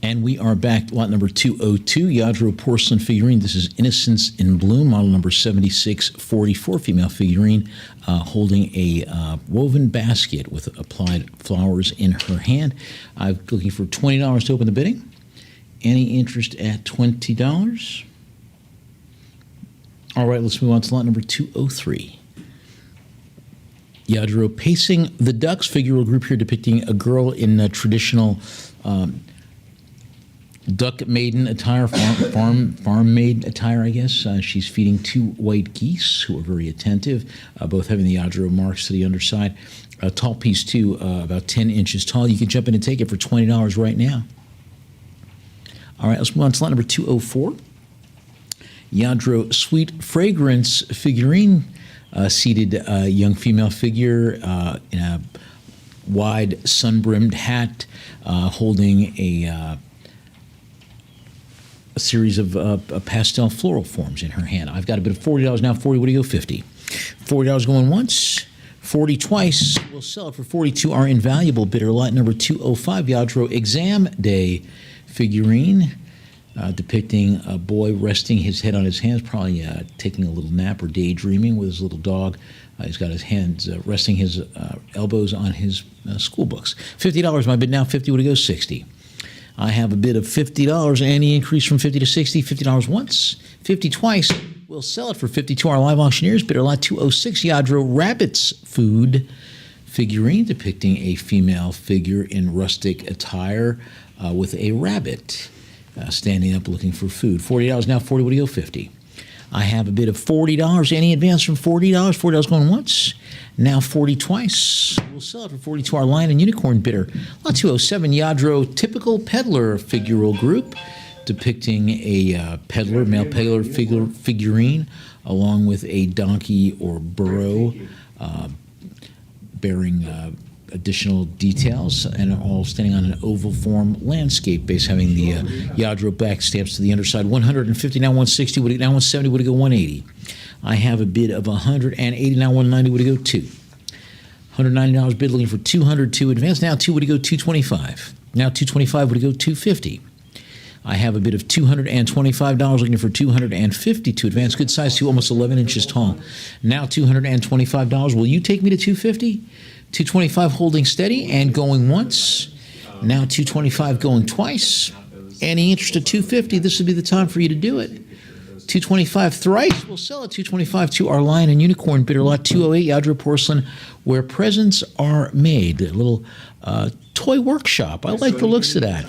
And we are back, lot number 202, Yadro porcelain figurine. This is Innocence in Bloom, model number 7644, female figurine, holding a woven basket with applied flowers in her hand. I'm looking for $20 to open the bidding. Any interest at $20? All right, let's move on to lot number 203. Yadro pacing the ducks, figural group here depicting a girl in a traditional duck maiden attire, farm maid attire, I guess. She's feeding two white geese who are very attentive, both having the Yadro marks to the underside. A tall piece, too, about 10 inches tall. You can jump in and take it for $20 right now. All right, let's move on to lot number 204. Yadro Sweet Fragrance figurine, seated young female figure in a wide sun-brimmed hat, holding a series of pastel floral forms in her hand. I've got a bid of $40 now. 40, what do you go? 50. $40 going once, 40 twice. We'll sell it for 42. Our invaluable bidder, lot number 205, Yadro Exam Day figurine, depicting a boy resting his head on his hands, probably taking a little nap or daydreaming with his little dog. He's got his hands resting his elbows on his school books. $50 my bid now. 50, would it go? 60. I have a bid of $50. Any increase from 50 to 60? $50 once, 50 twice. We'll sell it for 52. Our live auctioneers bidder, lot 206, Yadro Rabbit's Food figurine, depicting a female figure in rustic attire with a rabbit standing up looking for food. $40 now. 40, what do you go? 50. I have a bid of $40. Any advance from $40? $40 going once. Now 40 twice. We'll sell it for 42. Our Lion and Unicorn bidder, lot 207, Yadro Typical Peddler figural group, depicting a peddler, male peddler figurine, along with a donkey or burro, bearing additional details, and all standing on an oval form landscape base, having the Yadro back stamps to the underside. 150, now 160, would it, now 170, would it go? 180. I have a bid of 180, now 190, would it go? 2. $190 bid, looking for 202 advance. Now 2, would it go? 225. Now 225, would it go? 250. I have a bid of $225, looking for 250 to advance. Good size, too, almost 11 inches tall. Now $225. Will you take me to 250? 225 holding steady and going once. Now 225 going twice. Any interest at 250, this would be the time for you to do it. 225 thrice. We'll sell it 225 to our Lion and Unicorn bidder, lot 208, Yadro Porcelain, where presents are made. A little toy workshop. I like the looks of that.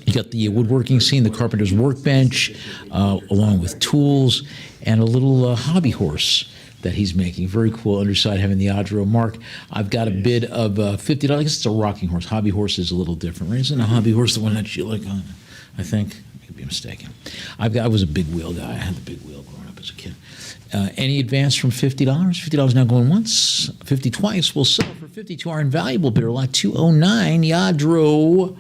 You got the woodworking scene, the carpenter's workbench, along with tools, and a little hobby horse that he's making. Very cool. Underside having the Yadro mark. I've got a bid of $50. I guess it's a rocking horse. Hobby horse is a little different, right? Isn't a hobby horse the one that you like on? I think. I could be mistaken. I was a big wheel guy. I had the big wheel growing up as a kid. Any advance from $50? $50 now going once, 50 twice. We'll sell for 50 to our invaluable bidder, lot 209, Yadro.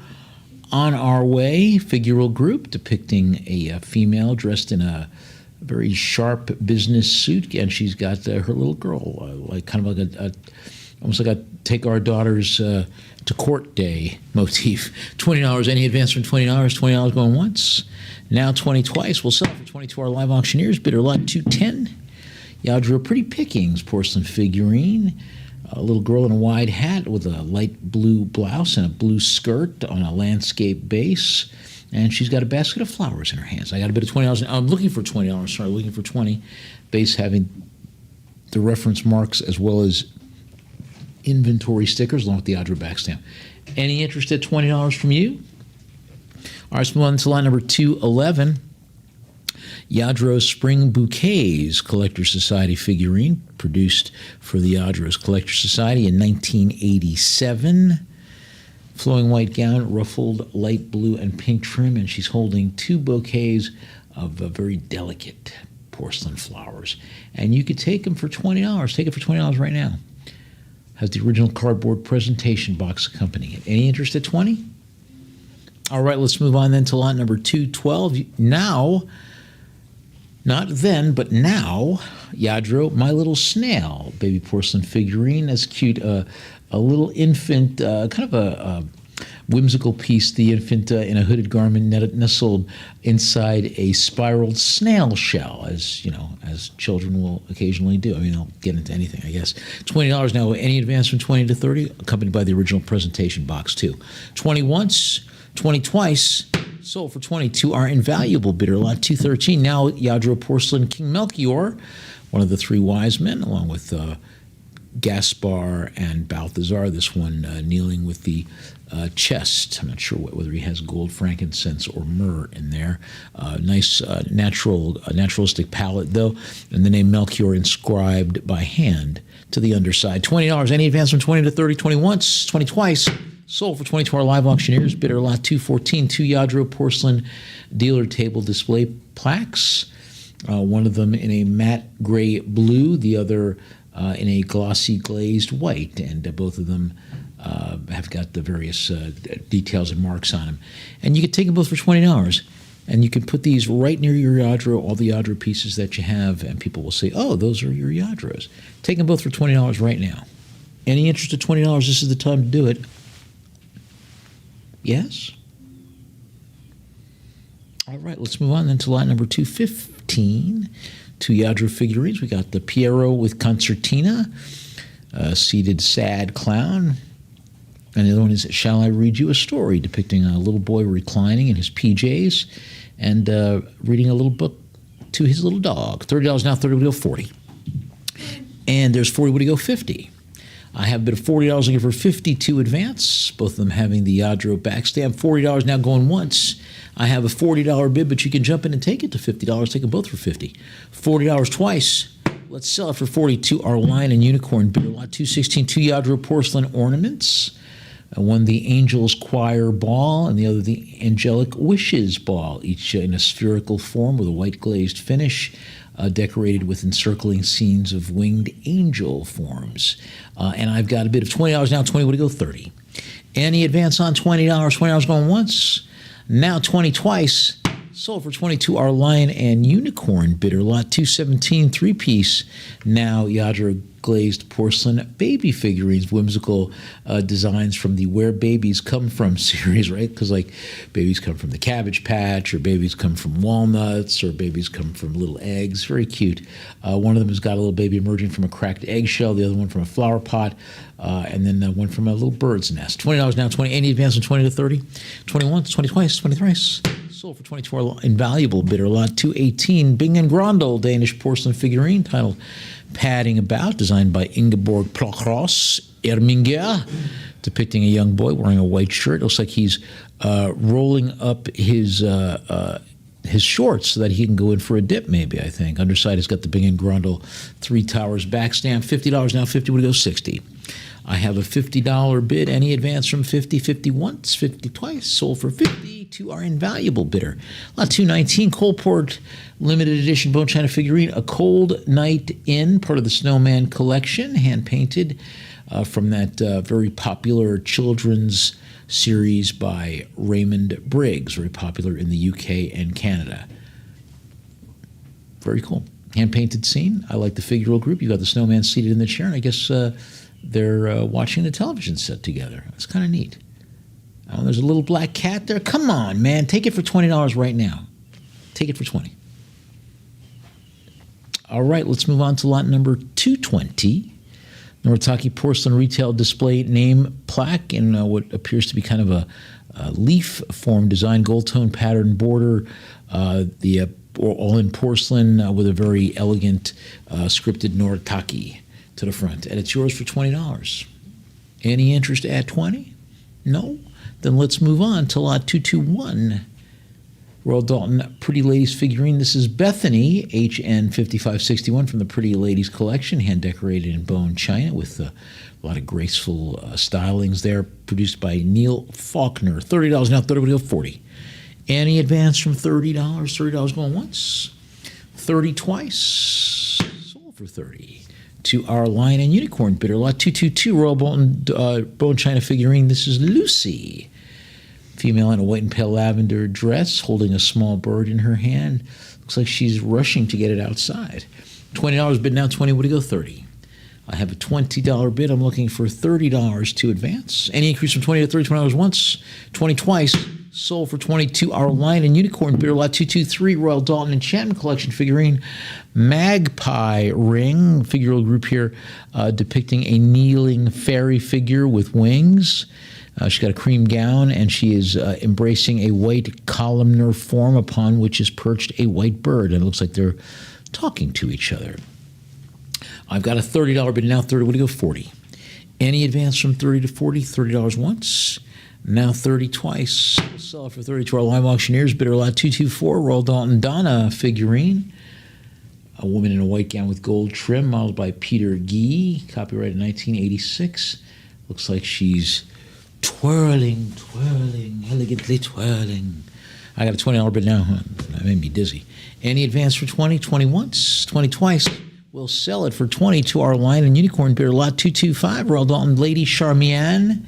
On our way, figural group depicting a female dressed in a very sharp business suit, and she's got her little girl, like kind of like almost like a take our daughters to court day motif. $20. Any advance from $20? $20 going once. Now 20 twice. We'll sell it for 20 to our live auctioneers bidder, lot 210. Yadro Pretty Pickings porcelain figurine. A little girl in a wide hat with a light blue blouse and a blue skirt on a landscape base. And she's got a basket of flowers in her hands. I got a bid of $20. I'm looking for $20. Sorry, looking for 20. Base having the reference marks as well as inventory stickers along with the Yadro back stamp. Any interest at $20 from you? All right, let's move on to line number 211. Yadro Spring Bouquets Collector Society figurine, produced for the Yadro's Collector Society in 1987. Flowing white gown, ruffled light blue and pink trim, and she's holding 2 bouquets of very delicate porcelain flowers. And you could take them for $20. Take it for $20 right now. Has the original cardboard presentation box accompanying it. Any interest at 20? All right, let's move on then to lot number 212. Now, not then, but now, Yadro, My Little Snail, baby porcelain figurine. That's cute. A little infant, kind of a whimsical piece, the infant in a hooded garment nestled inside a spiraled snail shell, as you know, as children will occasionally do. I mean, they'll get into anything, I guess. $20 now. Any advance from 20 to 30, accompanied by the original presentation box too. 20 once, 20 twice. Sold for 22. Our invaluable bidder, lot 213. Now Yadro Porcelain King Melchior, one of the three wise men, along with Gaspar and Balthazar, this one kneeling with the chest. I'm not sure whether he has gold, frankincense, or myrrh in there. Nice naturalistic palette, though, and the name Melchior inscribed by hand to the underside. $20. Any advance from 20 to 30, 20 once, 20 twice. Sold for 20 to our live auctioneers. Bidder lot 214, 2 Yadro porcelain dealer table display plaques. One of them in a matte gray blue, the other in a glossy glazed white, and both of them have got the various details and marks on them. And you can take them both for $20, and you can put these right near your Yadro, all the Yadro pieces that you have, and people will say, oh, those are your Yadros. Take them both for $20 right now. Any interest at $20, this is the time to do it. Yes? All right, let's move on then to lot number 215. 2 Yadro figurines. We got the Piero with concertina, seated sad clown. And the other one is Shall I Read You a Story, depicting a little boy reclining in his PJs and reading a little book to his little dog. $30 now, 30 would go 40. And there's 40 would go 50. I have a bid of $40 looking for 52 advance, both of them having the Yadro backstamp. $40 now going once. I have a $40 bid, but you can jump in and take it to $50. Take them both for $50. $40 twice. Let's sell it for 42. Our Lion and Unicorn bidder lot 216, 2 Yadro porcelain ornaments. One the Angels Choir Ball and the other the Angelic Wishes Ball, each in a spherical form with a white glazed finish. Decorated with encircling scenes of winged angel forms. And I've got a bid of $20 now, 20 would go 30. Any advance on $20, $20 going once, now 20 twice. Sold for 22, our Lion and Unicorn bidder, lot 217, 3-piece, now Yadro glazed porcelain baby figurines, whimsical designs from the Where Babies Come From series, right? Because like babies come from the Cabbage Patch, or babies come from walnuts, or babies come from little eggs. Very cute. One of them has got a little baby emerging from a cracked eggshell, the other one from a flower pot, and then one from a little bird's nest. $20 now, 20. Any advance from 20 to 30? 21, 20 twice, 20 thrice. Sold for 22, invaluable bidder lot 218, Bing and Grondel Danish porcelain figurine titled Padding About, designed by Ingeborg Plakros Erminger, depicting a young boy wearing a white shirt. It looks like he's rolling up his shorts so that he can go in for a dip, maybe, I think. Underside has got the Bing and Grondel 3 Towers back stamp. $50 now, 50 would go 60. I have a $50 bid. Any advance from 50, 50 once, 50 twice. Sold for 50 to our invaluable bidder. Lot 219, Coalport limited edition bone china figurine, A Cold Night In, part of the Snowman collection, hand-painted from that very popular children's series by Raymond Briggs, very popular in the UK and Canada. Very cool. Hand-painted scene. I like the figural group. You got the snowman seated in the chair, and I guess they're watching the television set together. It's kind of neat. Oh, there's a little black cat there. Come on, man. Take it for $20 right now. Take it for 20. All right, let's move on to lot number 220. Noritake porcelain retail display name plaque in what appears to be kind of a leaf form design, gold tone pattern border, all in porcelain with a very elegant scripted Noritake to the front. And it's yours for $20. Any interest at 20? No? Then let's move on to lot 221. Royal Dalton Pretty Ladies figurine. This is Bethany, HN 5561 from the Pretty Ladies collection, hand decorated in bone china with a lot of graceful stylings there, produced by Neil Faulkner. $30 now, 30 would go 40. Any advance from $30? $30 going once, 30 twice, sold for 30. To our Lion and Unicorn bidder, lot 222, Royal Bolton bone china figurine. This is Lucy, female in a white and pale lavender dress, holding a small bird in her hand. Looks like she's rushing to get it outside. $20 bid now, 20 would go 30. I have a $20 bid. I'm looking for $30 to advance. Any increase from 20 to 30, $20 once, 20 twice. Sold for 22. Our Lion and Unicorn bidder lot 223, Royal Dalton Enchantment Collection figurine, Magpie Ring, figural group here depicting a kneeling fairy figure with wings. She's got a cream gown, and she is embracing a white columnar form upon which is perched a white bird. And it looks like they're talking to each other. I've got a $30 bid now. 30. What do you go? 40. Any advance from 30 to 40? $30 once. Now 30 twice. We'll sell it for 30 to our live auctioneers. Bidder lot 224, Royal Dalton Donna figurine. A woman in a white gown with gold trim, modeled by Peter Gee, copyrighted 1986. Looks like she's twirling, elegantly twirling. I got a $20 bid now. That made me dizzy. Any advance for 20? 20 once, 20 twice. We'll sell it for 20 to our Lion and Unicorn bidder lot 225, Royal Dalton Lady Charmian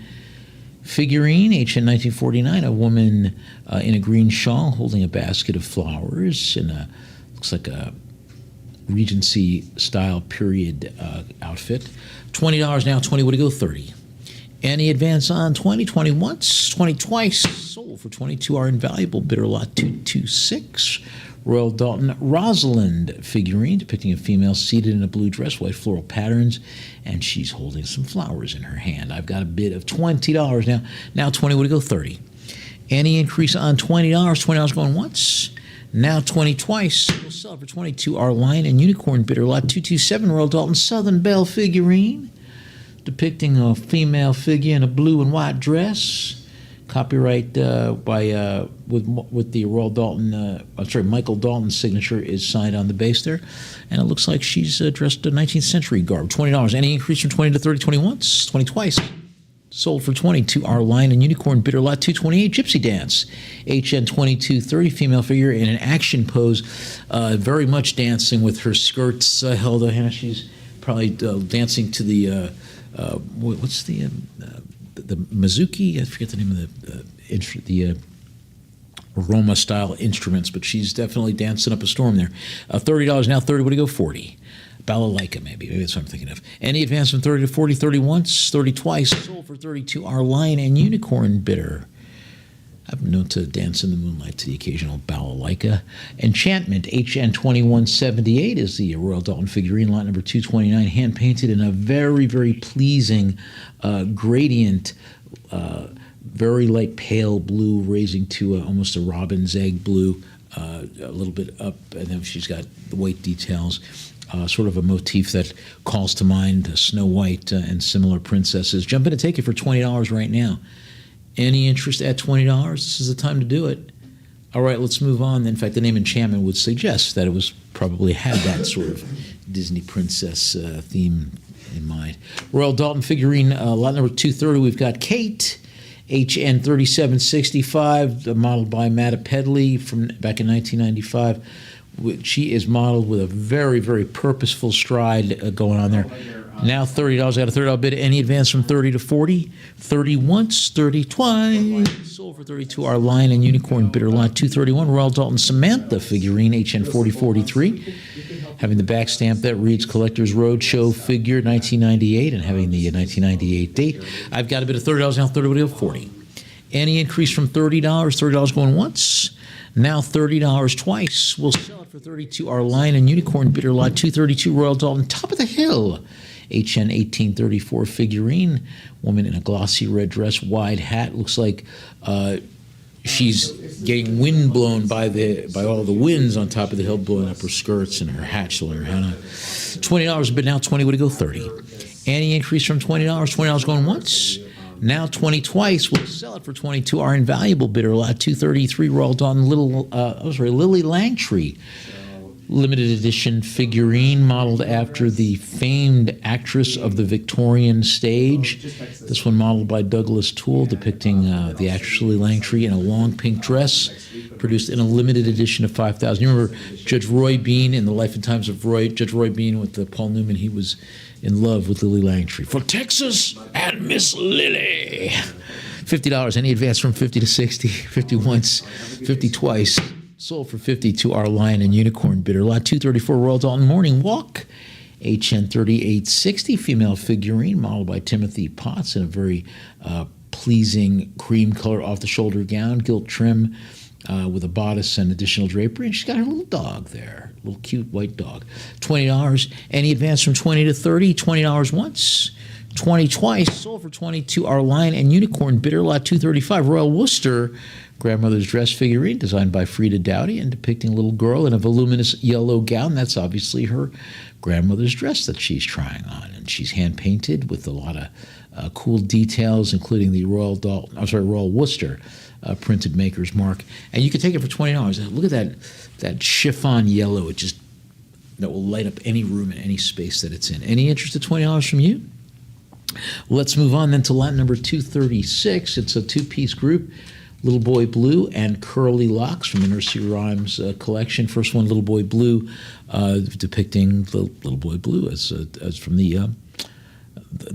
figurine, HN 1949, a woman in a green shawl holding a basket of flowers in a, looks like a Regency-style period outfit. $20 now, 20, what do you go? 30. Any advance on 20? 20 once, 20 twice. Sold for 22. Our invaluable bidder lot 226. Royal Dalton Rosalind figurine depicting a female seated in a blue dress, white floral patterns, and she's holding some flowers in her hand. I've got a bid of $20 now. Now 20, would it go? 30. Any increase on $20? $20 going once. Now 20 twice. We'll sell it for 22. Our Lion and Unicorn bidder lot 227, Royal Dalton Southern Belle figurine depicting a female figure in a blue and white dress. Copyright by with the Royal Dalton, Michael Dalton's signature is signed on the base there, and it looks like she's dressed in 19th century garb. $20. Any increase from 20 to 30? 20 once, 20 twice. Sold for 20 to our Lion and Unicorn bidder lot 228, Gypsy Dance, HN 2230, female figure in an action pose, very much dancing with her skirts held out. She's probably dancing to the what's the Mizuki, I forget the name of the Roma style instruments, but she's definitely dancing up a storm there. $30 now, 30, what do you go? 40. Balalaika, maybe that's what I'm thinking of. Any advance from 30 to 40? 30 once, 30 twice. Sold for 32. Our Lion and Unicorn bidder. I've been known to dance in the moonlight to the occasional balalaika. Enchantment, HN 2178 is the Royal Dalton figurine, lot number 229, hand-painted in a very, very pleasing gradient, very light pale blue, raising to almost a robin's egg blue, a little bit up, and then she's got the white details. Sort of a motif that calls to mind Snow White and similar princesses. Jump in and take it for $20 right now. Any interest at $20? This is the time to do it. All right, let's move on. In fact, the name Enchantment would suggest that it was probably had that sort of Disney princess theme in mind. Royal Dalton figurine, lot number 230. We've got Kate, HN 3765, modeled by Matta Pedley from back in 1995. She is modeled with a very, very purposeful stride going on there. Now $30. I got a $30 bid. Any advance from 30 to 40? 30 once, 30 twice. Sold for 32. Our Lion and Unicorn bidder lot 231. Royal Dalton Samantha figurine, HN 4043. Having the back stamp that reads Collectors Roadshow figure 1998 and having the 1998 date. I've got a bid of $30 now. 30 will go 40. Any increase from $30? $30 going once. Now $30 twice. We'll sell it for 32. Our Lion and Unicorn bidder lot 232. Royal Dalton Top of the Hill. HN 1834 figurine, woman in a glossy red dress, wide hat. Looks like she's getting wind blown by all the winds on top of the hill, blowing up her skirts and her hat. She'll her hat on. $20 bid now. 20 would go 30. Any increase from $20? $20 going once. Now 20 twice. We'll sell it for 22. Our invaluable bidder lot 233. Royal Dalton Lily Langtry. Limited edition figurine modeled after the famed actress of the Victorian stage. This one modeled by Douglas Toole, depicting the actress Lily Langtry in a long pink dress, produced in a limited edition of 5,000. You remember Judge Roy Bean in The Life and Times of Judge Roy Bean with Paul Newman? He was in love with Lily Langtry. For Texas and Miss Lily. $50. Any advance from 50 to 60? 50 once, 50 twice. Sold for 50 to our Lion and Unicorn bidder. Lot 234, Royal Dalton Morning Walk, HN 3860 female figurine modeled by Timothy Potts in a very pleasing cream color off-the-shoulder gown, gilt trim with a bodice and additional drapery. And she's got her little dog there, little cute white dog. $20. Any advance from 20 to 30? $20 once. 20 twice. Sold for 22. Our Lion and Unicorn bidder lot 235. Royal Worcester grandmother's dress figurine designed by Frida Dowdy and depicting a little girl in a voluminous yellow gown. That's obviously her grandmother's dress that she's trying on, and she's hand painted with a lot of cool details, including the Royal Worcester printed maker's mark. And you can take it for $20. Look at that chiffon yellow. That will light up any room and any space that it's in. Any interest at $20 from you? Let's move on then to lot number 236. It's a two-piece group. Little Boy Blue and Curly Locks from the Nursery Rhymes collection. First one, Little Boy Blue, depicting the Little Boy Blue as from the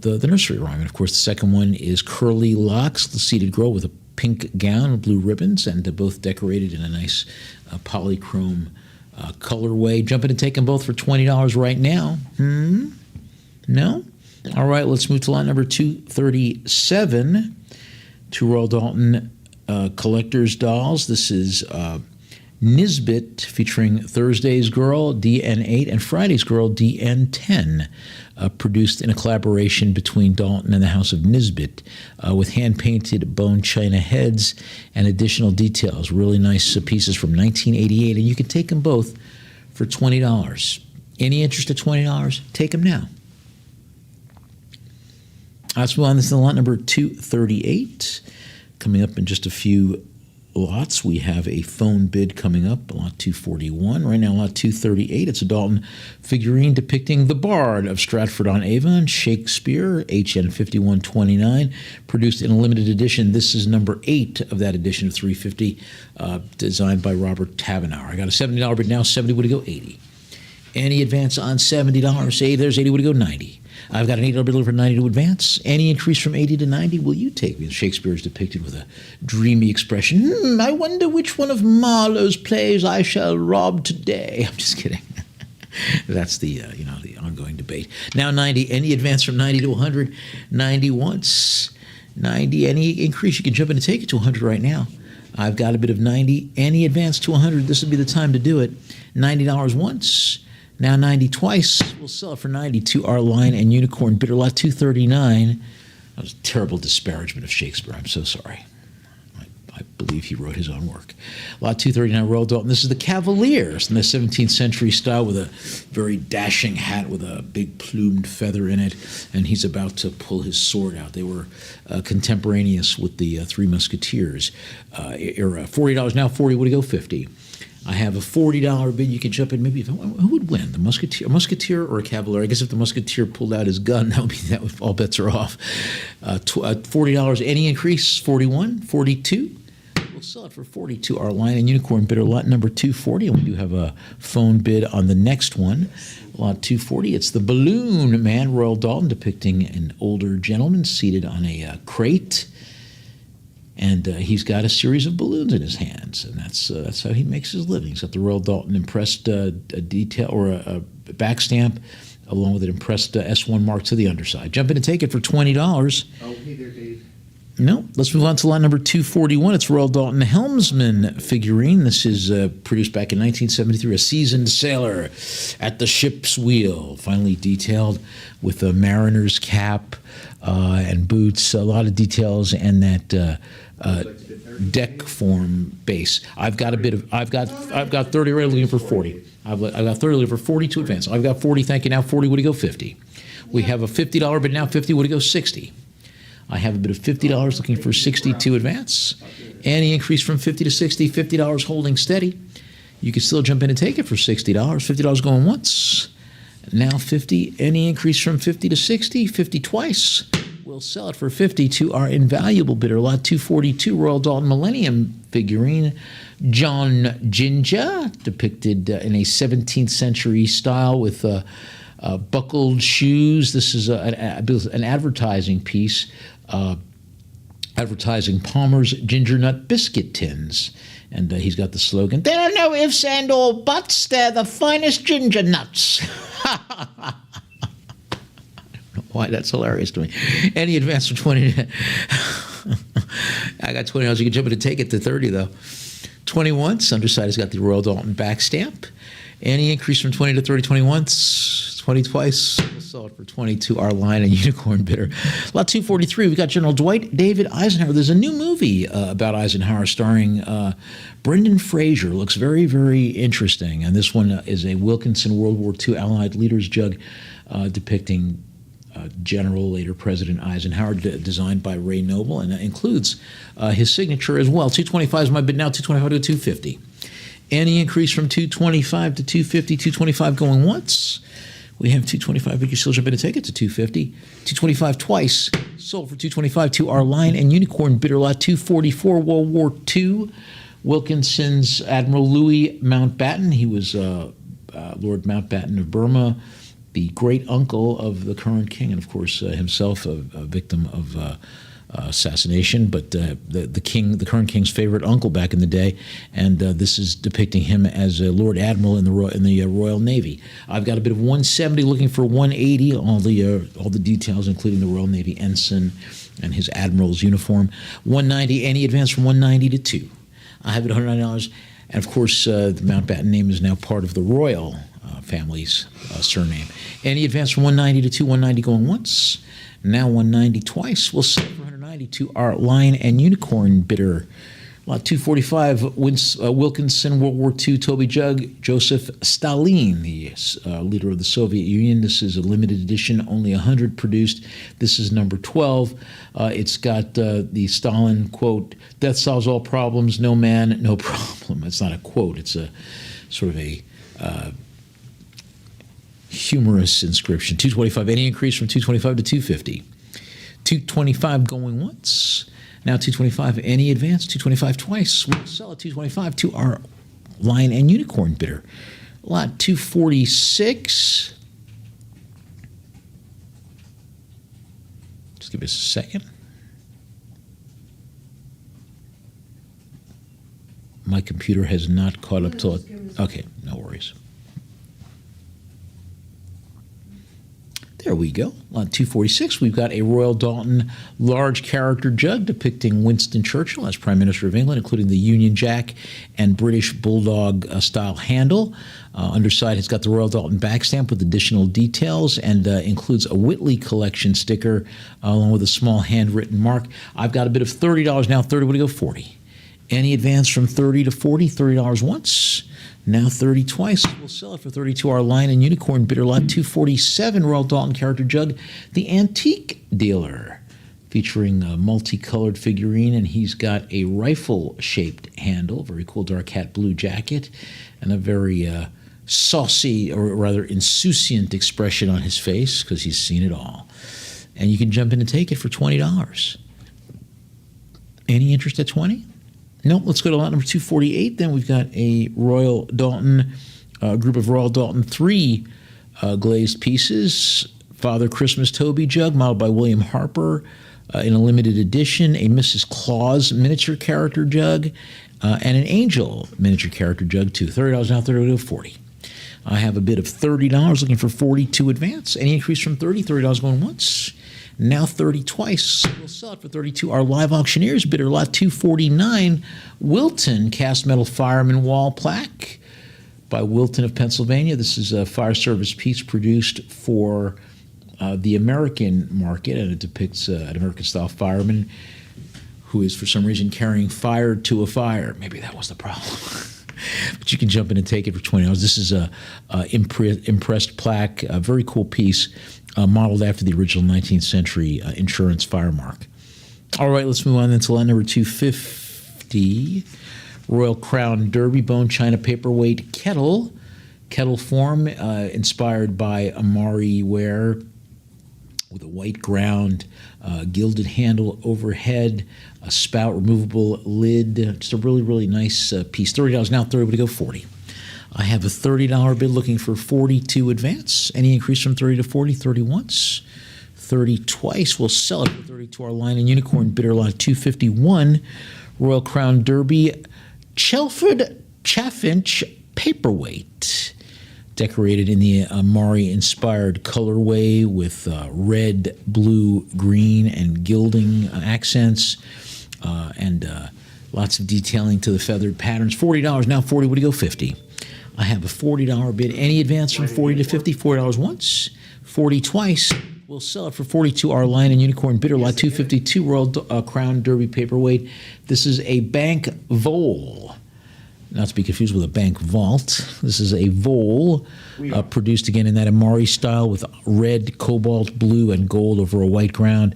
nursery rhyme. And of course, the second one is Curly Locks, the seated girl with a pink gown and blue ribbons, and both decorated in a nice polychrome colorway. Jump in and take them both for $20 right now. No? All right, let's move to lot number 237. Two Royal Dalton collector's dolls. This is Nisbet featuring Thursday's Girl, DN8, and Friday's Girl, DN10, produced in a collaboration between Dalton and the House of Nisbet with hand-painted bone china heads and additional details. Really nice pieces from 1988, and you can take them both for $20. Any interest at $20? Take them now. Let's move on. This is lot number 238. Coming up in just a few lots, we have a phone bid coming up, lot 241. Right now, lot 238, it's a Dalton figurine depicting the Bard of Stratford-on-Avon, Shakespeare, HN 5129, produced in a limited edition. This is number 8 of that edition of 350, designed by Robert Tavenauer. I got a $70 bid now. 70 would go 80. Any advance on $70? Say there's 80 would go 90. I've got an $8 bill for 90 to advance. Any increase from 80 to 90? Will you take me? Shakespeare is depicted with a dreamy expression. I wonder which one of Marlowe's plays I shall rob today. I'm just kidding. That's the the ongoing debate. Now 90. Any advance from 90 to 100? 90 once. 90. Any increase? You can jump in and take it to 100 right now. I've got a bit of 90. Any advance to 100? This would be the time to do it. $90 once. Now 90 twice. We'll sell it for 90 to Our Lion and Unicorn bidder lot 239. That was a terrible disparagement of Shakespeare. I'm so sorry. I believe he wrote his own work. Lot 239, Royal Dalton. This is the Cavaliers in the 17th century style with a very dashing hat with a big plumed feather in it, and he's about to pull his sword out. They were contemporaneous with the Three Musketeers era. $40 now, 40 would go 50. I have a $40 bid. You can jump in. Maybe who would win, a musketeer or a cavalier? I guess if the musketeer pulled out his gun, that would all bets are off. $40. Any increase? 41, 42. We'll sell it for 42. Our Lion and Unicorn bidder lot number 240, and we do have a phone bid on the next one, lot 240. It's the Balloon Man, Royal Dalton, depicting an older gentleman seated on a crate. And he's got a series of balloons in his hands, and that's how he makes his living. He's got the Royal Dalton impressed a detail or a back stamp, along with an impressed S1 mark to the underside. Jump in and take it for $20. Oh, hey there, Dave. No, let's move on to lot number 241. It's Royal Dalton Helmsman figurine. This is produced back in 1973. A seasoned sailor at the ship's wheel, finely detailed with a mariner's cap and boots. A lot of details and that deck form base. I've got 30 right, looking for 40. I've got 30 looking for 40 to advance. I've got 40. Thank you. Now 40 would go 50. We have a $50 bid now. 50 would go 60. I have a bit of $50 looking for 60 to advance. Any increase from 50 to 60, $50 holding steady. You can still jump in and take it for $60. $50 going once. Now 50. Any increase from 50 to 60, 50 twice. We'll sell it for 50 to our invaluable bidder, lot 242, Royal Dalton Millennium figurine. John Ginger, depicted in a 17th century style with buckled shoes. This is an advertising piece, advertising Palmer's Ginger Nut Biscuit Tins. And he's got the slogan, "There are no ifs and or buts, they're the finest ginger nuts." Why, that's hilarious to me. Any advance from 20? I got $20. You can jump in and take it to 30, though. 20 once. Underside has got the Royal Dalton back stamp. Any increase from 20 to 30, 20 once. 20 twice. We'll sell it for 22. Our line and unicorn bidder. Lot 243. We got General Dwight David Eisenhower. There's a new movie about Eisenhower starring Brendan Fraser. Looks very, very interesting. And this one is a Wilkinson World War II Allied Leaders Jug depicting General, later President Eisenhower, designed by Ray Noble, and that includes his signature as well. 225 is my bid now, 225 to 250. Any increase from 225 to 250, 225 going once. We have 225, but you still jump in to take it to 250. 225 twice, sold for 225 to our line and unicorn bidder. Lot 244, World War II. Wilkinson's Admiral Louis Mountbatten. He was Lord Mountbatten of Burma, the great uncle of the current king, and of course himself a victim of assassination, but the current king's favorite uncle back in the day, and this is depicting him as a Lord Admiral in the Royal Navy. I've got a bit of 170, looking for 180. All the details, including the Royal Navy ensign and his admiral's uniform. 190. Any advance from 190 to 2. I have it $190, and of course the Mountbatten name is now part of the royal family's surname. Any advance from 190 to 2, 190 going once. Now 190 twice. We'll sell for 190 to our line and unicorn bidder. Lot 245, Wilkinson World War II Toby Jug, Joseph Stalin, the leader of the Soviet Union. This is a limited edition, only 100 produced. This is number 12. It's got the Stalin quote, "Death solves all problems, no man, no problem." It's not a quote, it's a sort of a humorous inscription. 225, any increase from 225 to 250. 225 going once. Now 225, any advance. 225 twice. We'll sell it 225 to our line and unicorn bidder. Lot 246. Just give us a second. My computer has not caught up to it. Okay, no worries. There we go. On 246, we've got a Royal Dalton large character jug depicting Winston Churchill as Prime Minister of England, including the Union Jack and British Bulldog style handle. Underside has got the Royal Dalton back stamp with additional details and includes a Whitley collection sticker along with a small handwritten mark. I've got a bit of $30 now. 30, what do you go? 40. Any advance from 30 to 40? $30 once. Now 30 twice. We'll sell it for 30 to our line and unicorn bidder. Lot 247, Royal Dalton character jug, the antique dealer, featuring a multicolored figurine, and he's got a rifle-shaped handle, very cool dark hat, blue jacket, and a very saucy, or rather insouciant expression on his face, because he's seen it all. And you can jump in and take it for $20. Any interest at 20? Nope, let's go to lot number 248. Then we've got a Royal Dalton, group of Royal Dalton 3 glazed pieces. Father Christmas Toby jug, modeled by William Harper in a limited edition. A Mrs. Claus miniature character jug, and an Angel miniature character jug, too. $30 now, 30 to 40. I have a bid of $30, looking for 40 to advance. Any increase from 30? $30 going once. Now 30 twice. We'll sell it for 32. Our live auctioneers bidder, lot 249, Wilton cast metal fireman wall plaque by Wilton of Pennsylvania. This is a fire service piece produced for the American market, and it depicts an American-style fireman who is, for some reason, carrying fire to a fire. Maybe that was the problem. But you can jump in and take it for $20. This is a impressed plaque, a very cool piece, modeled after the original 19th century insurance fire mark. All right, let's move on then to lot number 250. Royal Crown Derby bone china paperweight kettle form, inspired by Amari ware, with a white ground, gilded handle overhead, a spout removable lid. Just a really, really nice piece. $30 now, 30 would go 40. I have a $30 bid looking for 40 to advance. Any increase from 30 to 40? 30 once, 30 twice. We'll sell it for 30 to our line and unicorn bidder, lot 251. Royal Crown Derby Chelford Chaffinch paperweight, decorated in the Amari-inspired colorway with red, blue, green, and gilding accents, and lots of detailing to the feathered patterns. $40 now, 40. Would you go 50? I have a $40 bid. Any advance from 40 to 50? $40 once, 40 twice. We'll sell it for 42. Our Lion and Unicorn bidder lot 252 Royal Crown Derby paperweight. This is a bank vole. Not to be confused with a bank vault. This is a vole produced again in that Amari style with red, cobalt, blue, and gold over a white ground,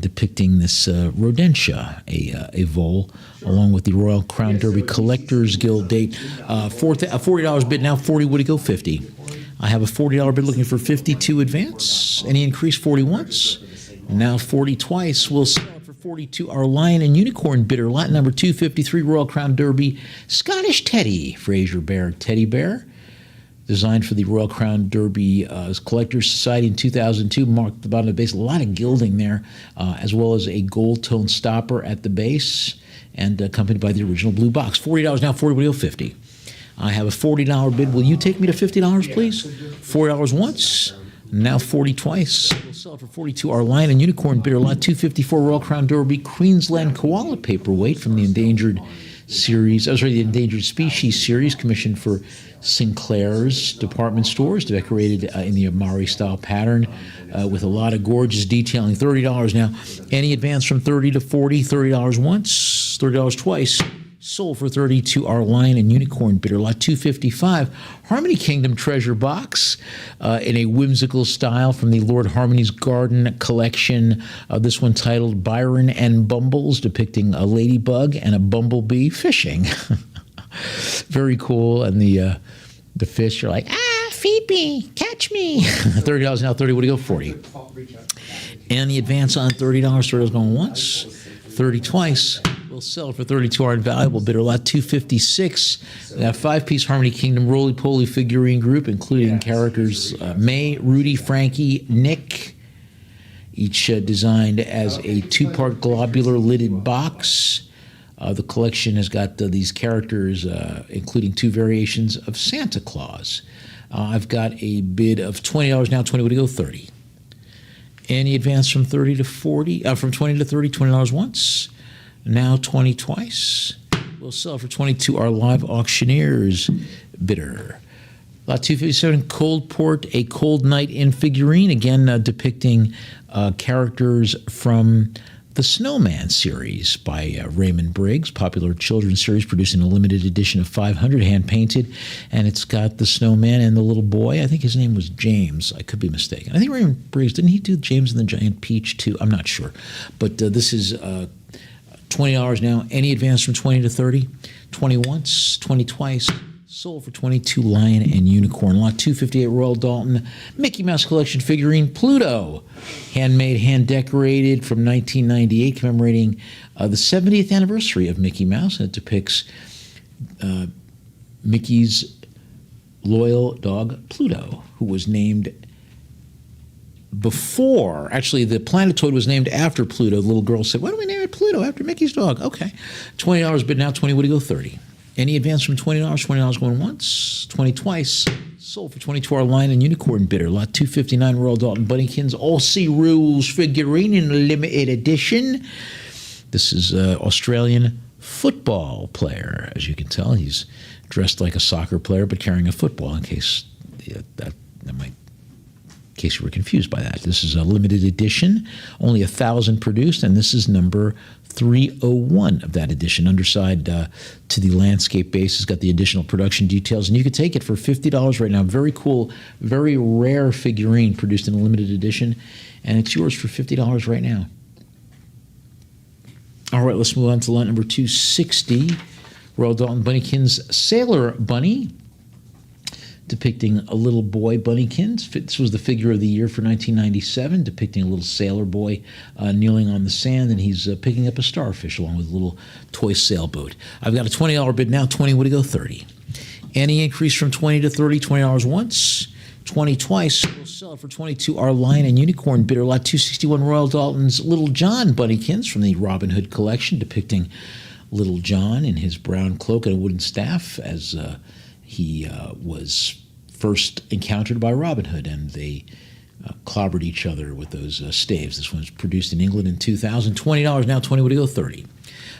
depicting this rodentia, a vole, along with the Royal Crown Derby Collectors Guild date. $40 bid now, 40. Would it go 50? I have a $40 bid looking for 52 advance. Any increase? 40 once. Now 40 twice. We'll sell it for 42. Our Lion and Unicorn bidder, lot number 253, Royal Crown Derby, Scottish Teddy, Fraser Bear Teddy Bear, designed for the Royal Crown Derby Collectors Society in 2002, marked the bottom of the base. A lot of gilding there, as well as a gold tone stopper at the base, and accompanied by the original blue box. $40 now, 40. Will 50? I have a $40 bid. Will you take me to $50, please? $40 once. Now 40 twice. We'll sell it for 42. Our Lion and Unicorn bidder lot 254 Royal Crown Derby Queensland Koala paperweight from the endangered series. The endangered species series, commissioned for Sinclair's department stores, decorated in the Amari style pattern, with a lot of gorgeous detailing. $30 now. Any advance from 30 to 40? $30 once, $30 twice. Sold for 32. Our Lion and Unicorn bidder lot 255 Harmony Kingdom treasure box in a whimsical style from the Lord Harmony's Garden collection. This one titled Byron and Bumbles, depicting a ladybug and a bumblebee fishing. Very cool. And the fish are like, feed me, catch me. $30 now, 30. What do you go? 40. And the advance on $30. $30 going once, 30 twice. We'll sell for 32. Our invaluable bidder lot 256. That 5-piece Harmony Kingdom roly-poly figurine group, including characters May, Rudy, Frankie, Nick, each designed as a 2-part globular lidded box. The collection has got these characters, including 2 variations of Santa Claus. I've got a bid of $20 now. 20. Would you go? 30. Any advance from 30 to 40? From 20 to 30? $20 once. Now 20 twice. We'll sell for 22. Our live auctioneers bidder. Lot 257, Cold Port, a Cold Night in figurine, again depicting characters from the Snowman series by Raymond Briggs, popular children's series produced in a limited edition of 500, hand-painted, and it's got the snowman and the little boy. I think his name was James. I could be mistaken. I think Raymond Briggs, didn't he do James and the Giant Peach too? I'm not sure. But this is $20 now. Any advance from 20 to 30? 20 once, 20 twice. Sold for 22. Lion and Unicorn. Lot 258 Royal Dalton Mickey Mouse Collection figurine Pluto. Handmade, hand-decorated from 1998, commemorating the 70th anniversary of Mickey Mouse. And it depicts Mickey's loyal dog Pluto, who was named before, actually, the planetoid was named after Pluto. The little girl said, why don't we name it Pluto after Mickey's dog? Okay. $20 bid now, 20. Would you go? 30. Any advance from $20? $20 going once, 20 twice. Sold for 22. Our Lion and Unicorn bidder. Lot 259 Royal Dalton Bunnykins All See Rules figurine in a limited edition. This is Australian football player. As you can tell, he's dressed like a soccer player but carrying a football, in case in case you were confused by that. This is a limited edition, only 1,000 produced, and this is number 301 of that edition. Underside to the landscape base has got the additional production details, and you could take it for $50 right now. Very cool, very rare figurine produced in a limited edition, and it's yours for $50 right now. All right, let's move on to lot number 260, Royal Dalton Bunnykins Sailor Bunny, depicting a little boy, Bunnykins. This was the figure of the year for 1997, depicting a little sailor boy kneeling on the sand, and he's picking up a starfish along with a little toy sailboat. I've got a $20 bid now. 20. Would it go? 30. Any increase from 20 to 30? $20 once, 20 twice. We'll sell it for 22. Our Lion and Unicorn bidder, lot 261 Royal Dalton's Little John Bunnykins from the Robin Hood collection, depicting Little John in his brown cloak and a wooden staff as he was first encountered by Robin Hood, and they clobbered each other with those staves. This one's produced in England in 2000. $20 now, 20 would go 30.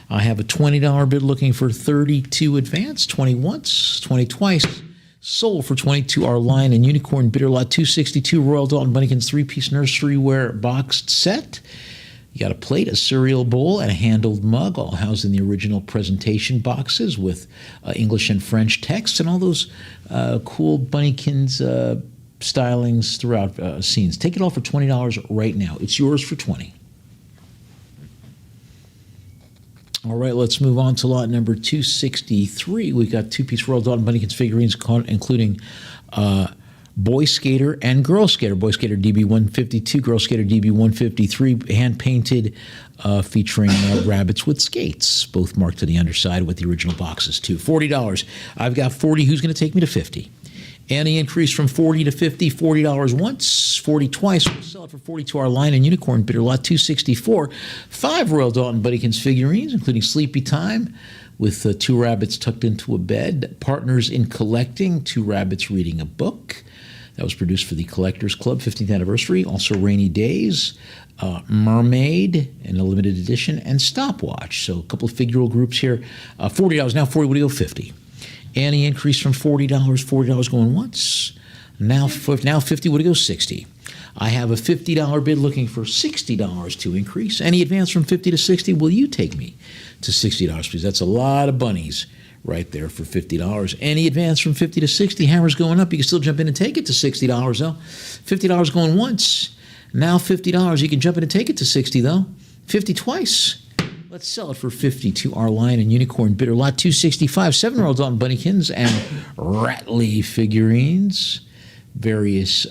I have a $20 bid looking for 32 advance, 20 once, 20 twice. Sold for 22, our Lion and Unicorn Bitter Lot 262 Royal Dalton Bunnykins 3-piece nurseryware boxed set. You got a plate, a cereal bowl, and a handled mug, all housed in the original presentation boxes with English and French text and all those cool Bunnykins stylings throughout scenes. Take it all for $20 right now. It's yours for 20. All right, let's move on to lot number 263. We've got 2-piece Royal Dalton Bunnykins figurines, including Boy Skater and Girl Skater. Boy Skater DB152, Girl Skater DB153, hand-painted, featuring rabbits with skates, both marked to the underside with the original boxes, too. $40. I've got 40. Who's going to take me to 50? Any increase from 40 to 50, $40 once, 40 twice. We'll sell it for 42. Our Lion and Unicorn Bitter Lot 264. 5 Royal Dalton Bunnykins figurines, including Sleepy Time, with 2 rabbits tucked into a bed. Partners in Collecting, 2 rabbits reading a book. That was produced for the Collectors Club 15th anniversary. Also Rainy Days, Mermaid in a limited edition, and Stopwatch. So a couple of figural groups here. $40 now, 40 would go 50. Any increase from $40, $40 going once. Now 50 would go 60. I have a $50 bid looking for $60 to increase. Any advance from 50 to 60, will you take me to $60, please? That's a lot of bunnies right there for $50. Any advance from 50 to 60, hammer's going up. You can still jump in and take it to $60, though. $50 going once. Now $50, you can jump in and take it to 60, though. 50 twice. Let's sell it for 50 to our Lion and Unicorn Bitter Lot 265. 7-year-old Dalton Bunnykins and Ratley figurines. Various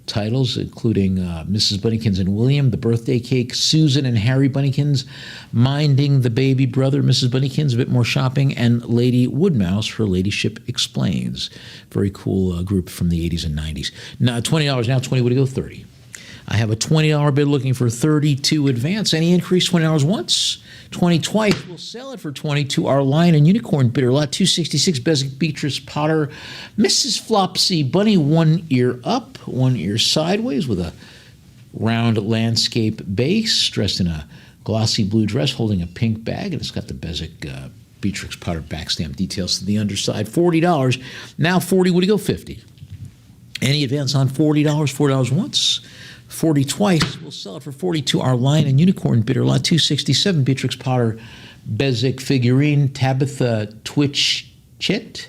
titles, including Mrs. Bunnykins and William, The Birthday Cake, Susan and Harry Bunnykins, Minding the Baby Brother, Mrs. Bunnykins, a bit more shopping, and Lady Woodmouse, Her Ladyship Explains. Very cool group from the 80s and 90s. Now, $20 now, 20 would go 30. I have a $20 bid looking for 32 advance. Any increase, $20 once, 20 twice. We'll sell it for 22. Our Lion and Unicorn Bitter Lot 266, Beswick Beatrice Potter, Mrs. Flopsy Bunny, 1 ear up, 1 ear sideways with a round landscape base, dressed in a glossy blue dress, holding a pink bag, and it's got the Beswick Beatrix Potter backstamp details to the underside. $40. Now 40 would go 50. Any advance on $40? $40 once. 40 twice. We'll sell it for 42. Our Lion and Unicorn Bitter Lot 267, Beatrix Potter Beswick figurine, Tabitha Twitchit.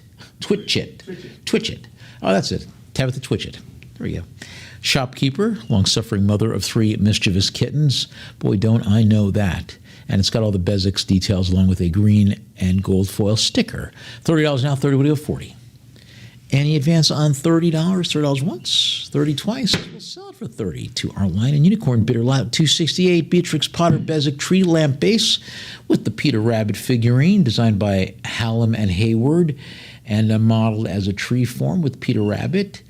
Oh, that's it. Tabitha Twitchit. There we go. Shopkeeper, long-suffering mother of 3 mischievous kittens. Boy, don't I know that. And it's got all the Beswick's details along with a green and gold foil sticker. $30 now, 30 would go 40. Any advance on $30? $30 once, 30 twice. We'll sell it for 30 to our Lion and Unicorn Bitter Lot 268, Beatrix Potter Beswick tree lamp base with the Peter Rabbit figurine designed by Hallam and Hayward and modeled as a tree form with Peter Rabbit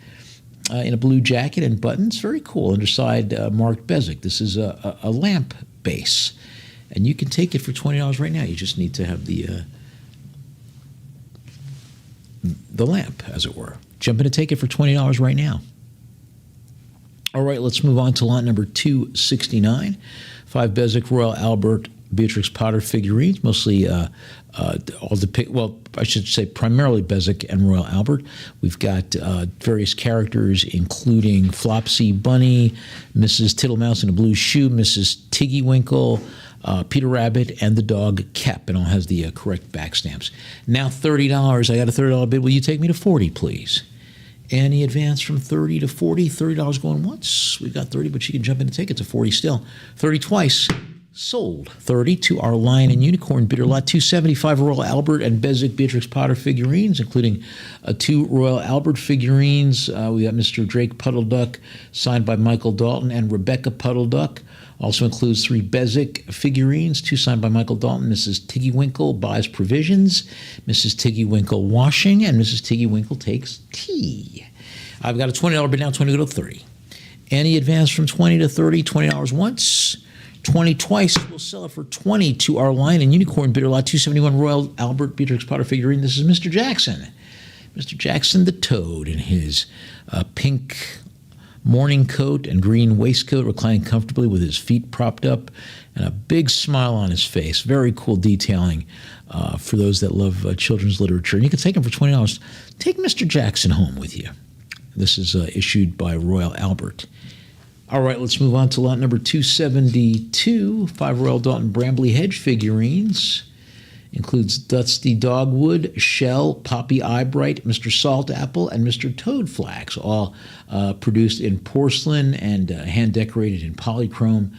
in a blue jacket and buttons. Very cool. Underside marked Beswick. This is a lamp base. And you can take it for $20 right now. You just need to have the lamp, as it were. Jump in to take it for $20 right now. All right, let's move on to lot number 269. 5 Beswick Royal Albert Beatrix Potter figurines, mostly all depict. Well, I should say primarily Beswick and Royal Albert. We've got various characters, including Flopsy Bunny, Mrs. Tittlemouse in a blue shoe, Mrs. Tiggywinkle, Peter Rabbit, and the dog Kep, and all has the correct back stamps. Now $30. I got a $30 bid. Will you take me to 40, please? Any advance from 30 to 40? $30 going once. We've got 30, but you can jump in and take it to 40 still. 30 twice. Sold. 30 to our Lion and Unicorn Bitter Lot 275 Royal Albert and Beswick Beatrix Potter figurines, including 2 Royal Albert figurines. We got Mr. Drake Puddleduck, signed by Michael Dalton, and Rebecca Puddleduck. Also includes 3 Beswick figurines, 2 signed by Michael Dalton, Mrs. Tiggywinkle buys provisions, Mrs. Tiggywinkle washing, and Mrs. Tiggywinkle takes tea. I've got a $20 bid now, 20 to go to 30. Any advance from 20 to 30, $20 once, 20 twice. We'll sell it for 20 to our Lion and Unicorn Bitter Lot 271 Royal Albert Beatrix Potter figurine. This is Mr. Jackson. Mr. Jackson the Toad in his pink morning coat and green waistcoat, reclining comfortably with his feet propped up and a big smile on his face. Very cool detailing for those that love children's literature. And you can take him for $20. Take Mr. Jackson home with you. This is issued by Royal Albert. All right, let's move on to lot number 272, 5 Royal Dalton Brambley Hedge figurines. Includes Dusty Dogwood, Shell, Poppy Eyebright, Mr. Saltapple, and Mr. Toad Flax, all produced in porcelain and hand-decorated in polychrome,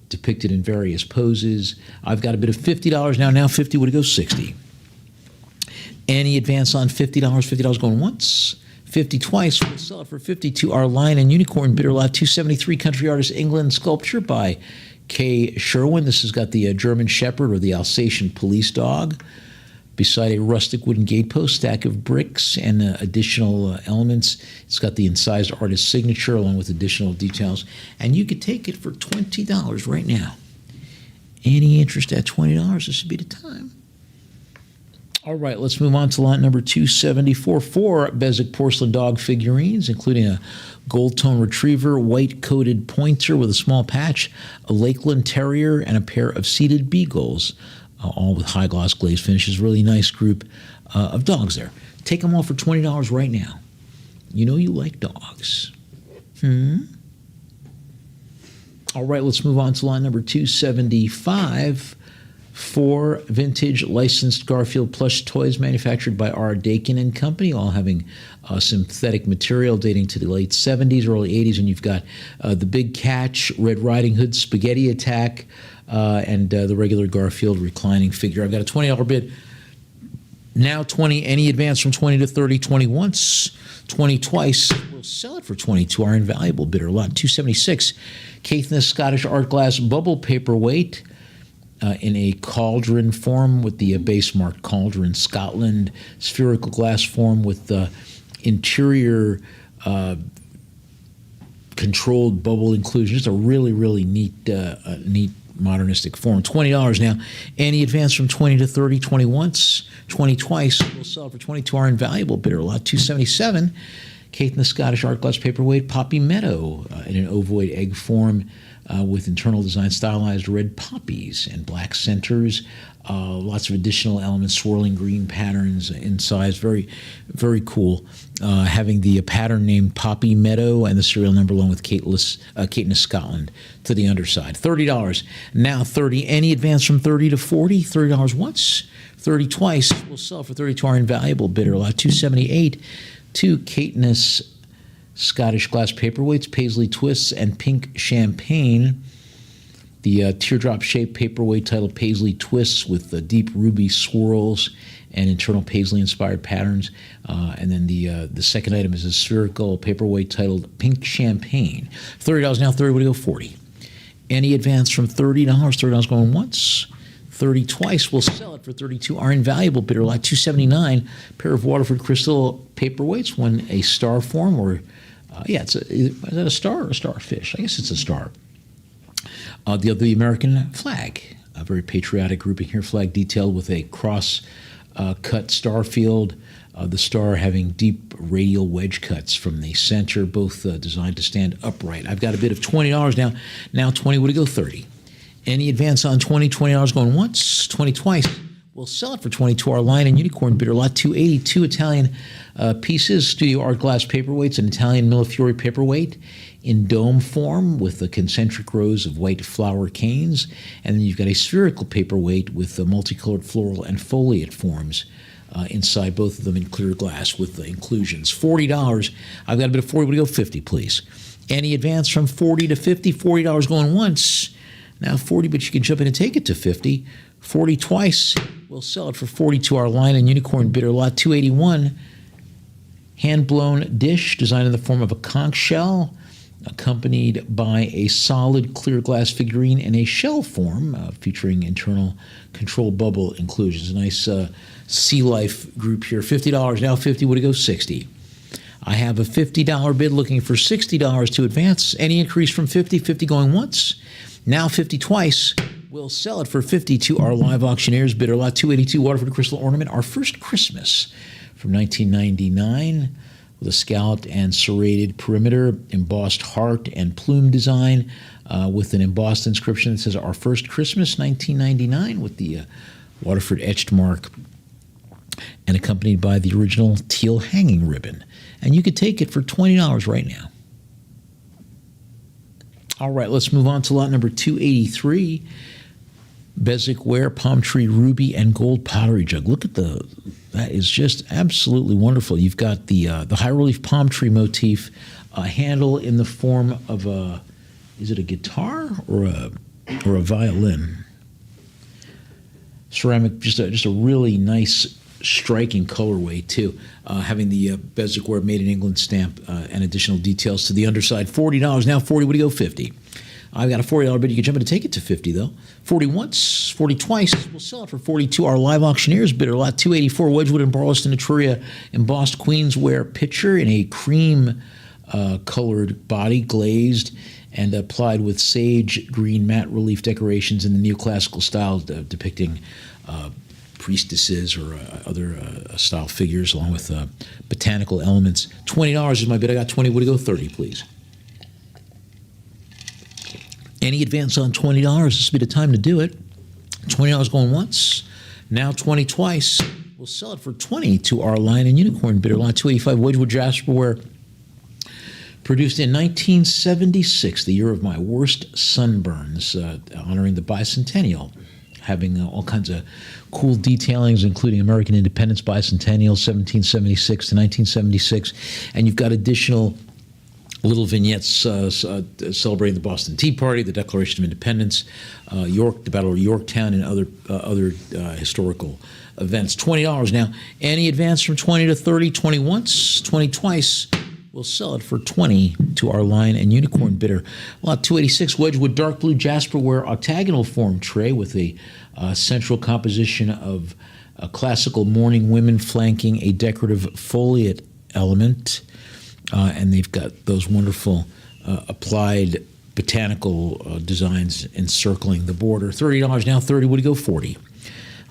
depicted in various poses. I've got a bid of $50 now. Now 50 would go 60. Any advance on $50? $50 going once. 50 twice. We'll sell it for 50 to our Lion and Unicorn bidder lot 273 Country Artist England sculpture by K. Sherwin. This has got the German Shepherd or the Alsatian police dog beside a rustic wooden gatepost, stack of bricks, and additional elements. It's got the incised artist's signature along with additional details. And you could take it for $20 right now. Any interest at $20? This would be the time. All right, let's move on to lot number 274. 4 Bezic porcelain dog figurines, including a gold tone retriever, white coated pointer with a small patch, a Lakeland Terrier, and a pair of seated beagles, all with high gloss glaze finishes. Really nice group of dogs there. Take them all for $20 right now. You know you like dogs. All right, let's move on to lot number 275. 4 vintage licensed Garfield plush toys manufactured by R. Dakin & Company, all having synthetic material dating to the late 70s, early 80s. And you've got the Big Catch, Red Riding Hood, Spaghetti Attack, and the regular Garfield reclining figure. I've got a $20 bid. Now 20, any advance from 20 to 30, 20 once, 20 twice. We'll sell it for 20 to our invaluable bidder. Lot 276, Caithness Scottish Art Glass Bubble Paperweight. In a cauldron form with the base marked Cauldron Scotland, spherical glass form with the interior controlled bubble inclusion. Just a really, really neat modernistic form. $20 now. Any advance from 20 to 30, 20 once, 20 twice. We'll sell it for 20 to our invaluable bidder. Lot 277, Caithness Scottish Art Glass Paperweight Poppy Meadow in an ovoid egg form. With internal design stylized red poppies and black centers, lots of additional elements, swirling green patterns inside. Very, very cool. Having the pattern named Poppy Meadow and the serial number along with Caithness Scotland to the underside. $30. Now 30. Any advance from 30 to 40? $30 once, 30 twice. We'll sell for 30 to our invaluable bidder. Lot 278 to Caithness Scottish glass paperweights, paisley twists, and pink champagne. The teardrop-shaped paperweight titled Paisley Twists with deep ruby swirls and internal paisley-inspired patterns. And then the second item is a spherical paperweight titled Pink Champagne. $30 now, 30 would go 40. Any advance from $30, $30 going once, 30 twice. We'll sell it for 32. Our invaluable bidder, lot 279, pair of Waterford crystal paperweights, one a star form or is that a star or a starfish? I guess it's a star. The other, the American flag, a very patriotic grouping here, flag detailed with a cross-cut star field, the star having deep radial wedge cuts from the center, both designed to stand upright. I've got a bid of $20 now. Now 20 would go 30. Any advance on 20, $20 going once, 20 twice. We'll sell it for 20 to our Lion and Unicorn bidder. Lot 282 Italian pieces, studio art glass paperweights, an Italian Millefiori paperweight in dome form with the concentric rows of white flower canes. And then you've got a spherical paperweight with the multicolored floral and foliate forms inside, both of them in clear glass with the inclusions. $40. I've got a bid of 40. Would go 50, please. Any advance from 40 to 50? $40 going once. Now 40, but you can jump in and take it to 50. 40 twice. We'll sell it for 40 to our Lion and Unicorn bidder. Lot 281, hand-blown dish designed in the form of a conch shell, accompanied by a solid clear glass figurine in a shell form, featuring internal control bubble inclusions. A nice sea life group here. $50 now. 50 would go 60. I have a $50 bid looking for $60 to advance. Any increase from 50? 50 going once. Now 50 twice. We'll sell it for 50 to our live auctioneers bidder. Lot 282 Waterford Crystal Ornament, our first Christmas from 1999 with a scalloped and serrated perimeter, embossed heart and plume design with an embossed inscription that says, "Our First Christmas, 1999," with the Waterford etched mark, and accompanied by the original teal hanging ribbon. And you could take it for $20 right now. All right, let's move on to lot number 283. Bezic ware, palm tree, ruby, and gold pottery jug. Look at that is just absolutely wonderful. You've got the high relief palm tree motif, a handle in the form of is it a guitar or a violin? Ceramic, just a really nice, striking colorway too. Having the Bezic ware made in England stamp and additional details to the underside. $40 now. 40. What do you go? 50. I've got a $40 bid. You can jump in and take it to 50 though. 40 once, 40 twice. We'll sell it for 42. Our live auctioneers bidder, lot 284, Wedgwood and Burleston, Etruria, embossed Queensware pitcher in a cream colored body, glazed and applied with sage green matte relief decorations in the neoclassical style, depicting priestesses or other style figures, along with botanical elements. $20 is my bid. I got 20. Would you go 30, please? Any advance on $20? This would be the time to do it. $20 going once. Now 20 twice. We'll sell it for 20 to our Lion and Unicorn bidder, lot 285, Wedgwood Jasperware, produced in 1976, the year of my worst sunburns, honoring the bicentennial, having all kinds of cool detailings, including American Independence Bicentennial, 1776 to 1976, and you've got additional little vignettes celebrating the Boston Tea Party, the Declaration of Independence, the Battle of Yorktown, and other historical events. $20 now. Any advance from 20 to 30, 20 once, 20 twice. We'll sell it for 20 to our Lion and Unicorn bidder. Lot 286, Wedgwood Dark Blue Jasperware octagonal form tray with a central composition of classical mourning women flanking a decorative foliate element. And they've got those wonderful applied botanical designs encircling the border. $30 now. 30. Would you go 40?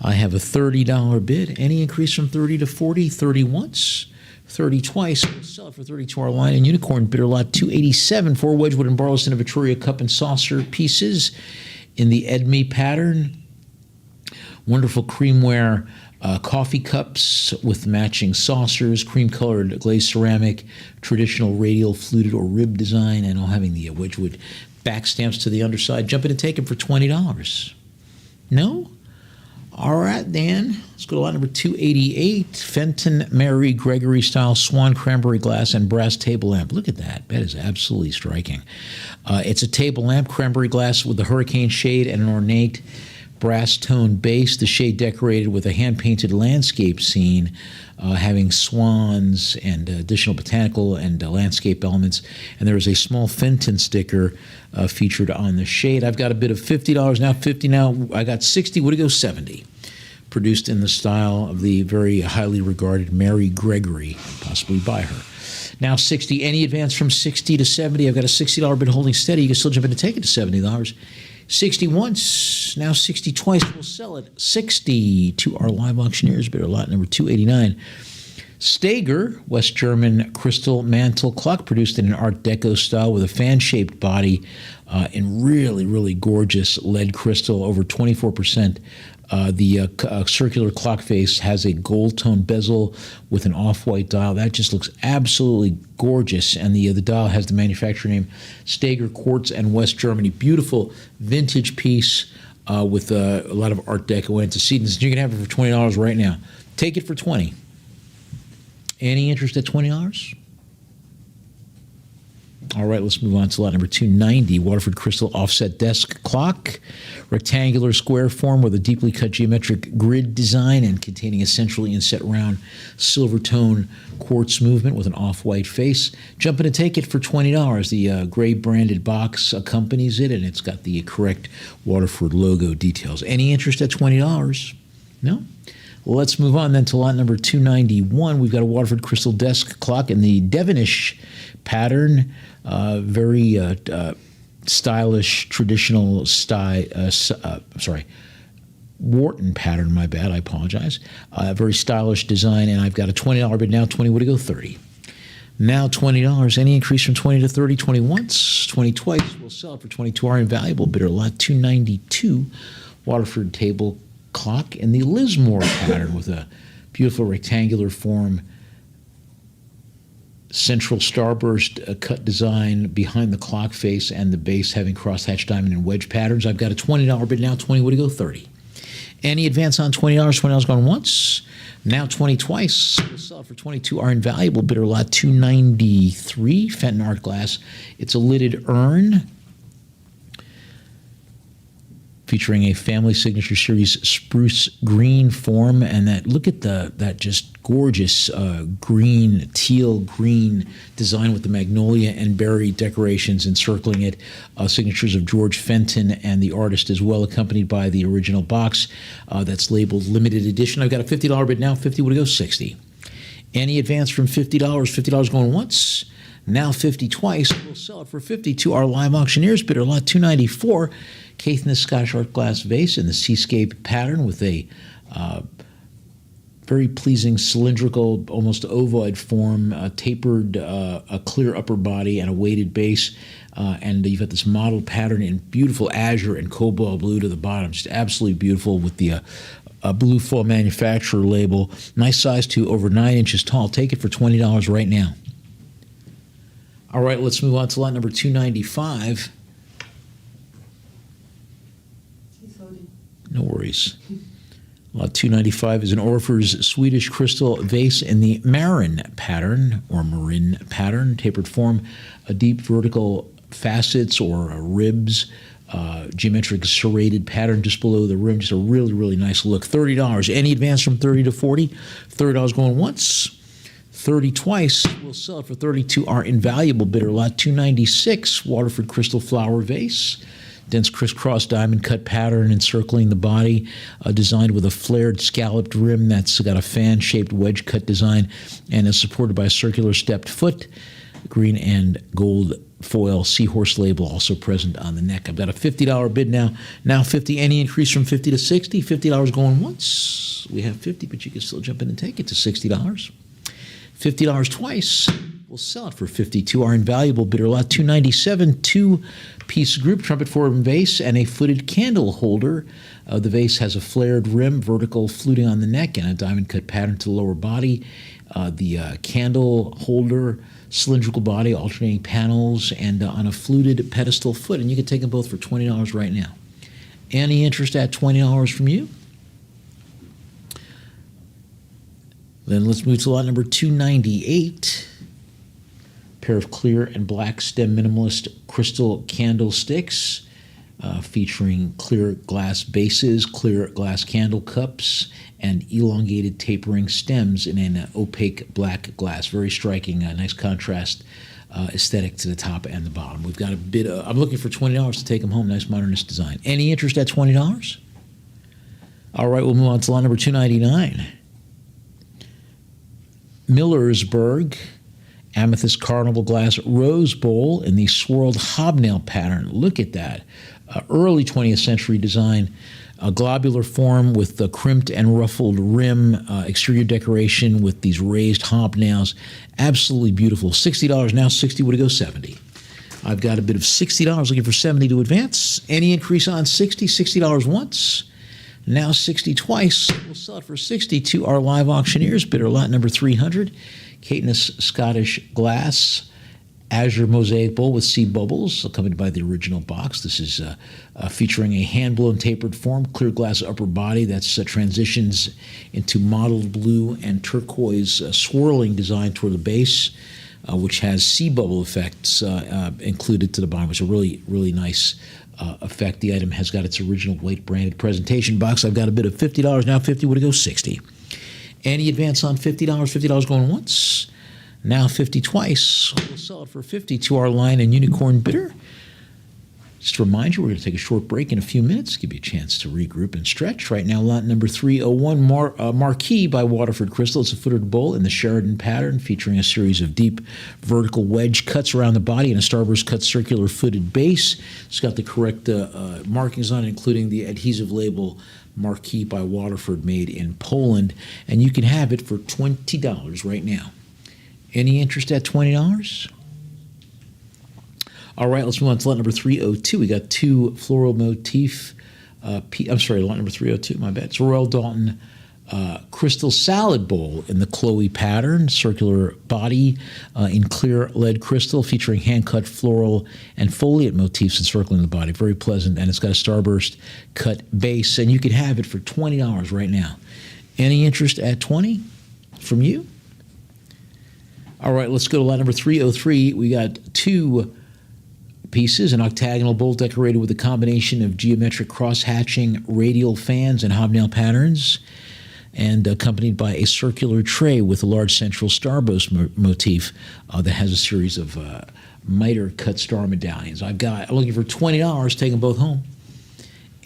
I have a $30 bid. Any increase from 30 to 40? 30 once, 30 twice. We'll sell it for 30 to our Lion and Unicorn bidder, lot 287 for Wedgwood and Burleston of Etruria cup and saucer pieces in the Edme pattern. Wonderful creamware coffee cups with matching saucers, cream-colored glazed ceramic, traditional radial fluted or rib design, and all having the Wedgwood back stamps to the underside. Jump in and take them for $20. No? All right, Dan. Let's go to lot number 288. Fenton Mary Gregory style swan cranberry glass and brass table lamp. Look at that. That is absolutely striking. It's a table lamp, cranberry glass with a hurricane shade and an ornate brass tone base, the shade decorated with a hand-painted landscape scene having swans and additional botanical and landscape elements. And there is a small Fenton sticker featured on the shade. I've got a bid of $50 now, 50 now. I got 60. Would it go 70? Produced in the style of the very highly regarded Mary Gregory, possibly by her. Now 60. Any advance from 60 to 70? I've got a $60 bid holding steady. You can still jump in and take it to $70. 60 once, now 60 twice. We'll sell it 60 to our live auctioneers bidder, lot number 289. Steger, West German crystal mantle clock, produced in an Art Deco style with a fan-shaped body in really, really gorgeous lead crystal, over 24%. The circular clock face has a gold tone bezel with an off-white dial. That just looks absolutely gorgeous. And the dial has the manufacturer name Steger Quartz and West Germany. Beautiful vintage piece with a lot of Art Deco antecedents. You can have it for $20 right now. Take it for $20. Any interest at $20? All right, let's move on to lot number 290, Waterford Crystal Offset Desk Clock. Rectangular square form with a deeply cut geometric grid design and containing a centrally inset round silver tone quartz movement with an off-white face. Jump in and take it for $20. The gray branded box accompanies it, and it's got the correct Waterford logo details. Any interest at $20? No? Well, let's move on then to lot number 291. We've got a Waterford Crystal Desk Clock in the Devonish pattern. Very stylish, traditional style. Wharton pattern, my bad, I apologize. Very stylish design, and I've got a $20 bid now, 20 would it go 30. Now $20, any increase from 20 to 30, 20 once, 20 twice, we'll sell it for 22. Our invaluable bidder lot $292, Waterford table clock in the Lismore pattern with a beautiful rectangular form, central starburst cut design behind the clock face and the base having crosshatch diamond and wedge patterns. I've got a $20 bid now, 20 would it go 30. Any advance on $20, $20 going once, now 20 twice. We'll sell it for 22. Our invaluable bidder lot $293, Fenton Art Glass. It's a lidded urn featuring a family signature series spruce green form, and that look at that just gorgeous green, teal green design with the magnolia and berry decorations encircling it. Signatures of George Fenton and the artist as well, accompanied by the original box that's labeled limited edition. I've got a $50 bid now, 50 would it go 60. Any advance from $50, $50 going once, now 50 twice. We'll sell it for 50 to our live auctioneers bidder lot $294. Caithness Scottish Art Glass vase in the seascape pattern with a very pleasing cylindrical, almost ovoid form, tapered, a clear upper body and a weighted base. And you've got this model pattern in beautiful azure and cobalt blue to the bottom. Just absolutely beautiful with the blue foil manufacturer label. Nice size too, over 9 inches tall. Take it for $20 right now. All right, let's move on to lot number 295. He's holding. No worries. Lot 295 is an Orfer's Swedish crystal vase in the Marin pattern, or Marin pattern, tapered form, a deep vertical facets or ribs, geometric serrated pattern just below the rim. Just a really, really nice look. $30. Any advance from 30 to 40? $30 going once. 30 twice. We'll sell it for 32. Our invaluable bidder lot 296, Waterford crystal flower vase. Dense crisscross diamond cut pattern encircling the body, designed with a flared scalloped rim that's got a fan-shaped wedge cut design and is supported by a circular stepped foot. Green and gold foil seahorse label also present on the neck. I've got a $50 bid now. Now 50. Any increase from 50 to 60? $50 going once. We have 50, but you can still jump in and take it to $60. $50 twice. We'll sell it for 52. Our invaluable bidder lot 297, two-piece group trumpet form vase and a footed candle holder. The vase has a flared rim, vertical fluting on the neck, and a diamond cut pattern to the lower body. The candle holder, cylindrical body, alternating panels, and on a fluted pedestal foot. And you can take them both for $20 right now. Any interest at $20 from you? Then let's move to lot number 298. Pair of clear and black stem minimalist crystal candlesticks featuring clear glass bases, clear glass candle cups, and elongated tapering stems in an opaque black glass. Very striking, nice contrast aesthetic to the top and the bottom. We've got a bit I'm looking for $20 to take them home. Nice modernist design. Any interest at $20? All right, we'll move on to lot number 299. Millersburg amethyst carnival glass rose bowl in the swirled hobnail pattern. Look at that. Early 20th century design, a globular form with the crimped and ruffled rim, exterior decoration with these raised hobnails. Absolutely beautiful. $60 now, 60 would it go 70. I've got a bid of $60 looking for 70 to advance. Any increase on 60? $60 once. Now 60 twice. We'll sell it for 60 to our live auctioneers. Bidder lot number 300. Caithness Scottish Glass Azure Mosaic Bowl with sea bubbles, accompanied by the original box. This is featuring a hand-blown tapered form, clear glass upper body that's transitions into mottled blue and turquoise swirling design toward the base, which has sea bubble effects included to the bottom. It's a really, really nice effect. The item has got its original white branded presentation box. I've got a bid of $50 now. 50 would it go 60. Any advance on $50? $50 going once. Now 50 twice. We'll sell it for 50 to our line and unicorn bidder. Just to remind you, we're going to take a short break in a few minutes, give you a chance to regroup and stretch. Right now, lot number 301, Marquee by Waterford Crystal. It's a footed bowl in the Sheridan pattern, featuring a series of deep vertical wedge cuts around the body and a starburst cut circular footed base. It's got the correct markings on it, including the adhesive label Marquee by Waterford, made in Poland. And you can have it for $20 right now. Any interest at $20? All right, let's move on to lot number 302. We got two floral motif. Lot number 302, my bad. It's a Royal Dalton crystal salad bowl in the Chloe pattern, circular body in clear lead crystal, featuring hand-cut floral and foliate motifs encircling the body. Very pleasant, and it's got a starburst cut base, and you can have it for $20 right now. Any interest at $20 from you? All right, let's go to lot number 303. We got two pieces, an octagonal bowl decorated with a combination of geometric cross-hatching radial fans and hobnail patterns, and accompanied by a circular tray with a large central starburst motif that has a series of miter cut star medallions. I'm looking for $20, take them both home.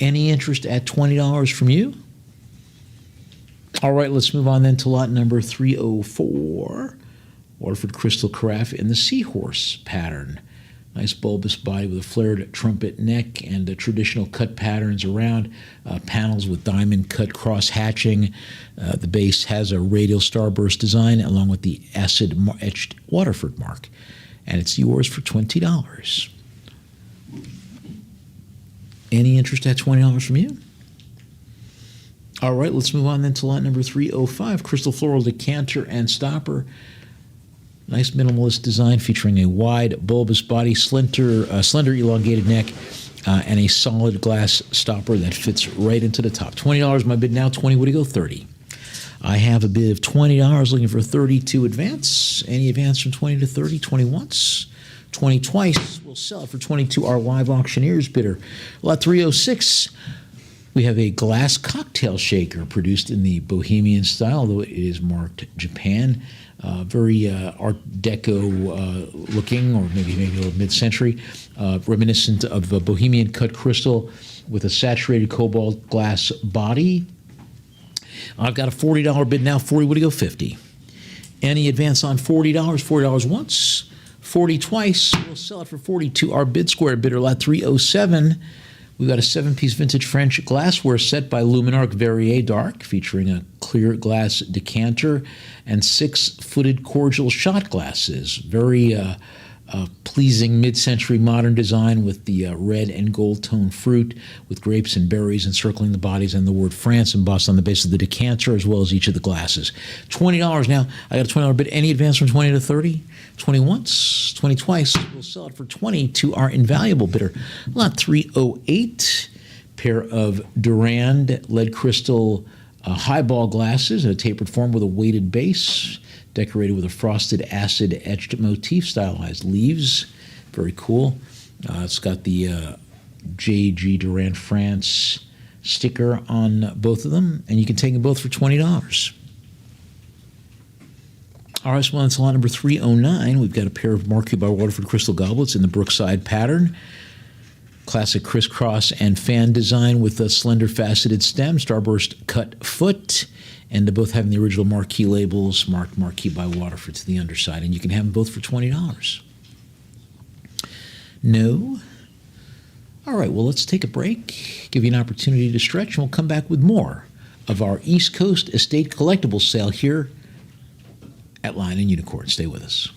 Any interest at $20 from you? All right, let's move on then to lot number 304, Waterford Crystal Carafe in the seahorse pattern. Nice bulbous body with a flared trumpet neck and the traditional cut patterns around, panels with diamond cut cross hatching. The base has a radial starburst design along with the acid etched Waterford mark. And it's yours for $20. Any interest at $20 from you? All right, let's move on then to lot number 305, Crystal Floral Decanter and Stopper. Nice minimalist design featuring a wide bulbous body, slender elongated neck, and a solid glass stopper that fits right into the top. $20 my bid now. 20, what do you go? 30. I have a bid of $20, looking for 30 to advance. Any advance from 20 to 30? 20 once, 20 twice. We'll sell it for 22. Our live auctioneer's bidder. Lot 306. We have a glass cocktail shaker produced in the Bohemian style, though it is marked Japan. Very Art Deco looking, or maybe a little mid-century, reminiscent of a Bohemian cut crystal with a saturated cobalt glass body. I've got a $40 bid now. 40, what do you go? 50. Any advance on $40? $40 once, 40 twice. We'll sell it for 42. Our bid square bidder, lot 307. We've got a 7-piece vintage French glassware set by Luminarc Verrier Dark, featuring a clear glass decanter and 6-footed cordial shot glasses. Very pleasing mid-century modern design with the red and gold tone fruit with grapes and berries encircling the bodies and the word France embossed on the base of the decanter as well as each of the glasses. $20 now. I got a $20 bid. Any advance from 20 to 30? 20 once, 20 twice. We'll sell it for 20 to our invaluable bidder. Lot 308, pair of Durand lead crystal highball glasses in a tapered form with a weighted base, decorated with a frosted acid etched motif, stylized leaves. Very cool. It's got the J.G. Durand France sticker on both of them, and you can take them both for $20. All right, so on to lot number 309. We've got a pair of Marquee by Waterford crystal goblets in the Brookside pattern. Classic crisscross and fan design with a slender faceted stem, starburst cut foot, and both having the original Marquee labels marked Marquee by Waterford to the underside. And you can have them both for $20. No? All right, well, let's take a break, give you an opportunity to stretch, and we'll come back with more of our East Coast Estate Collectibles sale here at Lion and Unicorn. Stay with us.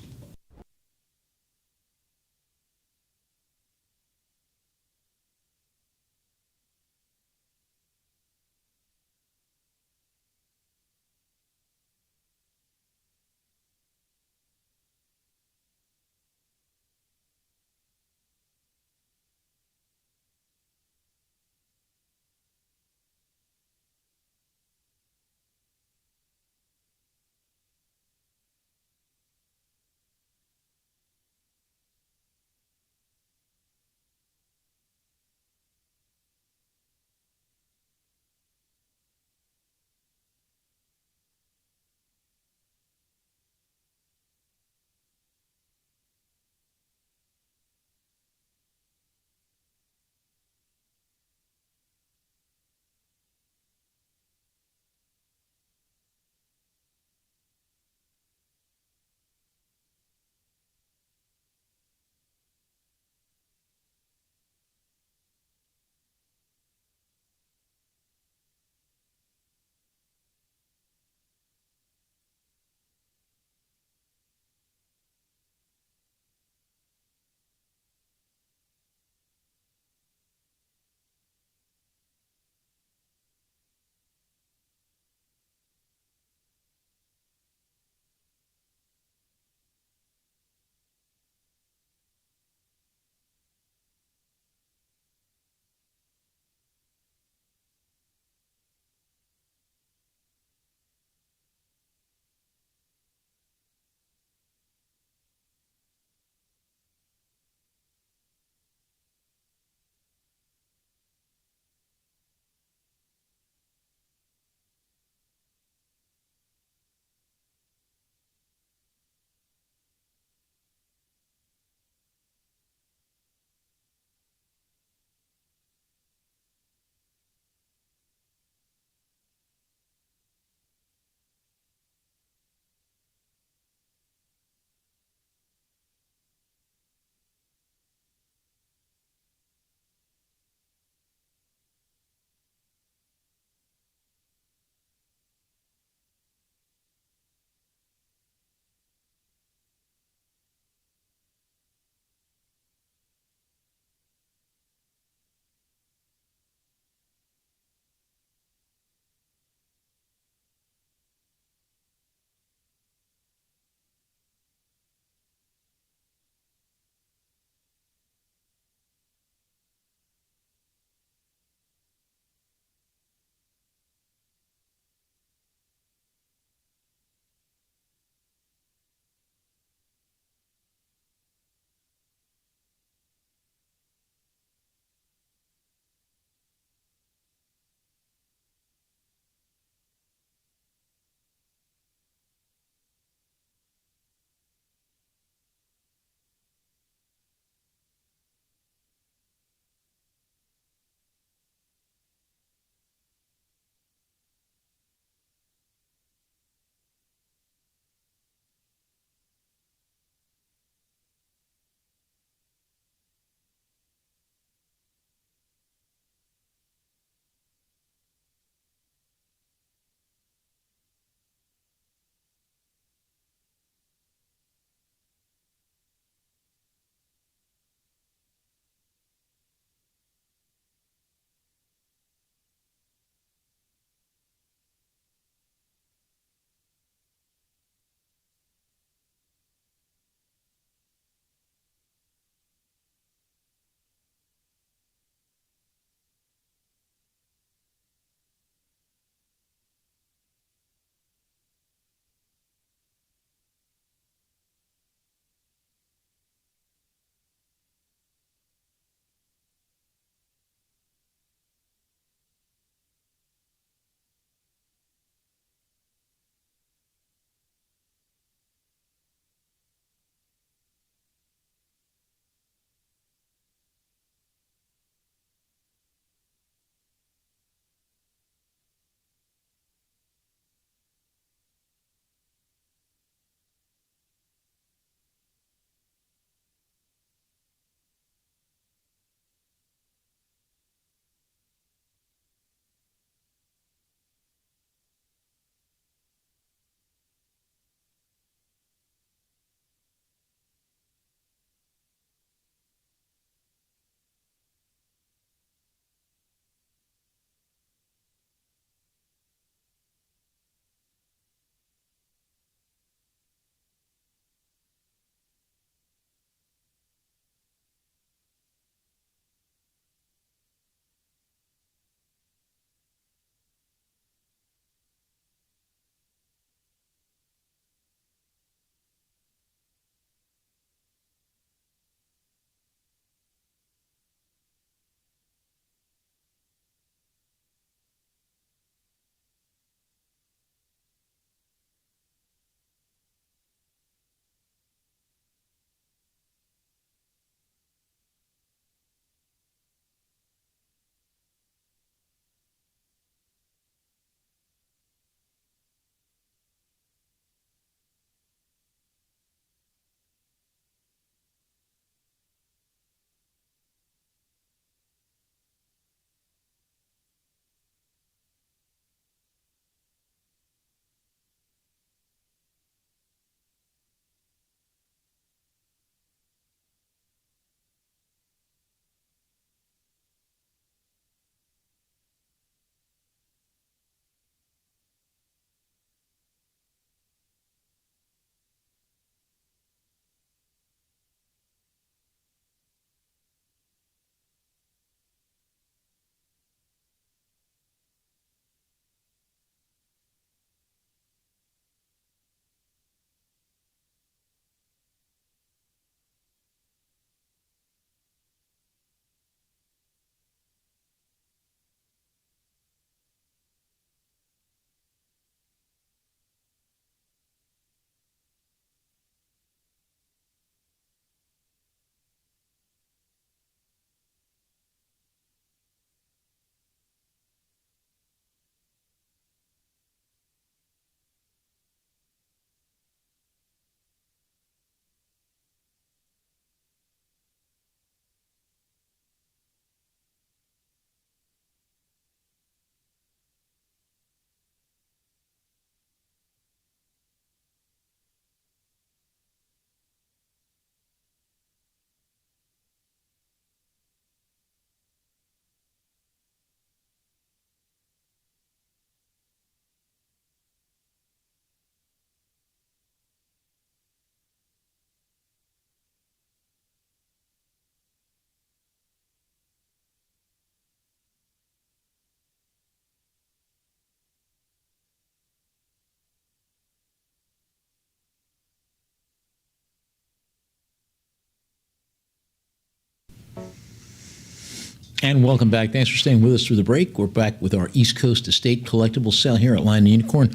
And welcome back. Thanks for staying with us through the break. We're back with our East Coast Estate Collectibles sale here at Lion Unicorn.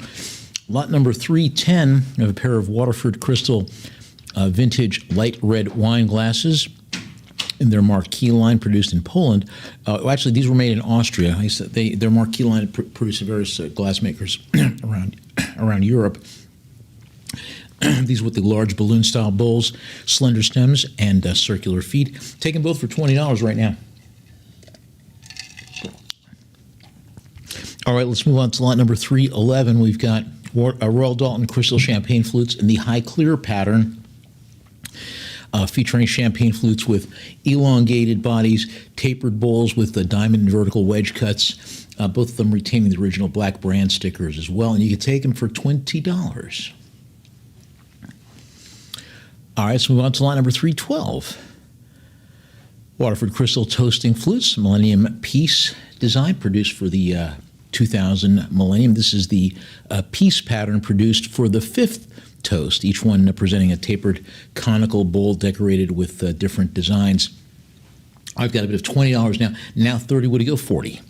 Lot number 310 of a pair of Waterford Crystal vintage light red wine glasses in their marquee line produced in Poland. Actually, these were made in Austria. Their marquee line produced in various glass makers around Europe. These with the large balloon-style bowls, slender stems, and circular feet. Take them both for $20 right now. All right, let's move on to lot number 311. We've got Royal Dalton Crystal Champagne Flutes in the high clear pattern, featuring champagne flutes with elongated bodies, tapered bowls with the diamond and vertical wedge cuts, both of them retaining the original black brand stickers as well, and you can take them for $20. All right, let's move on to lot number 312. Waterford Crystal Toasting Flutes, Millennium Peace design, produced for the 2000 Millennium. This is the peace pattern produced for the 5th toast, each one presenting a tapered conical bowl decorated with different designs. I've got a bit of $20 now. Now 30, would it go 40?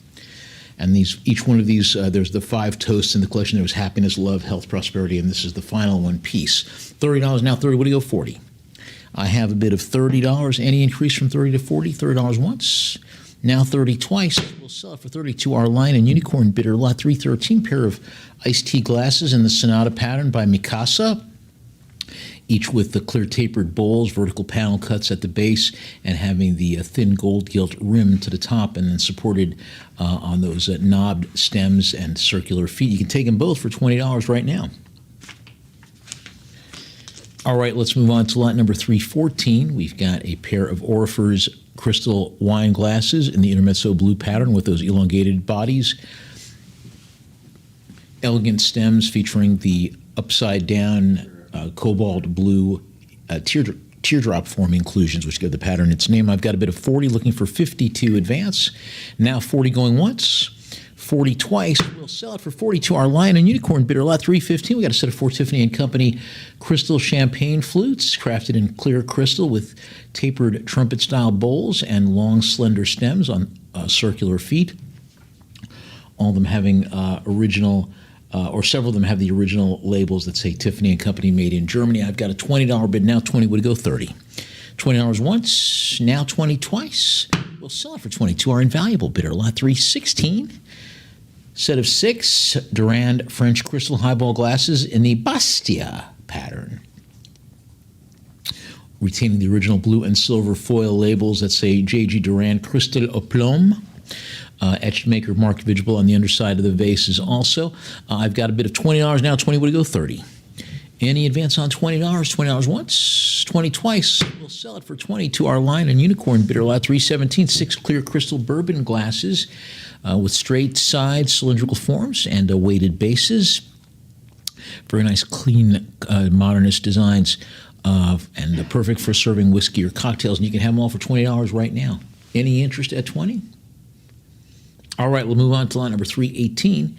And each one of these, there's the 5 toasts in the collection. There was happiness, love, health, prosperity, and this is the final one, peace. $30, now 30, would it go 40? I have a bid of $30. Any increase from 30 to 40? $30 once. Now 30 twice. We'll sell it for 30 to our Lion and Unicorn bidder. Lot 313, pair of iced tea glasses in the Sonata pattern by Mikasa, each with the clear tapered bowls, vertical panel cuts at the base, and having the thin gold gilt rim to the top, and then supported on those knobbed stems and circular feet. You can take them both for $20 right now. All right, let's move on to lot number 314. We've got a pair of Orifer's crystal wine glasses in the intermezzo blue pattern with those elongated bodies, elegant stems featuring the upside down cobalt blue teardrop form inclusions, which give the pattern its name. I've got a bit of 40, looking for 50 to advance. Now 40 going once, 40 twice. We'll sell it for 40 to our Lion and Unicorn bidder. Lot 315. We got a set of 4 Tiffany & Company crystal champagne flutes, crafted in clear crystal with tapered trumpet-style bowls and long, slender stems on circular feet. All of them having original, or several of them have the original labels that say Tiffany & Company, made in Germany. I've got a $20 bid. Now 20 would go 30. $20 once, now 20 twice. We'll sell it for 20 to our invaluable bidder. Lot 316. Set of 6 Durand French crystal highball glasses in the Bastia pattern, retaining the original blue and silver foil labels that say J.G. Durand Cristal au Plomb. Etched maker marked visible on the underside of the vases also. I've got a bid of $20 now. 20 would go 30. Any advance on $20? $20 once, 20 twice. We'll sell it for 20 to our Lion and Unicorn bidder. Lot 317. 6 clear crystal bourbon glasses with straight sides, cylindrical forms, and weighted bases. Very nice, clean, modernist designs, and perfect for serving whiskey or cocktails. And you can have them all for $20 right now. Any interest at 20? All right, we'll move on to lot number 318.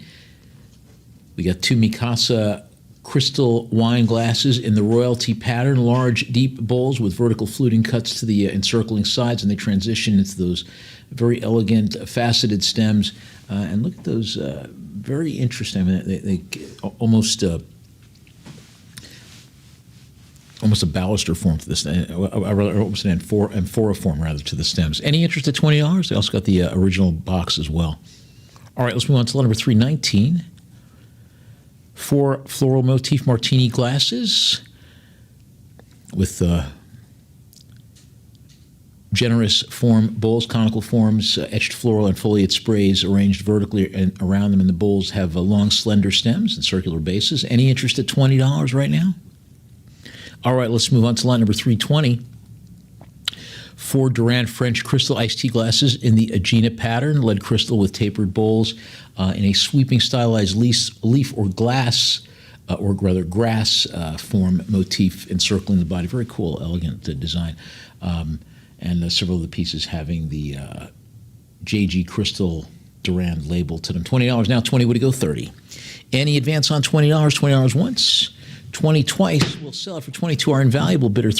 We got 2 Mikasa crystal wine glasses in the royalty pattern, large, deep bowls with vertical fluting cuts to the encircling sides, and they transition into those very elegant, faceted stems. And look at those, very interesting. I mean, they almost a baluster form to this, almost an amphora form rather to the stems. Any interest at $20? They also got the original box as well. All right, let's move on to lot number 319. 4 floral motif martini glasses with generous form bowls, conical forms, etched floral and foliate sprays arranged vertically and around them, and the bowls have long, slender stems and circular bases. Any interest at $20 right now? All right, let's move on to lot number 320. 4 Durand French crystal iced tea glasses in the Agena pattern, lead crystal with tapered bowls in a sweeping stylized leaf or glass, or rather grass form motif encircling the body. Very cool, elegant design. And several of the pieces having the JG Crystal Durand label to them. $20 now, 20 would it go 30. Any advance on $20? $20 once, 20 twice. We'll sell it for 20 to our invaluable bidder.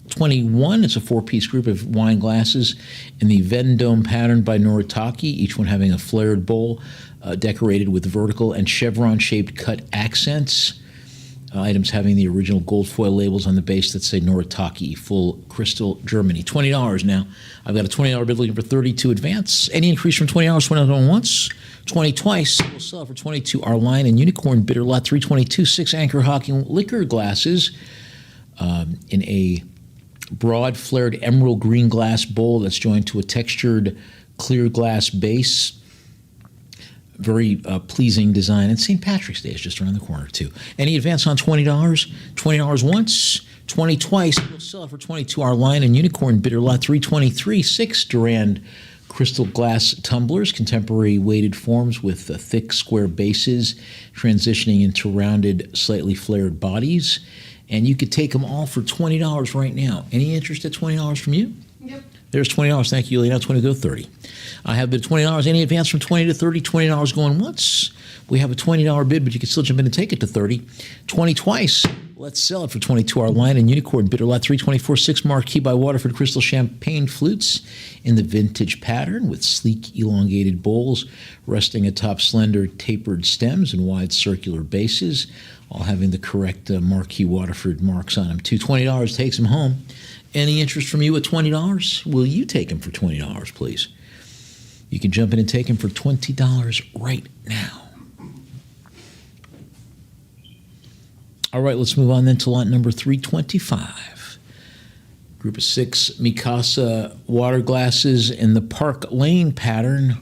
21, it's a 4-piece group of wine glasses in the Vendome pattern by Noritake, each one having a flared bowl decorated with vertical and chevron-shaped cut accents. Items having the original gold foil labels on the base that say Noritake, full crystal Germany. $20 now. I've got a $20 bid looking for 32 advance. Any increase from $20, $20 going once, 20 twice. We'll sell it for 22. Our line and unicorn bidder lot 322, 6 Anchor Hockey liquor glasses in a broad flared emerald green glass bowl that's joined to a textured clear glass base. Very pleasing design. And St. Patrick's Day is just around the corner, too. Any advance on $20? $20 once, 20 twice. We'll sell it for 22. Our line and unicorn bidder lot 323, 6 Durand crystal glass tumblers, contemporary weighted forms with thick square bases, transitioning into rounded, slightly flared bodies. And you could take them all for $20 right now. Any interest at $20 from you? Yep. There's $20. Thank you, Julie. Now 20 go 30. I have bid $20. Any advance from 20 to 30? $20 going once. We have a $20 bid, but you can still jump in and take it to 30. 20 twice. Let's sell it for 22. Our line and unicorn bidder lot 324, 6 Marquis by Waterford crystal champagne flutes in the vintage pattern with sleek elongated bowls resting atop slender tapered stems and wide circular bases, all having the correct Marquis Waterford marks on them. $20 takes them home. Any interest from you at $20? Will you take them for $20, please? You can jump in and take them for $20 right now. All right, let's move on then to lot number 325. Group of 6 Mikasa water glasses in the Park Lane pattern.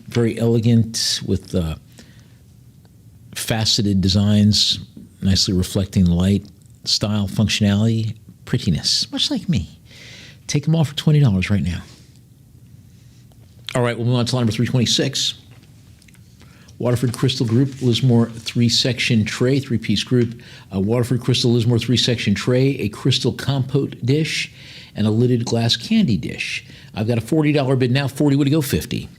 Very elegant with faceted designs, nicely reflecting light, style, functionality, prettiness, much like me. Take them all for $20 right now. All right, we'll move on to lot number 326. Waterford Crystal Group Lismore 3-section tray, 3-piece group. Waterford Crystal Lismore 3-section tray, a crystal compote dish, and a lidded glass candy dish. I've got a $40 bid now. 40 would go 50.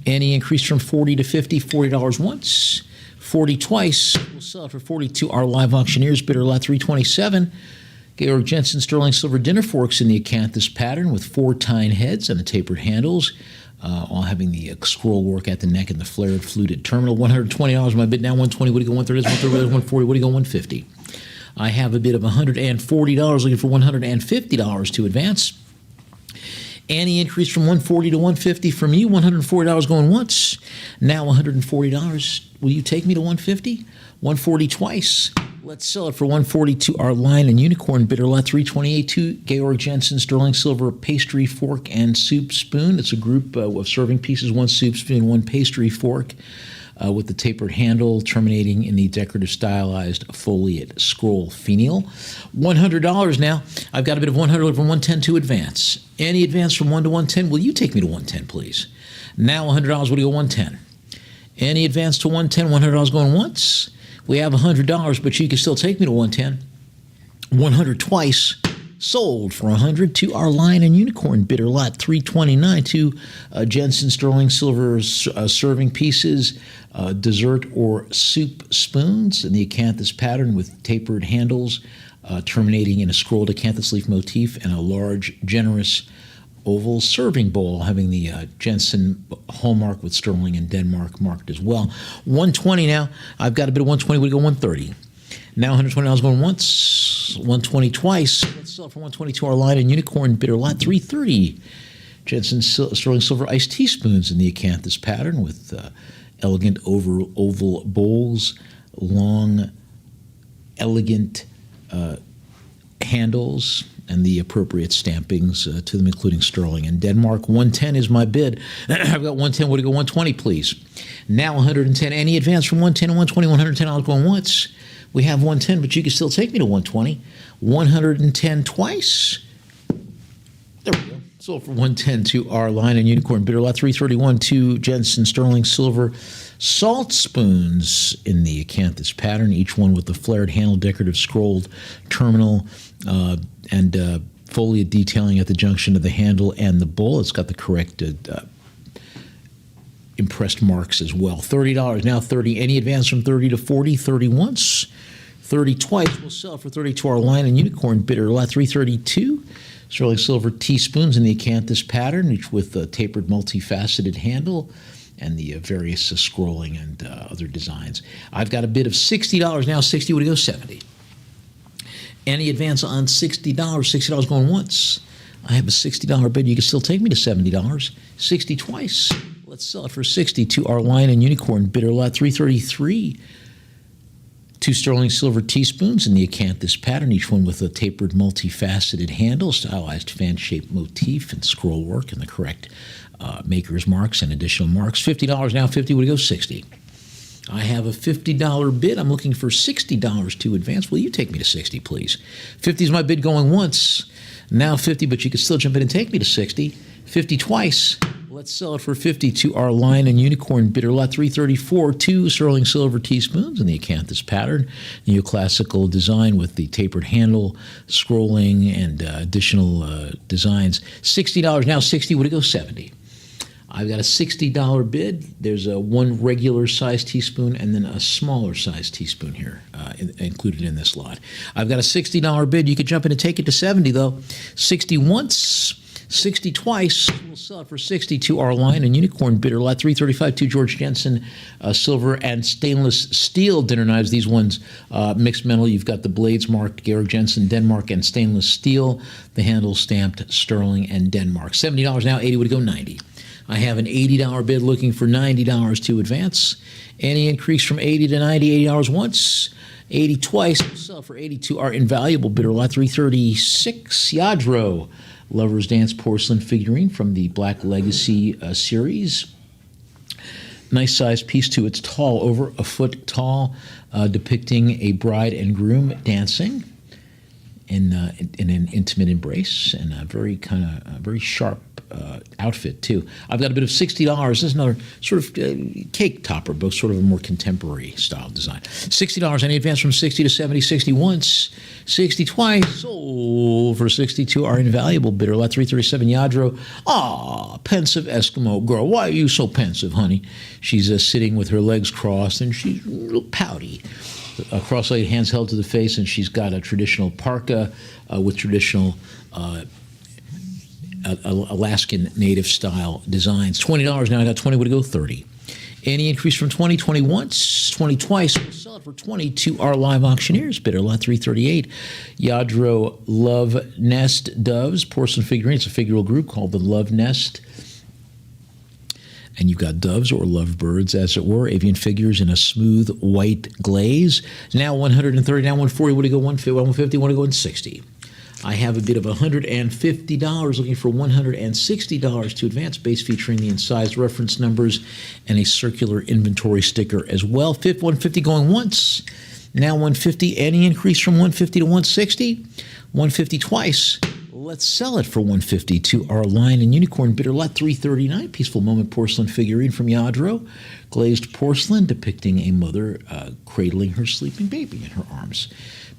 Any increase from 40 to 50? $40 once, 40 twice. We'll sell it for 42. Our live auctioneers bidder lot 327. Georg Jensen sterling silver dinner forks in the acanthus pattern with 4 tine heads and the tapered handles. All having the scroll work at the neck and the flared fluted terminal. $120 my bid now. 120 would go 130, 130, 140 would go 150. I have a bid of $140, looking for $150 to advance. Any increase from 140 to 150 from you? $140 going once. Now $140. Will you take me to 150? 140 twice. Let's sell it for 140 to our line and unicorn bidder lot 328 to Georg Jensen sterling silver pastry fork and soup spoon. It's a group of serving pieces, 1 soup spoon, 1 pastry fork with the tapered handle terminating in the decorative stylized foliate scroll finial. $100 now. I've got a bit of 100 from 110 to advance. Any advance from 1 to 110? Will you take me to 110, please? Now $100 would go 110. Any advance to 110? $100 going once. We have $100, but you can still take me to 110. 100 twice. Sold for 100 to our line and unicorn bidder lot 329 to Jensen sterling silver serving pieces, dessert or soup spoons in the acanthus pattern with tapered handles terminating in a scrolled acanthus leaf motif and a large, generous oval serving bowl having the Jensen hallmark with sterling and Denmark marked as well. 120 now. I've got a bit of 120. We go 130. Now $120 going once, 120 twice. Let's sell it for 120 to our line and unicorn bidder lot 330. Jensen sterling silver iced teaspoons in the acanthus pattern with elegant oval bowls, long, elegant handles, and the appropriate stampings to them, including sterling and Denmark. 110 is my bid. I've got 110. Would it go 120, please? Now 110. Any advance from 110 to 120? $110 going once. We have 110, but you can still take me to 120. 110 twice. There we go. Sold for 110 to our line and unicorn bidder lot 331 to Jensen sterling silver salt spoons in the acanthus pattern, each one with the flared handle, decorative scrolled terminal, and foliate detailing at the junction of the handle and the bowl. It's got the correct impressed marks as well. $30 now. 30. Any advance from 30 to 40? 30 once. 30 twice. We'll sell it for 32. Our line and unicorn bidder lot 332. Sterling silver teaspoons in the acanthus pattern, each with a tapered multifaceted handle and the various scrolling and other designs. I've got a bid of $60 now. 60 would go 70. Any advance on $60? $60 going once. I have a $60 bid. You can still take me to $70. 60 twice. Let's sell it for 60 to our line and unicorn bidder lot 333. 2 sterling silver teaspoons in the acanthus pattern, each one with a tapered multifaceted handle, stylized fan-shaped motif and scroll work and the correct maker's marks and additional marks. $50 now. 50 would go 60. I have a $50 bid. I'm looking for $60 to advance. Will you take me to 60, please? 50 is my bid going once. Now 50, but you can still jump in and take me to 60. 50 twice. Let's sell it for 50 to our line and unicorn bidder lot 334. 2 sterling silver teaspoons in the acanthus pattern, neoclassical design with the tapered handle, scrolling, and additional designs. $60 now. 60 would it go 70. I've got a $60 bid. There's a 1 regular size teaspoon and then a smaller size teaspoon here included in this lot. I've got a $60 bid. You could jump in and take it to 70 though. 60 once. 60 twice. We'll sell it for 60 to our line and unicorn bidder lot 335 to George Jensen, silver and stainless steel dinner knives. These ones mixed metal. You've got the blades marked Georg Jensen, Denmark, and stainless steel. The handle stamped sterling and Denmark. $70 now. 80 would go 90. I have an $80 bid looking for $90 to advance. Any increase from 80 to 90, $80 once. 80 twice. We'll sell for 80 to our invaluable bidder lot 336 Yadro. Lover's Dance porcelain figurine from the Black Legacy series. Nice size piece too. It's tall, over a foot tall, depicting a bride and groom dancing in an intimate embrace, and a very very sharp outfit too. I've got a bid of $60. This is another sort of cake topper, but sort of a more contemporary style design. $60. Any advance from 60 to 70? 60 once, 60 twice. Sold for 62. Our invaluable bidder lot 337 Yadro. Ah, pensive Eskimo girl. Why are you so pensive, honey? She's sitting with her legs crossed and she's a little pouty. Cross-legged, hands held to the face, and she's got a traditional parka with traditional Alaskan native style designs. $20 now. I got 20. Would it go 30? Any increase from 20? 20 once, 20 twice. We'll sell it for 20 to our live auctioneers bidder lot 338. Yadro Love Nest Doves porcelain figurine. It's a figural group called the Love Nest. And you've got doves or lovebirds, as it were, avian figures in a smooth white glaze. Now 130, now 140. Would it go 150? 150? Want to go 160? I have a bid of $150, looking for $160 to advance, base featuring the incised reference numbers and a circular inventory sticker as well. 150 going once. Now 150. Any increase from 150 to 160? 150 twice. Let's sell it for $150 to our line and unicorn bidder lot 339. Peaceful Moment porcelain figurine from Yadro. Glazed porcelain depicting a mother cradling her sleeping baby in her arms.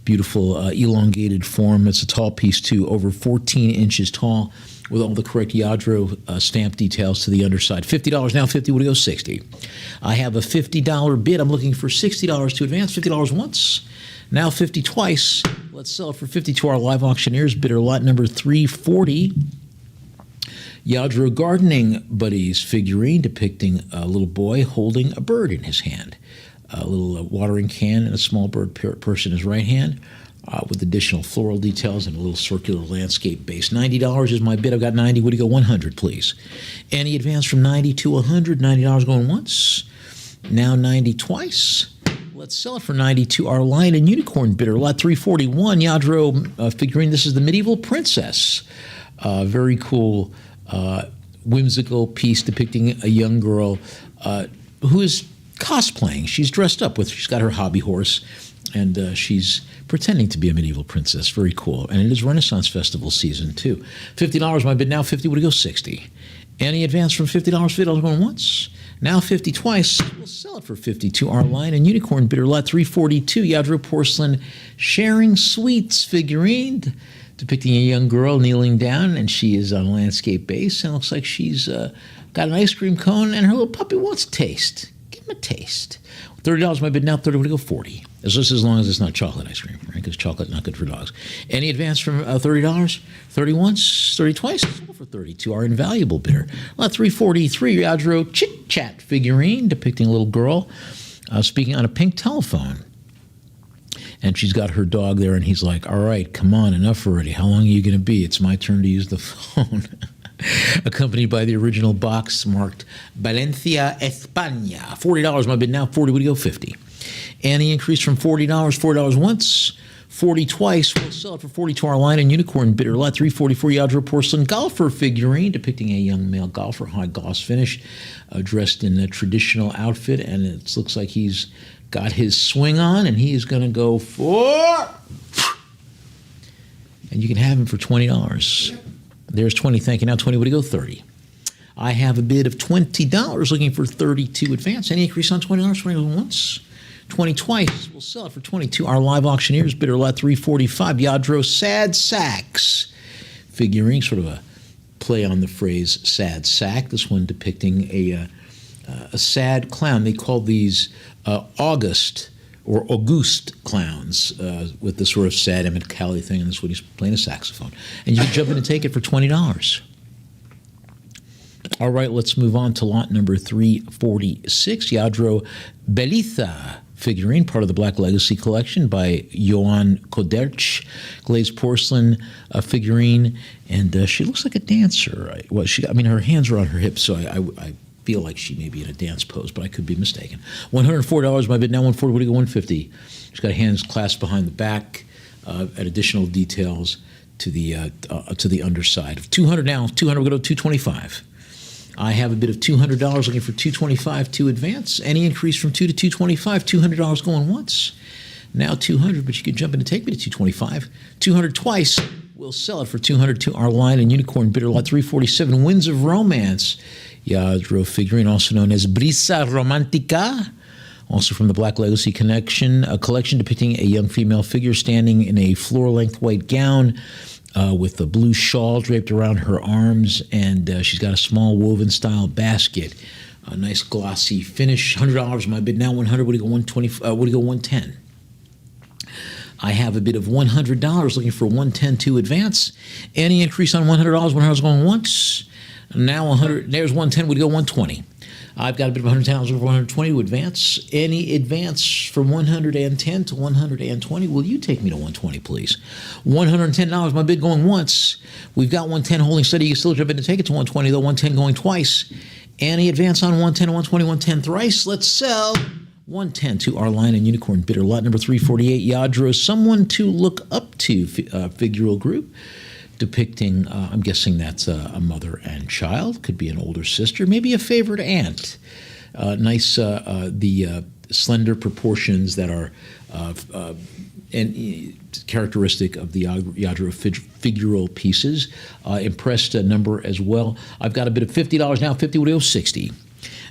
Beautiful elongated form. It's a tall piece too, over 14 inches tall, with all the correct Yadro stamp details to the underside. $50 now. 50 would go 60. I have a $50 bid. I'm looking for $60 to advance. $50 once. Now 50 twice. Let's sell it for 50 to our live auctioneers bidder lot number 340. Yadro Gardening Buddies figurine depicting a little boy holding a bird in his hand. A little watering can and a small bird purse in his right hand, with additional floral details and a little circular landscape base. $90 is my bid. I've got 90. Would you go 100, please? Any advance from 90 to 100? $90 going once. Now 90 twice. Let's sell it for 90 to our lion and unicorn bidder lot 341 Yadro figurine. This is the medieval princess. Very cool, whimsical piece depicting a young girl who is cosplaying. She's dressed up she's got her hobby horse, and she's pretending to be a medieval princess. Very cool. And it is Renaissance Festival season, too. $50 my bid. Now 50 would go 60. Any advance from $50? $50 going once. Now 50 twice. We'll sell it for 50 to our line and unicorn bidder lot 342 Yadro porcelain sharing sweets figurine depicting a young girl kneeling down, and she is on a landscape base, and it looks like she's got an ice cream cone, and her little puppy wants a taste. Give him a taste. $30 my bid. Now 30 would go 40. As long as it's not chocolate ice cream, right? Because chocolate not good for dogs. Any advance from $30? 30 once, 30 twice, sold for 32. Our invaluable bidder. Lot 343, Yadro Chit Chat figurine depicting a little girl speaking on a pink telephone. And she's got her dog there, and he's like, all right, come on, enough already. How long are you going to be? It's my turn to use the phone. Accompanied by the original box marked Valencia, España. $40, my bid now. 40 would go 50. Any increase from $40, $40 once, 40 twice. We'll sell it for 40 to our line and unicorn bidder. Lot 344, Yadro porcelain golfer figurine depicting a young male golfer, high gloss finish, dressed in a traditional outfit, and it looks like he's got his swing on, and he is going to go for, and you can have him for $20. There's 20. Thank you. Now 20 would go 30. I have a bid of $20, looking for 32 advance. Any increase on $20? 20 once, 20 twice. We'll sell it for 22. Our live auctioneers bidder, lot 345, Yadro Sad Sacks figurine, sort of a play on the phrase sad sack. This one depicting a sad clown. They call these Auguste clowns with the sort of sad Emmett Cowley thing, and this one he's playing a saxophone. And you can jump in and take it for $20. All right, let's move on to lot number 346, Yadro Belitha figurine, part of the Black Legacy collection by Johan Koderch, glazed porcelain figurine, and she looks like a dancer. Her hands are on her hips, so I feel like she may be in a dance pose, but I could be mistaken. $104, my bid now. 140 would go 150. She's got hands clasped behind the back, and additional details to the underside. $200 now. 200 will go to 225. I have a bid of $200, looking for 225 to advance. Any increase from 2 to 225, $200 going once. Now 200, but you could jump in and take me to 225. 200 twice. We'll sell it for 200 to our line and unicorn bidder, lot 347, Winds of Romance. Yadro figurine, also known as Brisa Romantica, also from the Black Legacy Connection, a collection depicting a young female figure standing in a floor-length white gown with a blue shawl draped around her arms, and she's got a small woven-style basket. A nice glossy finish. $100, my bid now. 100 would go 120. Would go 110. I have a bid of $100, looking for 110 to advance. Any increase on $100? $100 going once. Now 100. There's 110. Would go 120. I've got a bid of $110 over 120 to advance. Any advance from 110 to 120? Will you take me to 120, please? $110. My bid going once. We've got 110 holding steady. You can still jump in to take it to 120, though. 110 going twice. Any advance on 110 to 120? 110 thrice. Let's sell 110 to our line and unicorn bidder. Lot number 348. Yadro, someone to look up to figural group. Depicting, I'm guessing that's a mother and child, could be an older sister, maybe a favorite aunt. Nice, the slender proportions that are characteristic of the Yadro figural pieces. Impressed number as well. I've got a bid of $50 now. 50 would go 60.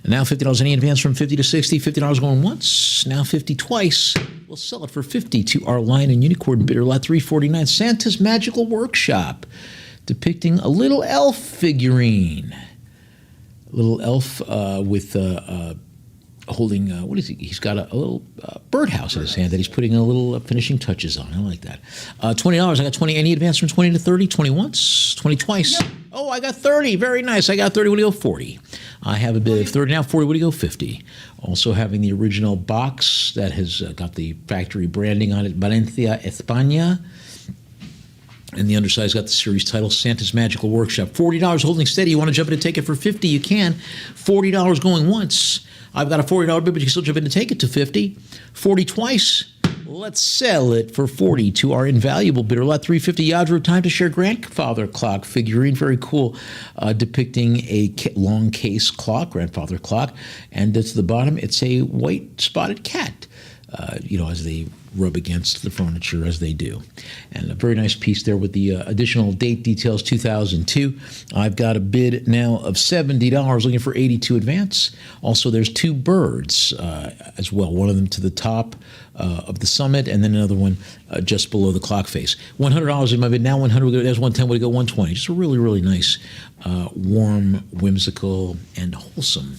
And now $50. Any advance from 50 to 60? $50 going once. Now 50 twice. We'll sell it for 50 to our line and unicorn bidder, lot 349, Santa's Magical Workshop, depicting a little elf figurine. A little elf with holding, what is he? He's got a little birdhouse in his hand that he's putting a little finishing touches on. I like that. $20. I got 20. Any advance from 20 to 30? 20 once, 20 twice. Yep. Oh, I got 30. Very nice. I got 30. What do you go? 40. I have a bid of 30 now. 40. What do you go? 50. Also having the original box that has got the factory branding on it, Valencia, España. And the underside's got the series title, Santa's Magical Workshop. $40 holding steady. You want to jump in and take it for 50? You can. $40 going once. I've got a $40 bid, but you can still jump in and take it to 50. 40 twice. Let's sell it for 40 to our invaluable bidder. Lot 350, Yadro Time to Share grandfather clock figurine. Very cool. Depicting a long case clock, grandfather clock. And to the bottom, it's a white spotted cat. As they rub against the furniture as they do. And a very nice piece there with the additional date details, 2002. I've got a bid now of $70, looking for 80 to advance. Also, there's two birds as well, one of them to the top of the summit, and then another one just below the clock face. $100 in my bid now. 100, there's 110, would go 120. Just a really, really nice, warm, whimsical, and wholesome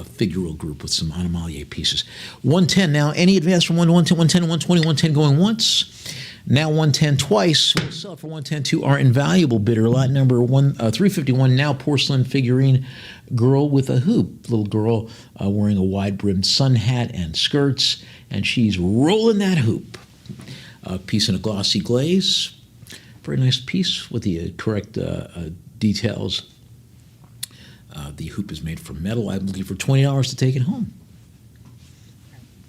figural group with some animalier pieces. 110 now. Any advance from 1 to 110, 110 to 120, 110 going once. Now 110 twice. We'll sell it for 110 to our invaluable bidder. Lot number 351. Now porcelain figurine girl with a hoop. Little girl wearing a wide-brimmed sun hat and skirts, and she's rolling that hoop. A piece in a glossy glaze. Very nice piece with the correct details. The hoop is made from metal. I'm looking for $20 to take it home.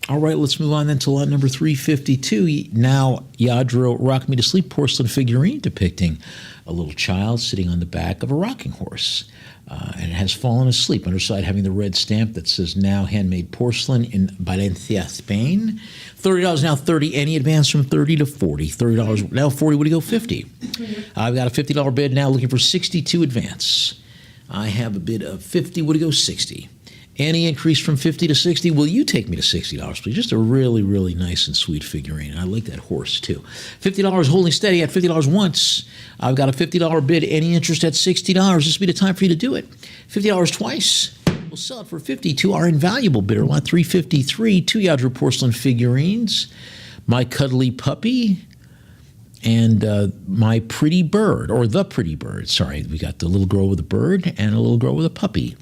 All right, let's move on then to lot number 352. Now, Yadro Rock Me to Sleep porcelain figurine depicting a little child sitting on the back of a rocking horse. And it has fallen asleep. Underside having the red stamp that says now handmade porcelain in Valencia, Spain. $30 now, 30. Any advance from 30 to 40. $30 now, 40. Would you go 50? I've got a $50 bid now, looking for 62 advance. I have a bid of 50. Would you go 60? Any increase from 50 to 60? Will you take me to $60, please? Just a really, really nice and sweet figurine. I like that horse, too. $50 holding steady at $50 once. I've got a $50 bid. Any interest at $60? This will be the time for you to do it. $50 twice. We'll sell it for $50 to our invaluable bidder. Lot 353, 2 Yadro porcelain figurines. My cuddly puppy and my pretty bird, or the pretty bird. Sorry, we got the little girl with a bird and a little girl with a puppy.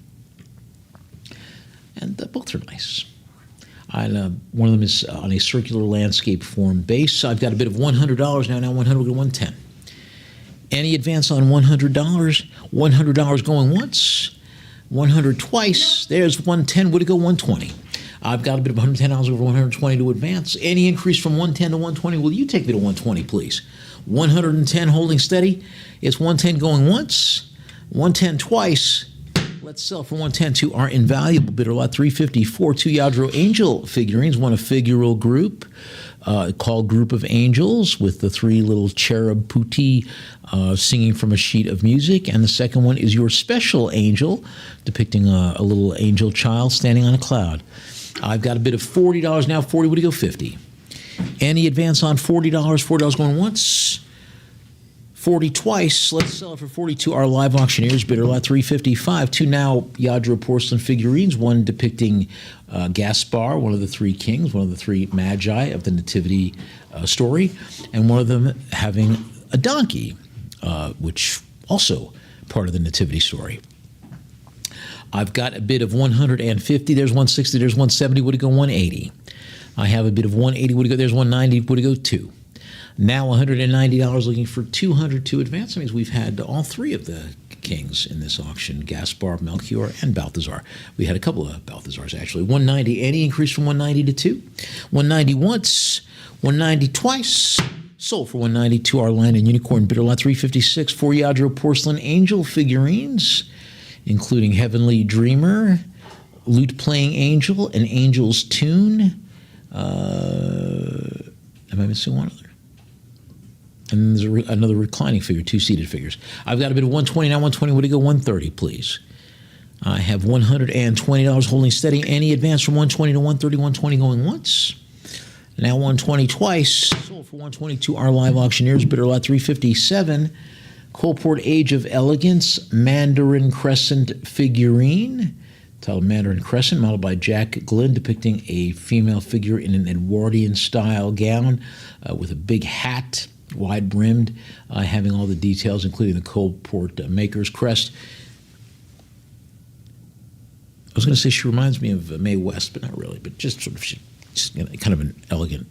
And both are nice. One of them is on a circular landscape form base. I've got a bid of $100 now. Now 100 will go 110. Any advance on $100? $100 going once. 100 twice. There's 110. Would it go 120? I've got a bid of $110 over 120 to advance. Any increase from 110 to 120? Will you take me to 120, please? 110 holding steady. It's 110 going once. 110 twice. Let's sell for 110 to our invaluable bidder. Lot 354, 2 Yadro Angel figurines, one a figural group called Group of Angels with the 3 little cherub putti singing from a sheet of music. And the second one is your special angel depicting a little angel child standing on a cloud. I've got a bid of $40 now. 40, would you go 50? Any advance on $40? $40 going once. 40 twice. Let's sell it for 40 to our live auctioneers bidder. Lot 355. 2 now Yadro porcelain figurines, one depicting Gaspar, one of the 3 kings, one of the 3 magi of the nativity story, and one of them having a donkey, which also part of the nativity story. I've got a bid of 150. There's 160. There's 170. Would it go 180? I have a bid of 180. Would it go? There's 190. Would it go 2? Now $190, looking for 200 to advance. That means we've had all 3 of the kings in this auction, Gaspar, Melchior, and Balthazar. We had a couple of Balthazars, actually. 190, any increase from 190 to 2? 190 once, 190 twice. Sold for 190 to our Lion and Unicorn bidder. Lot 356, 4 Yadro porcelain angel figurines, including Heavenly Dreamer, lute-playing angel, an angel's tune. Am I missing one other? And there's another reclining figure, 2 seated figures. I've got a bid of 120 now. 120, would it go 130, please? I have $120 holding steady. Any advance from 120 to 130, 120 going once. Now 120 twice. Sold for 120 to our live auctioneers bidder. Lot 357. Colport Age of Elegance Mandarin Crescent figurine. Titled Mandarin Crescent, modeled by Jack Glynn, depicting a female figure in an Edwardian-style gown with a big hat, wide-brimmed, having all the details, including the Colport Maker's crest. I was going to say she reminds me of Mae West, but not really, but just sort of just kind of an elegant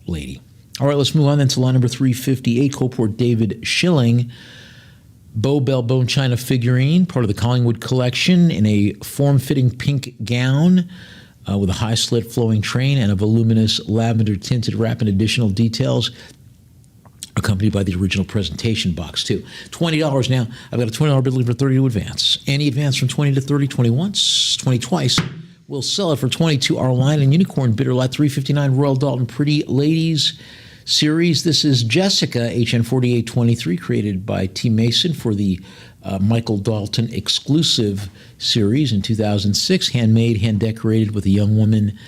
lady. All right, let's move on then to line number 358, Colport David Schilling, Bow Bell Bone China figurine, part of the Collingwood collection, in a form-fitting pink gown with a high-slit flowing train and a voluminous lavender-tinted wrap and additional details, accompanied by the original presentation box, too. $20 now. I've got a $20 bid looking for 30 to advance. Any advance from 20 to 30, 20 once, 20 twice. We'll sell it for 20 to our Lion and Unicorn bidder. Lot 359, Royal Dalton Pretty Ladies series. This is Jessica, HN 4823, created by T. Mason for the Michael Dalton exclusive series in 2006. Handmade, hand-decorated with a young woman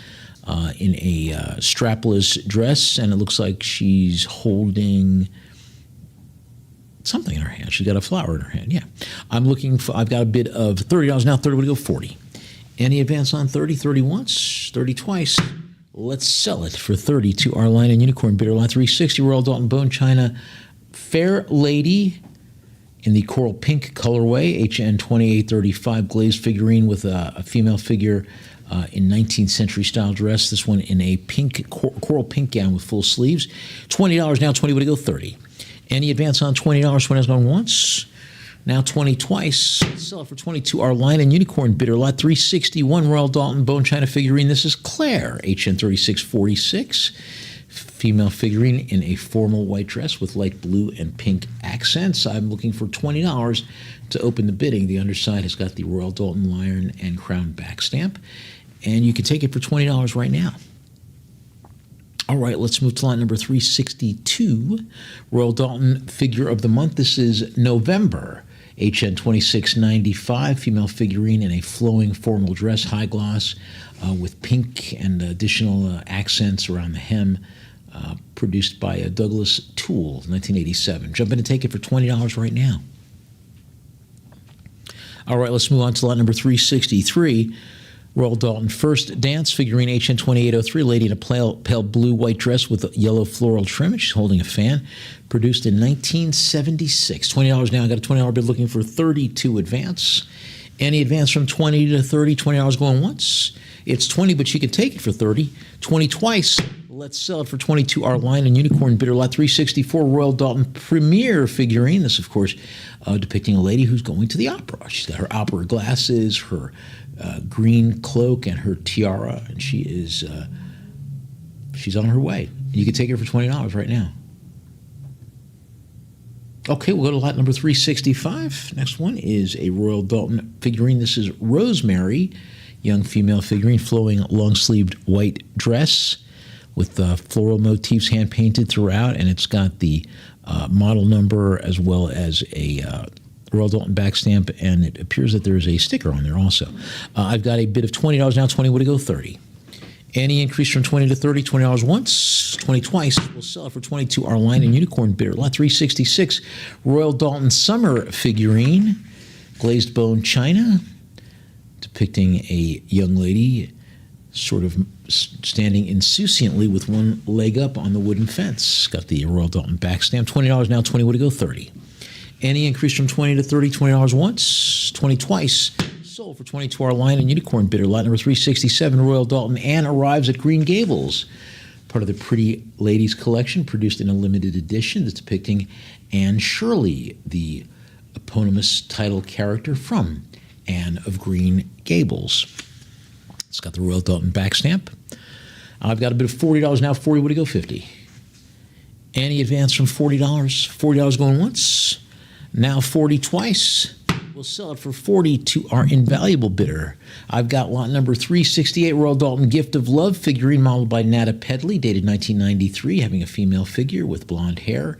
in a strapless dress, and it looks like she's holding something in her hand. She's got a flower in her hand, yeah. I've got a bid of $30 now. 30 would go 40. Any advance on 30? 30 once, 30 twice. Let's sell it for 30 to our line and unicorn bidder lot 360. Royal Dalton Bone China Fair Lady in the coral pink colorway, HN 2835 glazed figurine with a female figure in 19th century style dress. This one in a pink coral pink gown with full sleeves. $20 now, 20 would go 30. Any advance on $20? 20 has gone once. Now 20 twice. Let's sell it for 22. Our line and unicorn bidder lot 361 Royal Dalton Bone China figurine. This is Claire, HN 3646. Female figurine in a formal white dress with light blue and pink accents. I'm looking for $20 to open the bidding. The underside has got the Royal Dalton Lion and Crown back stamp, and you can take it for $20 right now. All right, let's move to lot number 362, Royal Dalton Figure of the Month. This is November, HN 2695, female figurine in a flowing formal dress, high gloss, with pink and additional accents around the hem, produced by Douglas Toole, 1987. Jump in and take it for $20 right now. All right, let's move on to lot number 363. Royal Dalton First Dance figurine, HN 2803, lady in a pale blue white dress with a yellow floral trim. She's holding a fan. Produced in 1976. $20 now. I got a $20 bid looking for 30 to advance. Any advance from 20 to 30? $20 going once. It's 20, but she can take it for 30. 20 twice. Let's sell it for 22. Our line and unicorn bidder lot 364 Royal Dalton Premier figurine. This, of course, depicting a lady who's going to the opera. She's got her opera glasses, her green cloak, and her tiara, and she's on her way. You can take her for $20 right now. Okay, we'll go to lot number 365. Next one is a Royal Dalton figurine. This is Rosemary, young female figurine, flowing long-sleeved white dress with floral motifs hand-painted throughout, and it's got the model number as well as a Royal Dalton back stamp, and it appears that there is a sticker on there also. I've got a bid of $20 now, 20 would go 30. Any increase from 20 to 30, $20 once, 20 twice. We'll sell it for 22. Our line and unicorn bidder lot 366 Royal Dalton Summer figurine, glazed bone china, depicting a young lady sort of standing insouciantly with one leg up on the wooden fence. Got the Royal Dalton back stamp. $20 now, 20 would go 30. Any increase from 20 to 30, $20 once, 20 twice. Sold for 22. Our line and unicorn bidder lot number 367 Royal Dalton Anne arrives at Green Gables, part of the Pretty Ladies collection, produced in a limited edition that's depicting Anne Shirley, the eponymous title character from Anne of Green Gables. It's got the Royal Dalton back stamp. I've got a bid of $40 now. 40 would go 50. Any advance from $40? $40 going once. Now 40 twice. We'll sell it for 40 to our invaluable bidder. I've got lot number 368 Royal Dalton Gift of Love figurine modeled by Nada Pedley, dated 1993, having a female figure with blonde hair,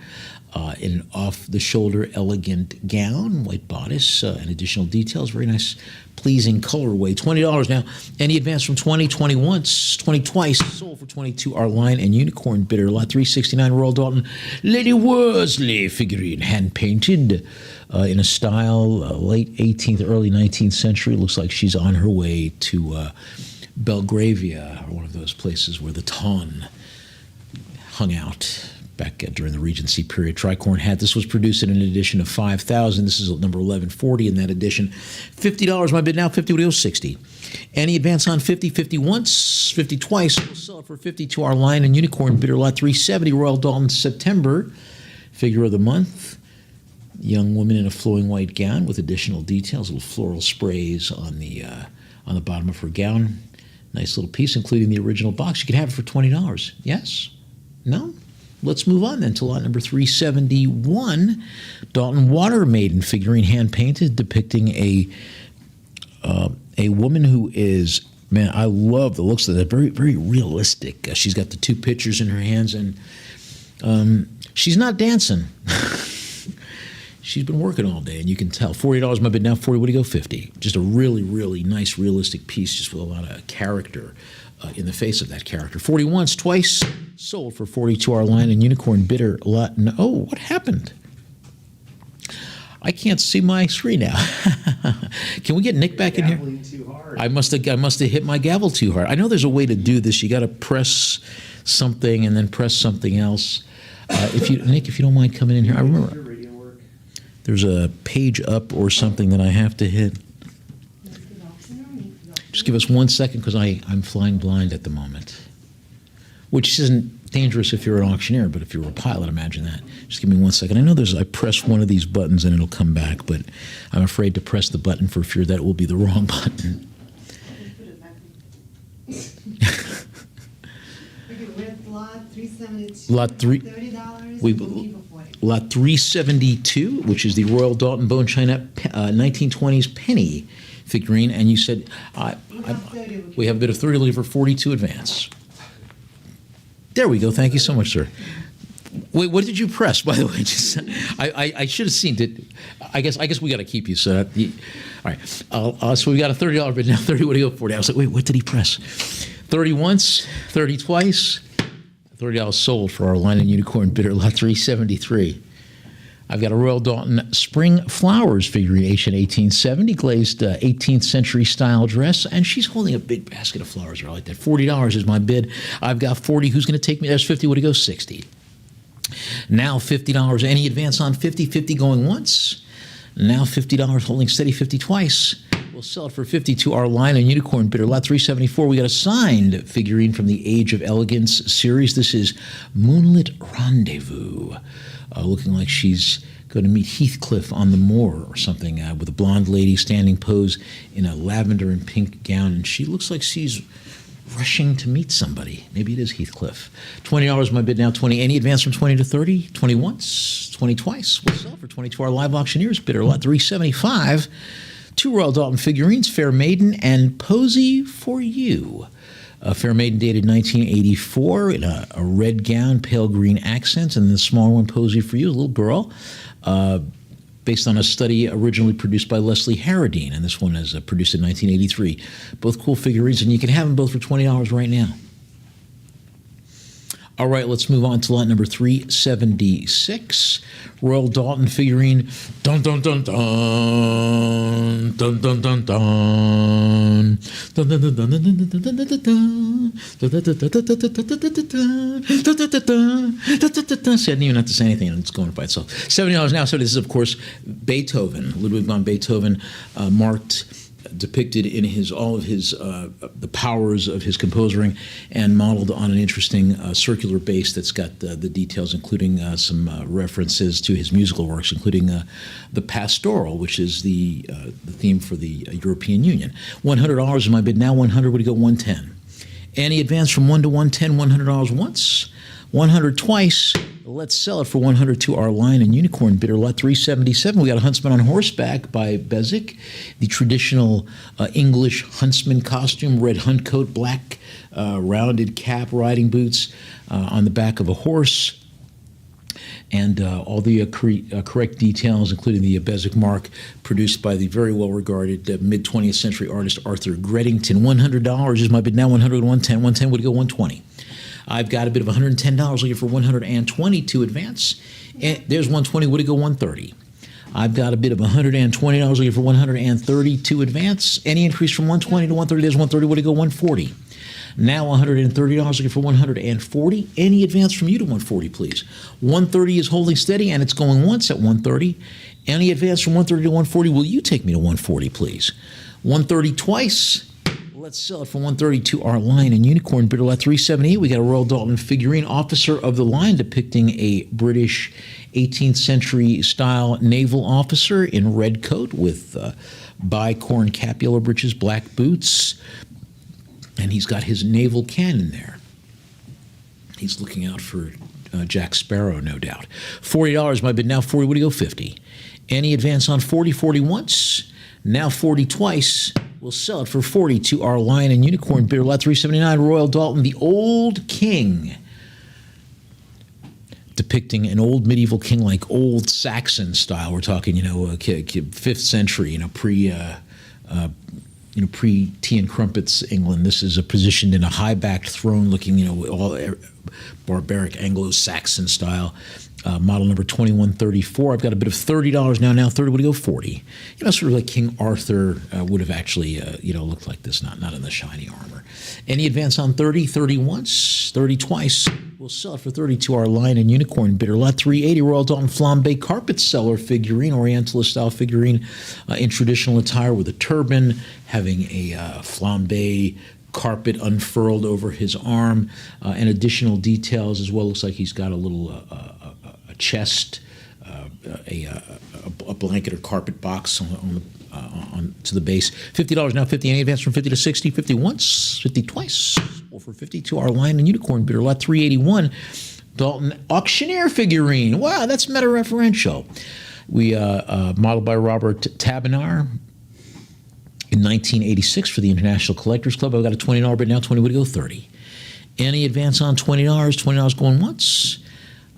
in an off-the-shoulder elegant gown, white bodice, and additional details. Very nice, pleasing colorway. $20 now. Any advance from 20? 20 once, 20 twice. Sold for 22. Our line and unicorn bidder. Lot 369 Royal Dalton Lady Worsley figurine, hand-painted in a style late 18th, early 19th century. Looks like she's on her way to Belgravia, or one of those places where the Ton hung out back during the Regency period. Tricorn hat. This was produced in an edition of 5,000. This is number 1140 in that edition. $50 my bid now. 50 would go 60. Any advance on 50? 50 once, 50 twice. We'll sell it for 50 to our line and unicorn bidder lot 370 Royal Dalton September figure of the month. Young woman in a flowing white gown with additional details, little floral sprays on the bottom of her gown. Nice little piece, including the original box. You can have it for $20. Yes? No? Let's move on then to lot number 371, Dalton Water Maiden figurine, hand-painted, depicting a woman who is, man, I love the looks of that. Very, very realistic. She's got the two pictures in her hands, and she's not dancing. She's been working all day, and you can tell. $40 my bid now. 40 would go 50. Just a really, really nice, realistic piece, just with a lot of character in the face of that character. 40 once, twice. Sold for 40 to our line and unicorn bidder lot. Oh, what happened? I can't see my screen now. Can we get Nick back in here? Gambling too hard. I must have hit my gavel too hard. I know there's a way to do this. You got to press something and then press something else. Nick, if you don't mind coming in here, I Does remember your radio work? there's a page up or something that I have to hit. Just give us 1 second because I'm flying blind at the moment, which isn't dangerous if you're an auctioneer, but if you're a pilot, imagine that. Just give me 1 second. I know I press one of these buttons and it'll come back, but I'm afraid to press the button for fear that will be the wrong button. Okay, we're at lot 372. Lot three- $30. we- looking for 40. Lot 372, which is the Royal Dalton Bone China 1920s penny figurine, and you said we have a bid of 30 looking for 42 advance. There we go. Thank you so much, sir. Wait, what did you press, by the way? I should have seen it. I guess we got to keep you. So, all right. So we got a $30 bid now. 30. What do you go for? I was like, wait, what did he press? 30 once, 30 twice. $30 sold for our line and unicorn bidder lot 373. I've got a Royal Dalton Spring Flowers figurine, Asian 1870, glazed 18th century style dress, and she's holding a big basket of flowers. I like that. $40 is my bid. I've got 40. Who's going to take me? There's 50. What do you go? 60. Now $50. Any advance on 50? 50 going once. Now $50 holding steady. 50 twice. We'll sell it for 50 to our line and unicorn bidder lot 374. We got a signed figurine from the Age of Elegance series. This is Moonlit Rendezvous. Looking like she's going to meet Heathcliff on the moor or something, with a blonde lady standing pose in a lavender and pink gown, and she looks like she's rushing to meet somebody. Maybe it is Heathcliff. $20 my bid now. 20. Any advance from 20 to 30? 20 once, 20 twice. We'll sell for 20 to our live auctioneers bidder lot 375. Two Royal Dalton figurines, Fair Maiden and Posy for You. Fair Maiden dated 1984 in a red gown, pale green accents, and the smaller one, Posy for You, a little girl, based on a study originally produced by Leslie Harradine, and this one is produced in 1983. Both cool figurines, and you can have them both for $20 right now. All right, let's move on to lot number 376. Royal Dalton figurine. Dun dun dun dun. Dun dun dun dun. Dun dun dun dun dun dun dun dun dun dun. See, I didn't even have to say anything, and it's going by itself. $70 now. So this is, of course, Beethoven, Ludwig van Beethoven, depicted in all of his the powers of his composing, and modeled on an interesting circular base that's got the details, including some references to his musical works, including the Pastoral, which is the theme for the European Union. $100 is my bid now. 100. Would you go? 110. Any advance from 1 to 110? $100 once, 100 twice. Let's sell it for 100 to our line and unicorn bidder lot 377. We got a Huntsman on Horseback by Bezic, the traditional English huntsman costume, red hunt coat, black rounded cap, riding boots on the back of a horse, and all the correct details, including the Bezic mark, produced by the very well-regarded mid-20th century artist Arthur Gredington. $100 is my bid now. 100, 110. 110 would go 120. I've got a bid of $110 looking for 120 to advance. And there's 120. Would it go 130? I've got a bid of $120 looking for 130 to advance. Any increase from 120 to 130? There's 130. Would it go 140? Now $130 looking for 140. Any advance from you to 140, please? 130 is holding steady, and it's going once at 130. Any advance from 130 to 140? Will you take me to 140, please? 130 twice. Let's sell it for 130 to our line and unicorn bidder lot 378. We got a Royal Dalton figurine, officer of the line, depicting a British 18th century style naval officer in red coat with bicorn cap, yellow breeches, black boots, and he's got his naval cannon there. He's looking out for Jack Sparrow, no doubt. $40 my bid now. 40. Would you go? 50. Any advance on 40? 40 once. Now 40 twice. We'll sell it for 40 to our Lion and Unicorn bidder lot 379. Royal Dalton, the Old King, depicting an old medieval king, like old Saxon style. We're talking, 5th century, pre-tea and crumpets England. This is positioned in a high-backed throne, looking, all barbaric Anglo-Saxon style. model number 2134. I've got a bid of $30 now. Now 30 would go 40. Sort of like King Arthur would have actually, looked like this, not in the shiny armor. Any advance on 30? 30 once, 30 twice. We'll sell it for 30 to our Lion and Unicorn bidder. Lot 380, Royal Dalton Flambe Carpet Seller figurine, Orientalist style figurine in traditional attire with a turban, having a flambe carpet unfurled over his arm, and additional details as well. Looks like he's got a little a chest, a blanket or carpet box on to the base. $50 now, 50 any advance from 50 to 60, 50 once, 50 twice, or for 50 to our Lion and Unicorn bidder. Lot 381, Dalton Auctioneer figurine. Wow, that's meta-referential. We modeled by Robert Tabinar in 1986 for the International Collectors Club. I've got a $20 bid now, 20 would go 30. Any advance on $20, $20 going once.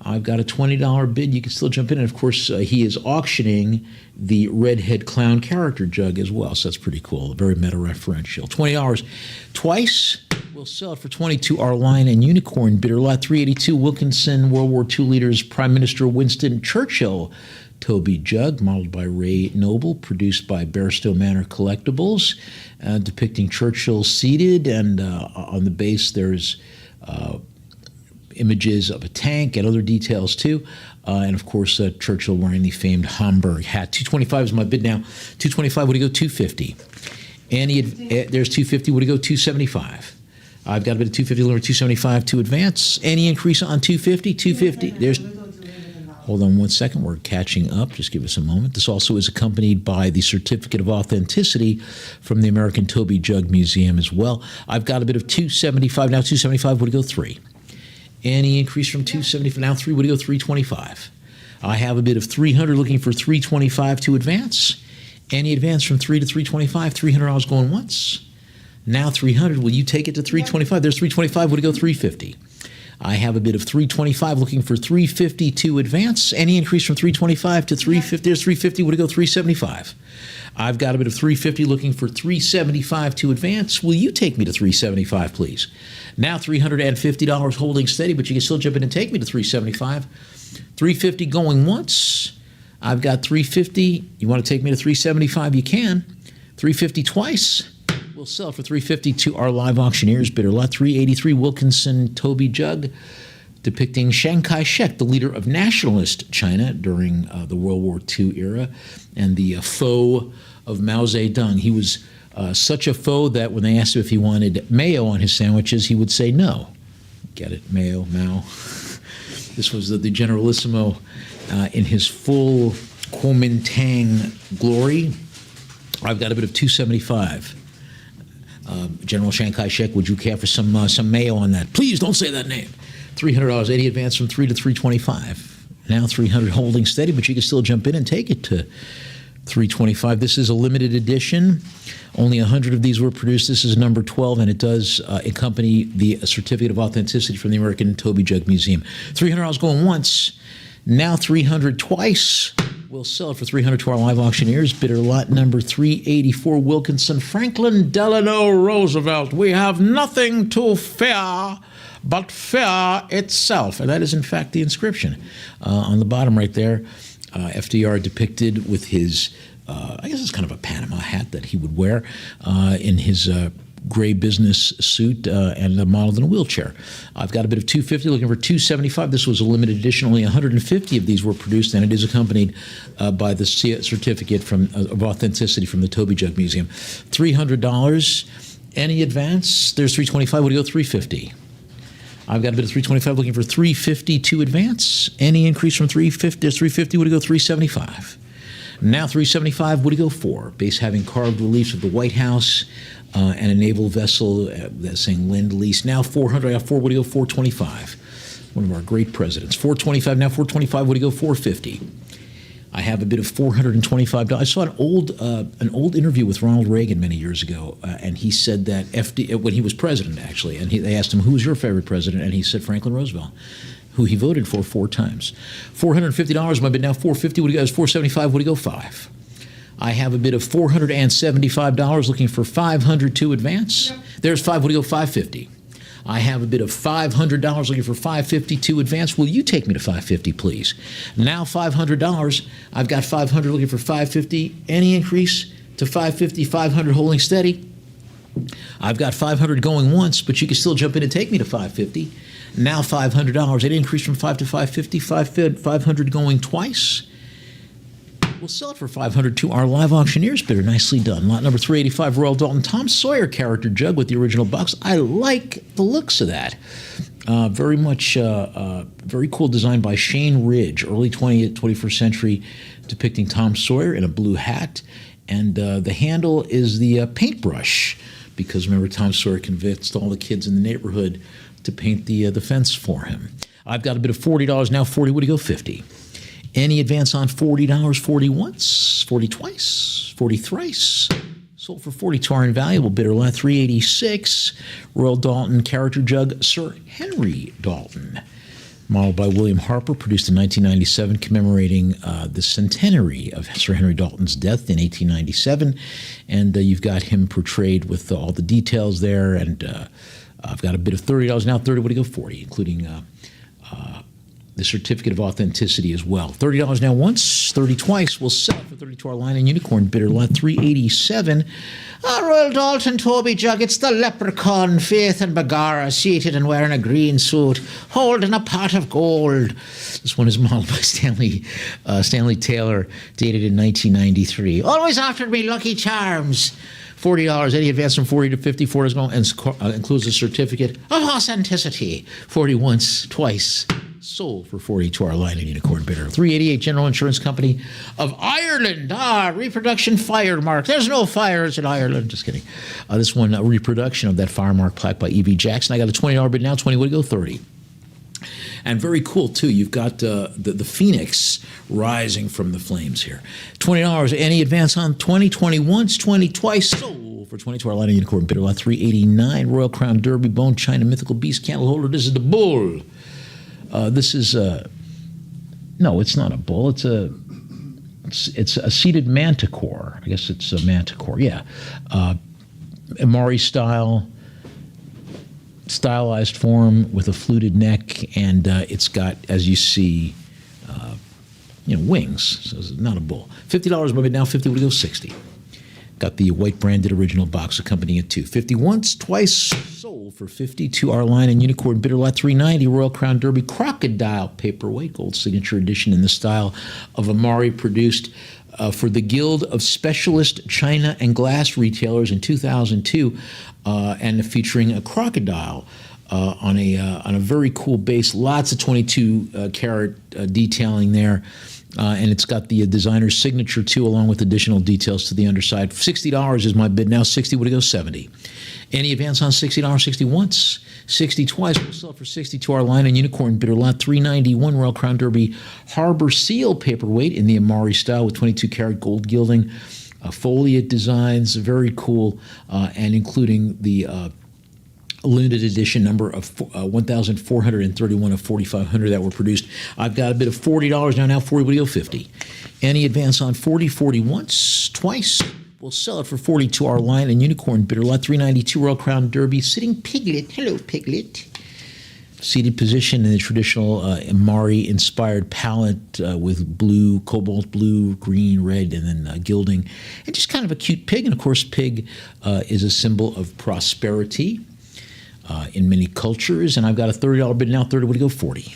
I've got a $20 bid. You can still jump in. And, of course, he is auctioning the Redhead Clown character jug as well. So that's pretty cool. Very meta-referential. $20 twice. We'll sell it for 20 to our Lion and Unicorn bidder. Lot 382, Wilkinson, World War II leaders, Prime Minister Winston Churchill Toby jug, modeled by Ray Noble, produced by Bairstow Manor Collectibles, depicting Churchill seated. And on the base, there's images of a tank and other details too, and of course Churchill wearing the famed Homburg hat. 225 is my bid now. 225 would it go 250. There's 250 would it go 275. I've got a bid of 250 over 275 to advance. Any increase on 250? 250. There's. Hold on one second. We're catching up. Just give us a moment. This also is accompanied by the certificate of authenticity from the American Toby Jug Museum as well. I've got a bid of 275 now. 275 would it go 3. Any increase from 275 now 3 would it go 325. I have a bid of 300 looking for 325 to advance. Any advance from 3 to 325, $300 going once. Now 300, will you take it to 325? There's 325, would it go 350? I have a bid of 325 looking for 350 to advance. Any increase from 325 to 350, there's 350, would it go 375? I've got a bid of 350 looking for 375 to advance. Will you take me to 375, please? Now $350 holding steady, but you can still jump in and take me to 375. 350 going once. I've got 350. You want to take me to 375? You can. 350 twice. We'll sell for 350 to our live auctioneers bidder. Lot 383, Wilkinson Toby jug, depicting Chiang Kai-shek, the leader of nationalist China during the World War II era, and the foe of Mao Zedong. He was such a foe that when they asked him if he wanted mayo on his sandwiches, he would say no. Get it? Mayo, Mao. This was the Generalissimo in his full Kuomintang glory. I've got a bit of 275. General Chiang Kai-shek, would you care for some mayo on that? Please don't say that name. $300, 80 advance from 3 to 325. Now 300 holding steady, but you can still jump in and take it to 325. This is a limited edition. Only 100 of these were produced. This is number 12, and it does accompany the certificate of authenticity from the American Toby Jug Museum. $300 going once. Now 300 twice. We'll sell it for 300 to our live auctioneers. Bidder lot number 384, Wilkinson Franklin Delano Roosevelt. We have nothing to fear but fear itself. And that is, in fact, the inscription. On the bottom right there, FDR depicted with his, I guess it's kind of a Panama hat that he would wear in his gray business suit and modeled in a wheelchair. I've got a bit of 250 looking for 275. This was a limited edition. Only 150 of these were produced, and it is accompanied by the certificate of authenticity from the Toby Jug Museum. $300. Any advance? There's 325. Would it go 350? I've got a bit of 325 looking for 350 to advance. Any increase from 350? There's 350. Would it go 375? Now 375. Would it go 4? Base having carved reliefs of the White House and a naval vessel that's saying Lend-Lease. Now 400. I got 4. Would it go 425? One of our great presidents. 425. Now 425. Would it go 450? I have a bit of $425. I saw an old interview with Ronald Reagan many years ago, and he said that when he was president, actually, and they asked him, who was your favorite president? And he said Franklin Roosevelt, who he voted for 4 times. $450. My bid now $450. Would it go? $475. Would it go 5? I have a bid of $475 looking for 500 to advance. Yep. There's 5. Would it go 550? I have a bid of $500 looking for $552 advance. Will you take me to $550, please? Now $500. I've got $500 looking for $550. Any increase to $550, $500 holding steady? I've got $500 going once, but you can still jump in and take me to $550. Now $500. It increased from $5 to $550. $500 going twice. We'll sell it for $500 to our live auctioneers bidder. Nicely done. Lot number 385, Royal Dalton Tom Sawyer character jug with the original box. I like the looks of that. Very much, very cool design by Shane Ridge, early 20th, 21st century, depicting Tom Sawyer in a blue hat. And the handle is the paintbrush, because remember, Tom Sawyer convinced all the kids in the neighborhood to paint the fence for him. I've got a bid of $40, now 40, would you go 50? Any advance on $40, 40 once, 40 twice, 40 thrice. Sold for 40 to our invaluable bidder, lot 386, Royal Dalton character jug, Sir Henry Dalton. Modeled by William Harper, produced in 1997, commemorating the centenary of Sir Henry Dalton's death in 1897. And you've got him portrayed with all the details there. And I've got a bid of $30, now 30, what do you go 40, including the certificate of authenticity as well. $30 now once, 30 twice. We'll sell it for 30 to our line and unicorn bidder, lot 387. Royal Dalton Toby jug, it's the leprechaun, Faith and Bagara, seated and wearing a green suit, holding a pot of gold. This one is modeled by Stanley Taylor, dated in 1993. Always offered me Lucky Charms. $40, any advance from 40 to 54 is going, and includes a certificate of authenticity. 40 once, twice. Sold for 40 to our line and unicorn bidder. 388 General Insurance Company of Ireland. Reproduction fire mark. There's no fires in Ireland. Just kidding. This one, a reproduction of that fire mark plaque by E.V. Jackson. I got a $20 bid now. 20 would go 30. And very cool, too. You've got the phoenix rising from the flames here. $20. Any advance on 20? 20 once, 20 twice. Sold for 20 to our line and unicorn bidder. Lot 389. Royal Crown Derby Bone China Mythical Beast Candle Holder. This is the bull. This is no, it's not a bull. It's a seated manticore. I guess it's a manticore. Yeah, Amari style, stylized form with a fluted neck, and it's got, as you see, wings. So it's not a bull. $50 my bid now. 50 would go 60. Got the white branded original box accompanying it too. 50 once, twice, sold for 50 to our line and unicorn bidder, lot 390, Royal Crown Derby crocodile paperweight, gold signature edition in the style of Amari, produced for the Guild of Specialist China and Glass Retailers in 2002, and featuring a crocodile on a very cool base. Lots of 22 karat detailing there. And it's got the designer's signature, too, along with additional details to the underside. $60 is my bid now. 60 would it go 70. Any advance on $60? 60 once, 60 twice. We'll sell it for 60 to our line and unicorn bidder, lot 391, Royal Crown Derby Harbor Seal paperweight in the Amari style with 22 karat gold gilding, foliate designs, very cool, and including the limited edition number of 1,431 of 4,500 that were produced. I've got a bid of $40 now 40 would go 50. Any advance on 40? 40 once, twice. We'll sell it for 40 to our line and unicorn bidder, lot 392, Royal Crown Derby sitting piglet. Hello, piglet. Seated position in the traditional Amari-inspired palette with blue, cobalt blue, green, red, and then gilding. And just kind of a cute pig. And, of course, pig is a symbol of prosperity in many cultures. And I've got a $30 bid now. 30 would go 40.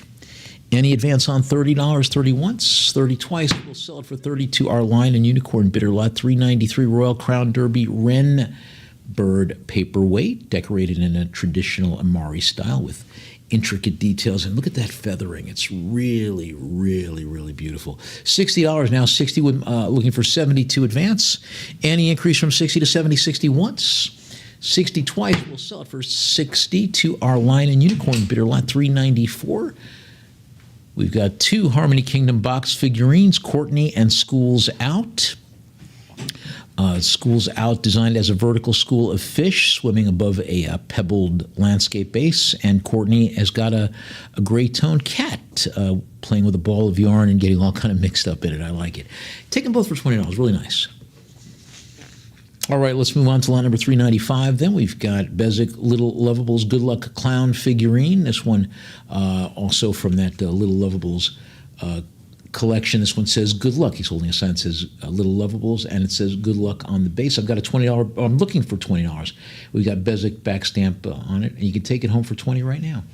Any advance on $30? 30 once, 30 twice. We'll sell it for 30 to our line and unicorn bidder, lot 393, Royal Crown Derby Wren bird paperweight, decorated in a traditional Amari style with intricate details. And look at that feathering. It's really, really, really beautiful. $60 now. 60 with, looking for 70 to advance. Any increase from 60 to 70? 60 once, 60 twice. We'll sell it for 60 to our line and unicorn bidder, lot 394. We've got two Harmony Kingdom box figurines, Courtney and Schools Out. Schools Out, designed as a vertical school of fish swimming above a pebbled landscape base. And Courtney has got a gray-toned cat playing with a ball of yarn and getting all kind of mixed up in it. I like it. Take them both for $20. Really nice. All right, let's move on to lot number 395. Then we've got Bezic Little Lovables Good Luck Clown figurine. This one also from that Little Lovables collection. This one says good luck. He's holding a sign that says Little Lovables, and it says good luck on the base. I've got a $20. I'm looking for $20. We've got Bezic back stamp on it, and you can take it home for $20 right now.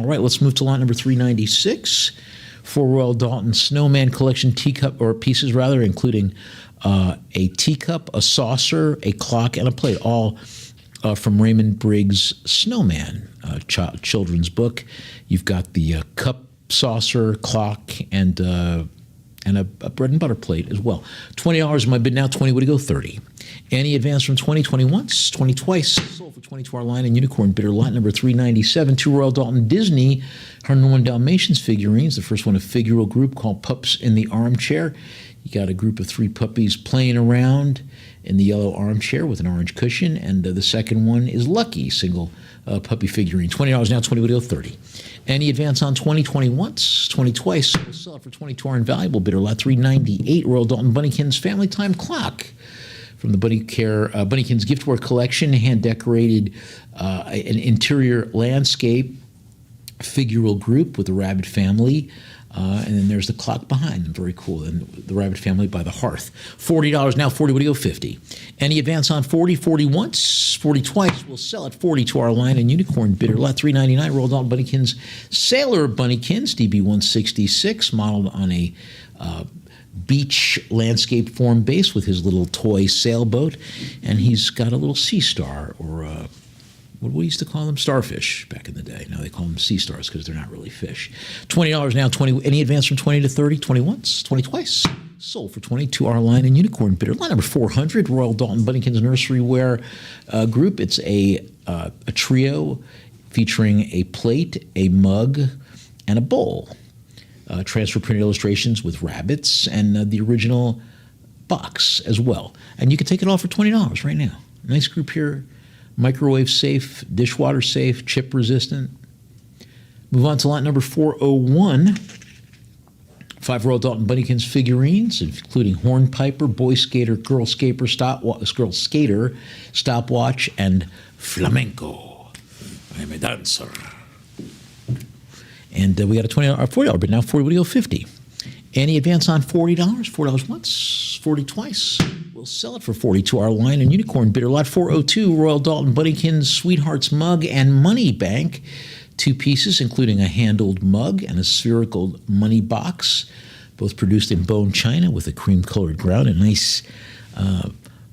All right, let's move to lot number 396 for Royal Dalton Snowman Collection teacup, or pieces rather, including a teacup, a saucer, a clock, and a plate, all from Raymond Briggs' Snowman children's book. You've got the cup, saucer, clock, and a bread and butter plate as well. $20 in my bid now. 20 would go 30. Any advance from 20, 20 once, 20 twice. Sold for 20 to our line and unicorn bidder lot number 397. Two Royal Dalton Disney 101 Dalmatians figurines. The first one a figural group called Pups in the Armchair. You got a group of 3 puppies playing around in the yellow armchair with an orange cushion, and the second one is Lucky, single puppy figurine. $20 now, 20 would go 30. Any advance on 20, 20 once, 20 twice. We'll sell it for 20 to our invaluable bidder lot 398. Royal Dalton Bunnykins Family Time Clock from the Bunnykins Giftware Collection, hand decorated an interior landscape figural group with a rabbit family. And then there's the clock behind them. Very cool. And the rabbit family by the hearth. $40 now, 40 would go 50. Any advance on 40, 40 once, 40 twice. We'll sell it 40 to our line and unicorn bidder lot 399. Rolled on Bunnykins Sailor Bunnykins DB166, modeled on a beach landscape form base with his little toy sailboat. And he's got a little sea star, or what we used to call them, starfish back in the day. Now they call them sea stars because they're not really fish. $20 now, 20. Any advance from 20 to 30? 20 once, 20 twice. Sold for 20 to our line and unicorn bidder. Line number 400, Royal Dalton Bunnykins Nursery Wear Group. It's a trio featuring a plate, a mug, and a bowl. Transfer printed illustrations with rabbits and the original box as well. And you can take it all for $20 right now. Nice group here. Microwave safe, dishwater safe, chip resistant. Move on to lot number 401. 5 Royal Dalton Bunnykins figurines, including Hornpiper, Boy Skater, Girl Skater, Stopwatch, and Flamenco. I'm a dancer. And we got a $20 or $40 bid now. 40 would go 50. Any advance on $40? $40 once, 40 twice. We'll sell it for 40 to our line and unicorn bidder lot 402. Royal Dalton Bunnykins Sweethearts Mug and Money Bank. 2 pieces, including a handled mug and a spherical money box, both produced in bone china with a cream-colored ground and nice,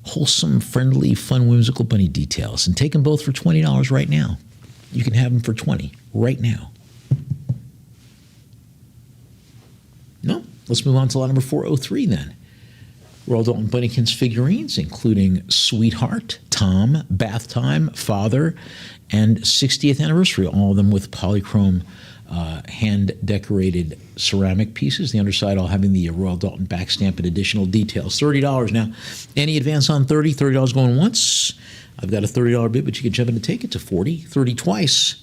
wholesome, friendly, fun, whimsical bunny details. And take them both for $20 right now. You can have them for $20 right now. No? Let's move on to lot number 403 then. Royal Dalton Bunnykins figurines, including Sweetheart, Tom, Bath Time, Father, and 60th Anniversary, all of them with polychrome hand-decorated ceramic pieces. The underside all having the Royal Dalton back stamp and additional details. $30 now. Any advance on 30? $30 going once. I've got a $30 bid, but you can jump in and take it to 40. 30 twice.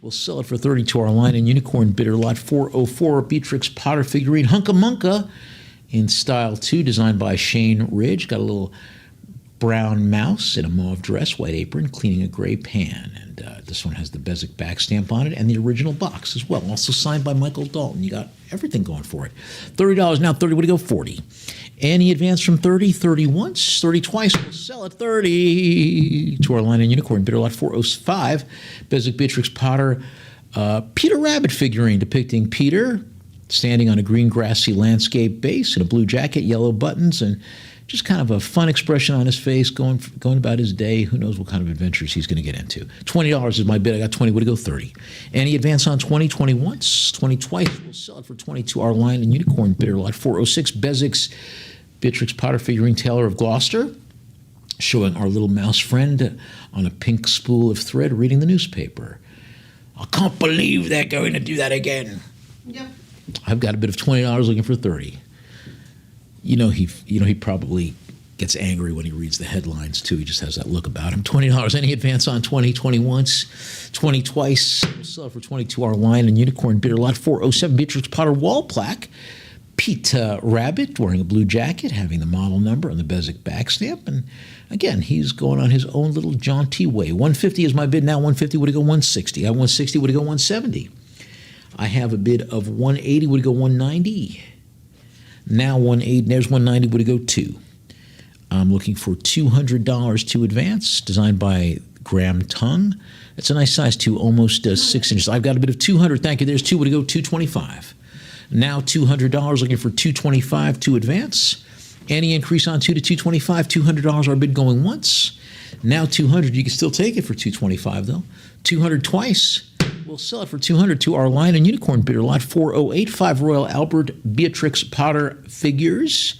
We'll sell it for 30 to our line and unicorn bidder lot 404. Beatrix Potter figurine, Hunka Munka, in style 2, designed by Shane Ridge. Got a little brown mouse in a mauve dress, white apron, cleaning a gray pan. And this one has the Bezic back stamp on it and the original box as well. Also signed by Michael Dalton. You got everything going for it. $30 now, 30 would go 40. Any advance from 30? 30 once, 30 twice. We'll sell it 30 to our line and unicorn bidder lot 405. Bezic Beatrix Potter Peter Rabbit figurine depicting Peter standing on a green grassy landscape base in a blue jacket, yellow buttons, and just kind of a fun expression on his face, going about his day. Who knows what kind of adventures he's going to get into. $20 is my bid. I got 20. Would it go 30? Any advance on 20? 20 once, 20 twice. We'll sell it for 20 to our line and unicorn bidder lot 406. Bezic's Beatrix Potter figurine, Taylor of Gloucester, showing our little mouse friend on a pink spool of thread reading the newspaper. I can't believe they're going to do that again. Yep. I've got a bid of $20 looking for 30. He probably gets angry when he reads the headlines too. He just has that look about him. $20. Any advance on 20? 20 once, 20 twice. We'll sell it for 20 to our line and unicorn bidder lot 407. Beatrix Potter wall plaque. Peter Rabbit wearing a blue jacket, having the model number on the Bezic back stamp. And again, he's going on his own little jaunty way. 150 is my bid now. 150 would it go 160. I have 160 would it go 170. I have a bid of 180 would it go 190. Now 180. There's 190 would it go 2. I'm looking for $200 to advance, designed by Graham Tongue. It's a nice size, 2, almost 6 inches. I've got a bid of 200. Thank you. There's 2 would it go 225. Now $200, looking for $225 to advance. Any increase on 2 to $225, $200 our bid going once. Now $200, you can still take it for $225 though. $200 twice. We'll sell it for $200 to our Lion and Unicorn bidder, lot 408, 5 Royal Albert Beatrix Potter figures.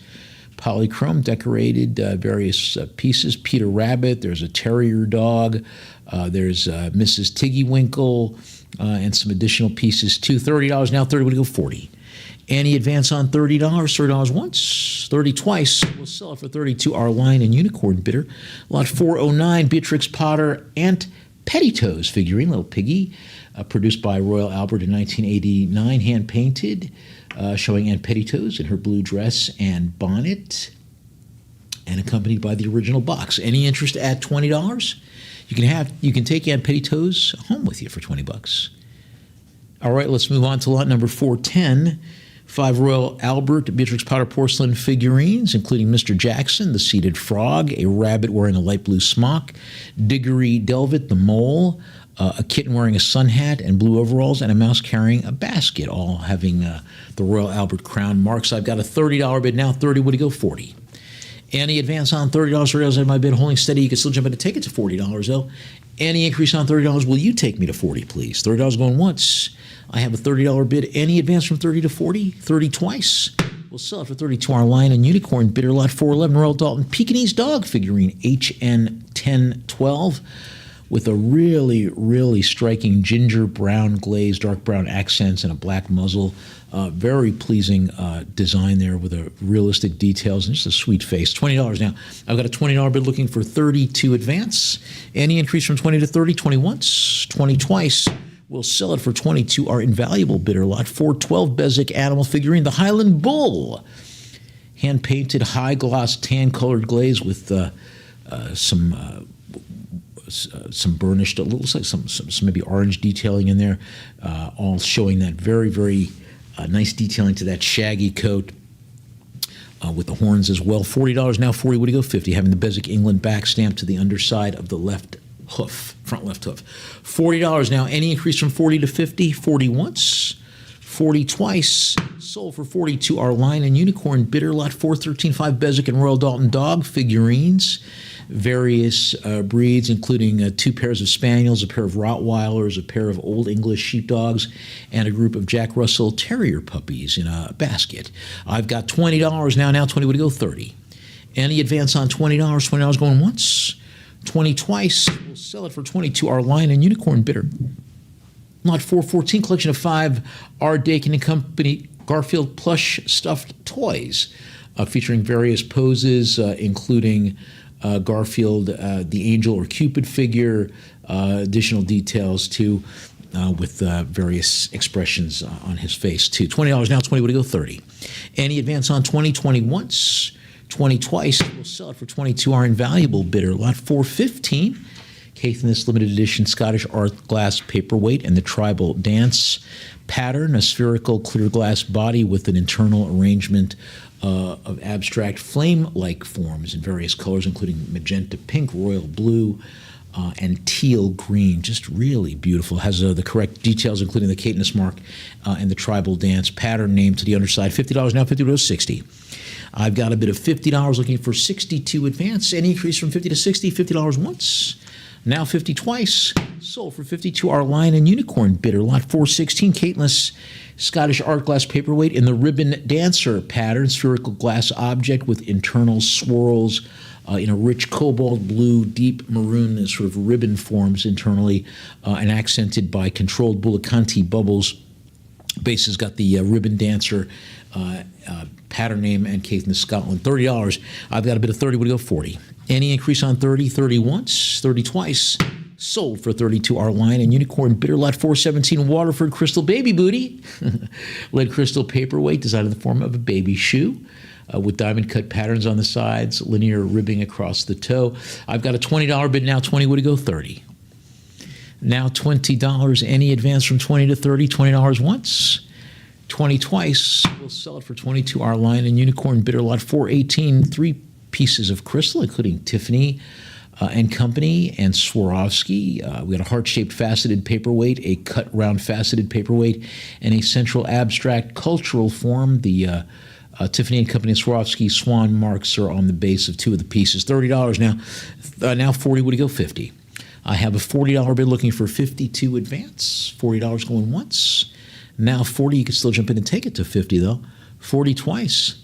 Polychrome decorated various pieces. Peter Rabbit, there's a terrier dog, there's Mrs. Tiggywinkle, and some additional pieces too. $30, now 30 would go 40. Any advance on $30? $30 once, 30 twice. We'll sell it for 30 to our Lion and Unicorn bidder. Lot 409, Beatrix Potter Aunt Petitoes figurine, little piggy, produced by Royal Albert in 1989, hand-painted, showing Aunt Petitoes in her blue dress and bonnet, and accompanied by the original box. Any interest at $20? You can take Aunt Petitoes home with you for $20. All right, let's move on to lot number 410. 5 Royal Albert Beatrix Potter porcelain figurines, including Mr. Jackson, the seated frog, a rabbit wearing a light blue smock, Diggory Delvet, the mole, a kitten wearing a sun hat and blue overalls, and a mouse carrying a basket, all having the Royal Albert crown marks. I've got a $30 bid now. 30 would it go 40. Any advance on $30? $30 in my bid, holding steady. You can still jump in to take it to $40 though. Any increase on $30? Will you take me to 40, please? $30 going once. I have a $30 bid. Any advance from 30 to 40? 30 twice. We'll sell it for 30 to our Lion and Unicorn bidder, lot 411, Royal Dalton Pekingese dog figurine, HN 1012, with a really, really striking ginger brown glaze, dark brown accents, and a black muzzle. Very pleasing design there with a realistic details and just a sweet face. $20 now. I've got a $20 bid looking for 30 to advance. Any increase from 20 to 30? 20 once, 20 twice. We'll sell it for 20 to our invaluable bidder, lot 412, Bezic animal figurine, the Highland Bull. Hand-painted, high-gloss, tan-colored glaze with some burnished, it looks like some maybe orange detailing in there, all showing that very, very nice detailing to that shaggy coat with the horns as well. $40 now, 40 would it go 50, having the Bezic England back stamp to the underside of the left hoof, front left hoof. $40 now. Any increase from 40 to 50? 40 once, 40 twice. Sold for 40 to our Lion and Unicorn bidder, lot 413, 5 Bezic and Royal Dalton dog figurines. Various breeds, including 2 pairs of Spaniels, a pair of Rottweilers, a pair of Old English sheepdogs, and a group of Jack Russell Terrier puppies in a basket. I've got $20 now. Now 20 would go 30. Any advance on $20? $20 going once, 20 twice. We'll sell it for 20 to our Lion and Unicorn bidder. Lot 414, collection of 5 R. Dakin and Company Garfield plush stuffed toys, featuring various poses, including Garfield, the angel or Cupid figure, additional details too, with various expressions on his face too. $20 now, 20 would it go 30. Any advance on 20? 20 once, 20 twice. We'll sell it for 20 to our invaluable bidder, lot 415. Caithness limited edition Scottish art glass paperweight and the tribal dance pattern, a spherical clear glass body with an internal arrangement of abstract flame-like forms in various colors, including magenta pink, royal blue, and teal green. Just really beautiful. Has the correct details, including the Caithness mark and the tribal dance pattern name to the underside. $50 now, 50 to 60. I've got a bid of $50 looking for 60 to advance. Any increase from 50 to 60? $50 once. Now 50 twice. Sold for 50 to our Lion and Unicorn bidder, lot 416, Caithness Scottish art glass paperweight in the ribbon dancer pattern, spherical glass object with internal swirls in a rich cobalt blue, deep maroon sort of ribbon forms internally, and accented by controlled Bullacanti bubbles. Base has got the ribbon dancer pattern name and Caithness, Scotland. $30. I've got a bid of 30. Would go 40. Any increase on 30? 30 once, 30 twice. sold for 32. Our Lion and Unicorn Bitter Lot 417 Waterford Crystal Baby Booty. Lead crystal paperweight designed in the form of a baby shoe. With diamond cut patterns on the sides, linear ribbing across the toe. I've got a $20 bid now. 20 would go 30. Now $20. Any advance from 20 to 30? $20 once, 20 twice. We'll sell it for 22. Our Lion and Unicorn Bitter Lot 418. 3 pieces of crystal, including Tiffany and Company and Swarovski. We got a heart-shaped faceted paperweight, a cut round faceted paperweight, and a central abstract cultural form. The Tiffany and Company and Swarovski swan marks are on the base of 2 of the pieces. $30 now. Now 40 would go 50. I have a $40 bid looking for 52 advance. $40 going once. Now 40. You can still jump in and take it to 50 though. 40 twice.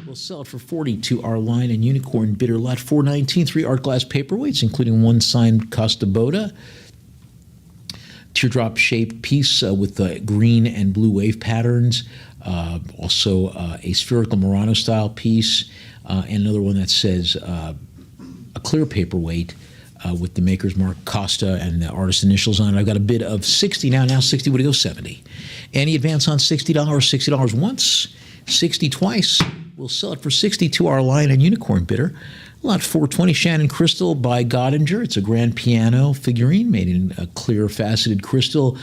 We'll sell it for 40 to Our Lion and Unicorn Bitter Lot 419. 3 art glass paperweights, including 1 signed Costa Boda. Teardrop shaped piece with green and blue wave patterns. Also a spherical Murano style piece, and another one that says a clear paperweight with the maker's mark Costa and the artist's initials on it. I've got a bid of 60 now. Now 60 would go 70. Any advance on $60? $60 once, 60 twice. We'll sell it for 60 to Our Lion and Unicorn Bitter. Lot 420 Shannon Crystal by Godinger. It's a grand piano figurine made in a clear faceted crystal,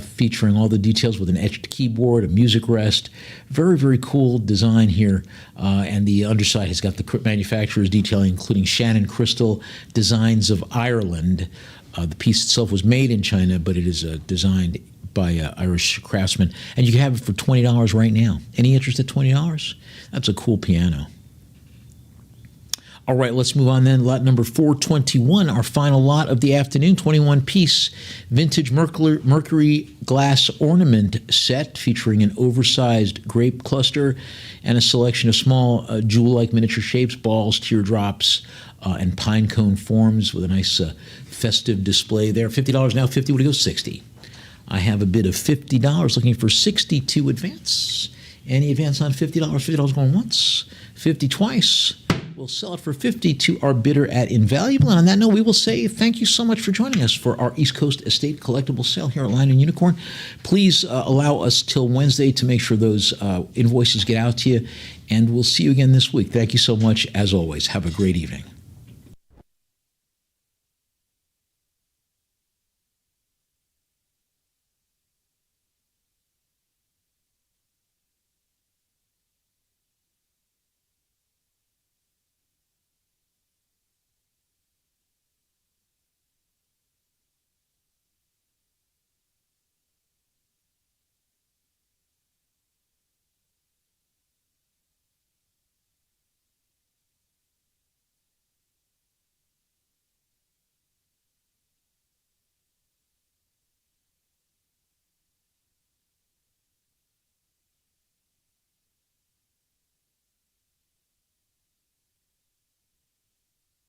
featuring all the details with an etched keyboard, a music rest. Very, very cool design here. And the underside has got the manufacturer's detailing, including Shannon Crystal Designs of Ireland. The piece itself was made in China, but it is designed by Irish craftsmen. And you can have it for $20 right now. Any interest at $20? That's a cool piano. All right, let's move on then. Lot number 421, our final lot of the afternoon, 21-piece vintage Mercury glass ornament set featuring an oversized grape cluster and a selection of small jewel-like miniature shapes, balls, teardrops, and pine cone forms with a nice festive display there. $50 now, 50 would go 60. I have a bid of $50 looking for 62 advance. Any advance on $50? $50 going once, 50 twice. We'll sell it for 50 to our bidder at Invaluable. And on that note, we will say thank you so much for joining us for our East Coast Estate Collectible sale here at Lion and Unicorn. Please allow us till Wednesday to make sure those invoices get out to you. And we'll see you again this week. Thank you so much. As always, have a great evening.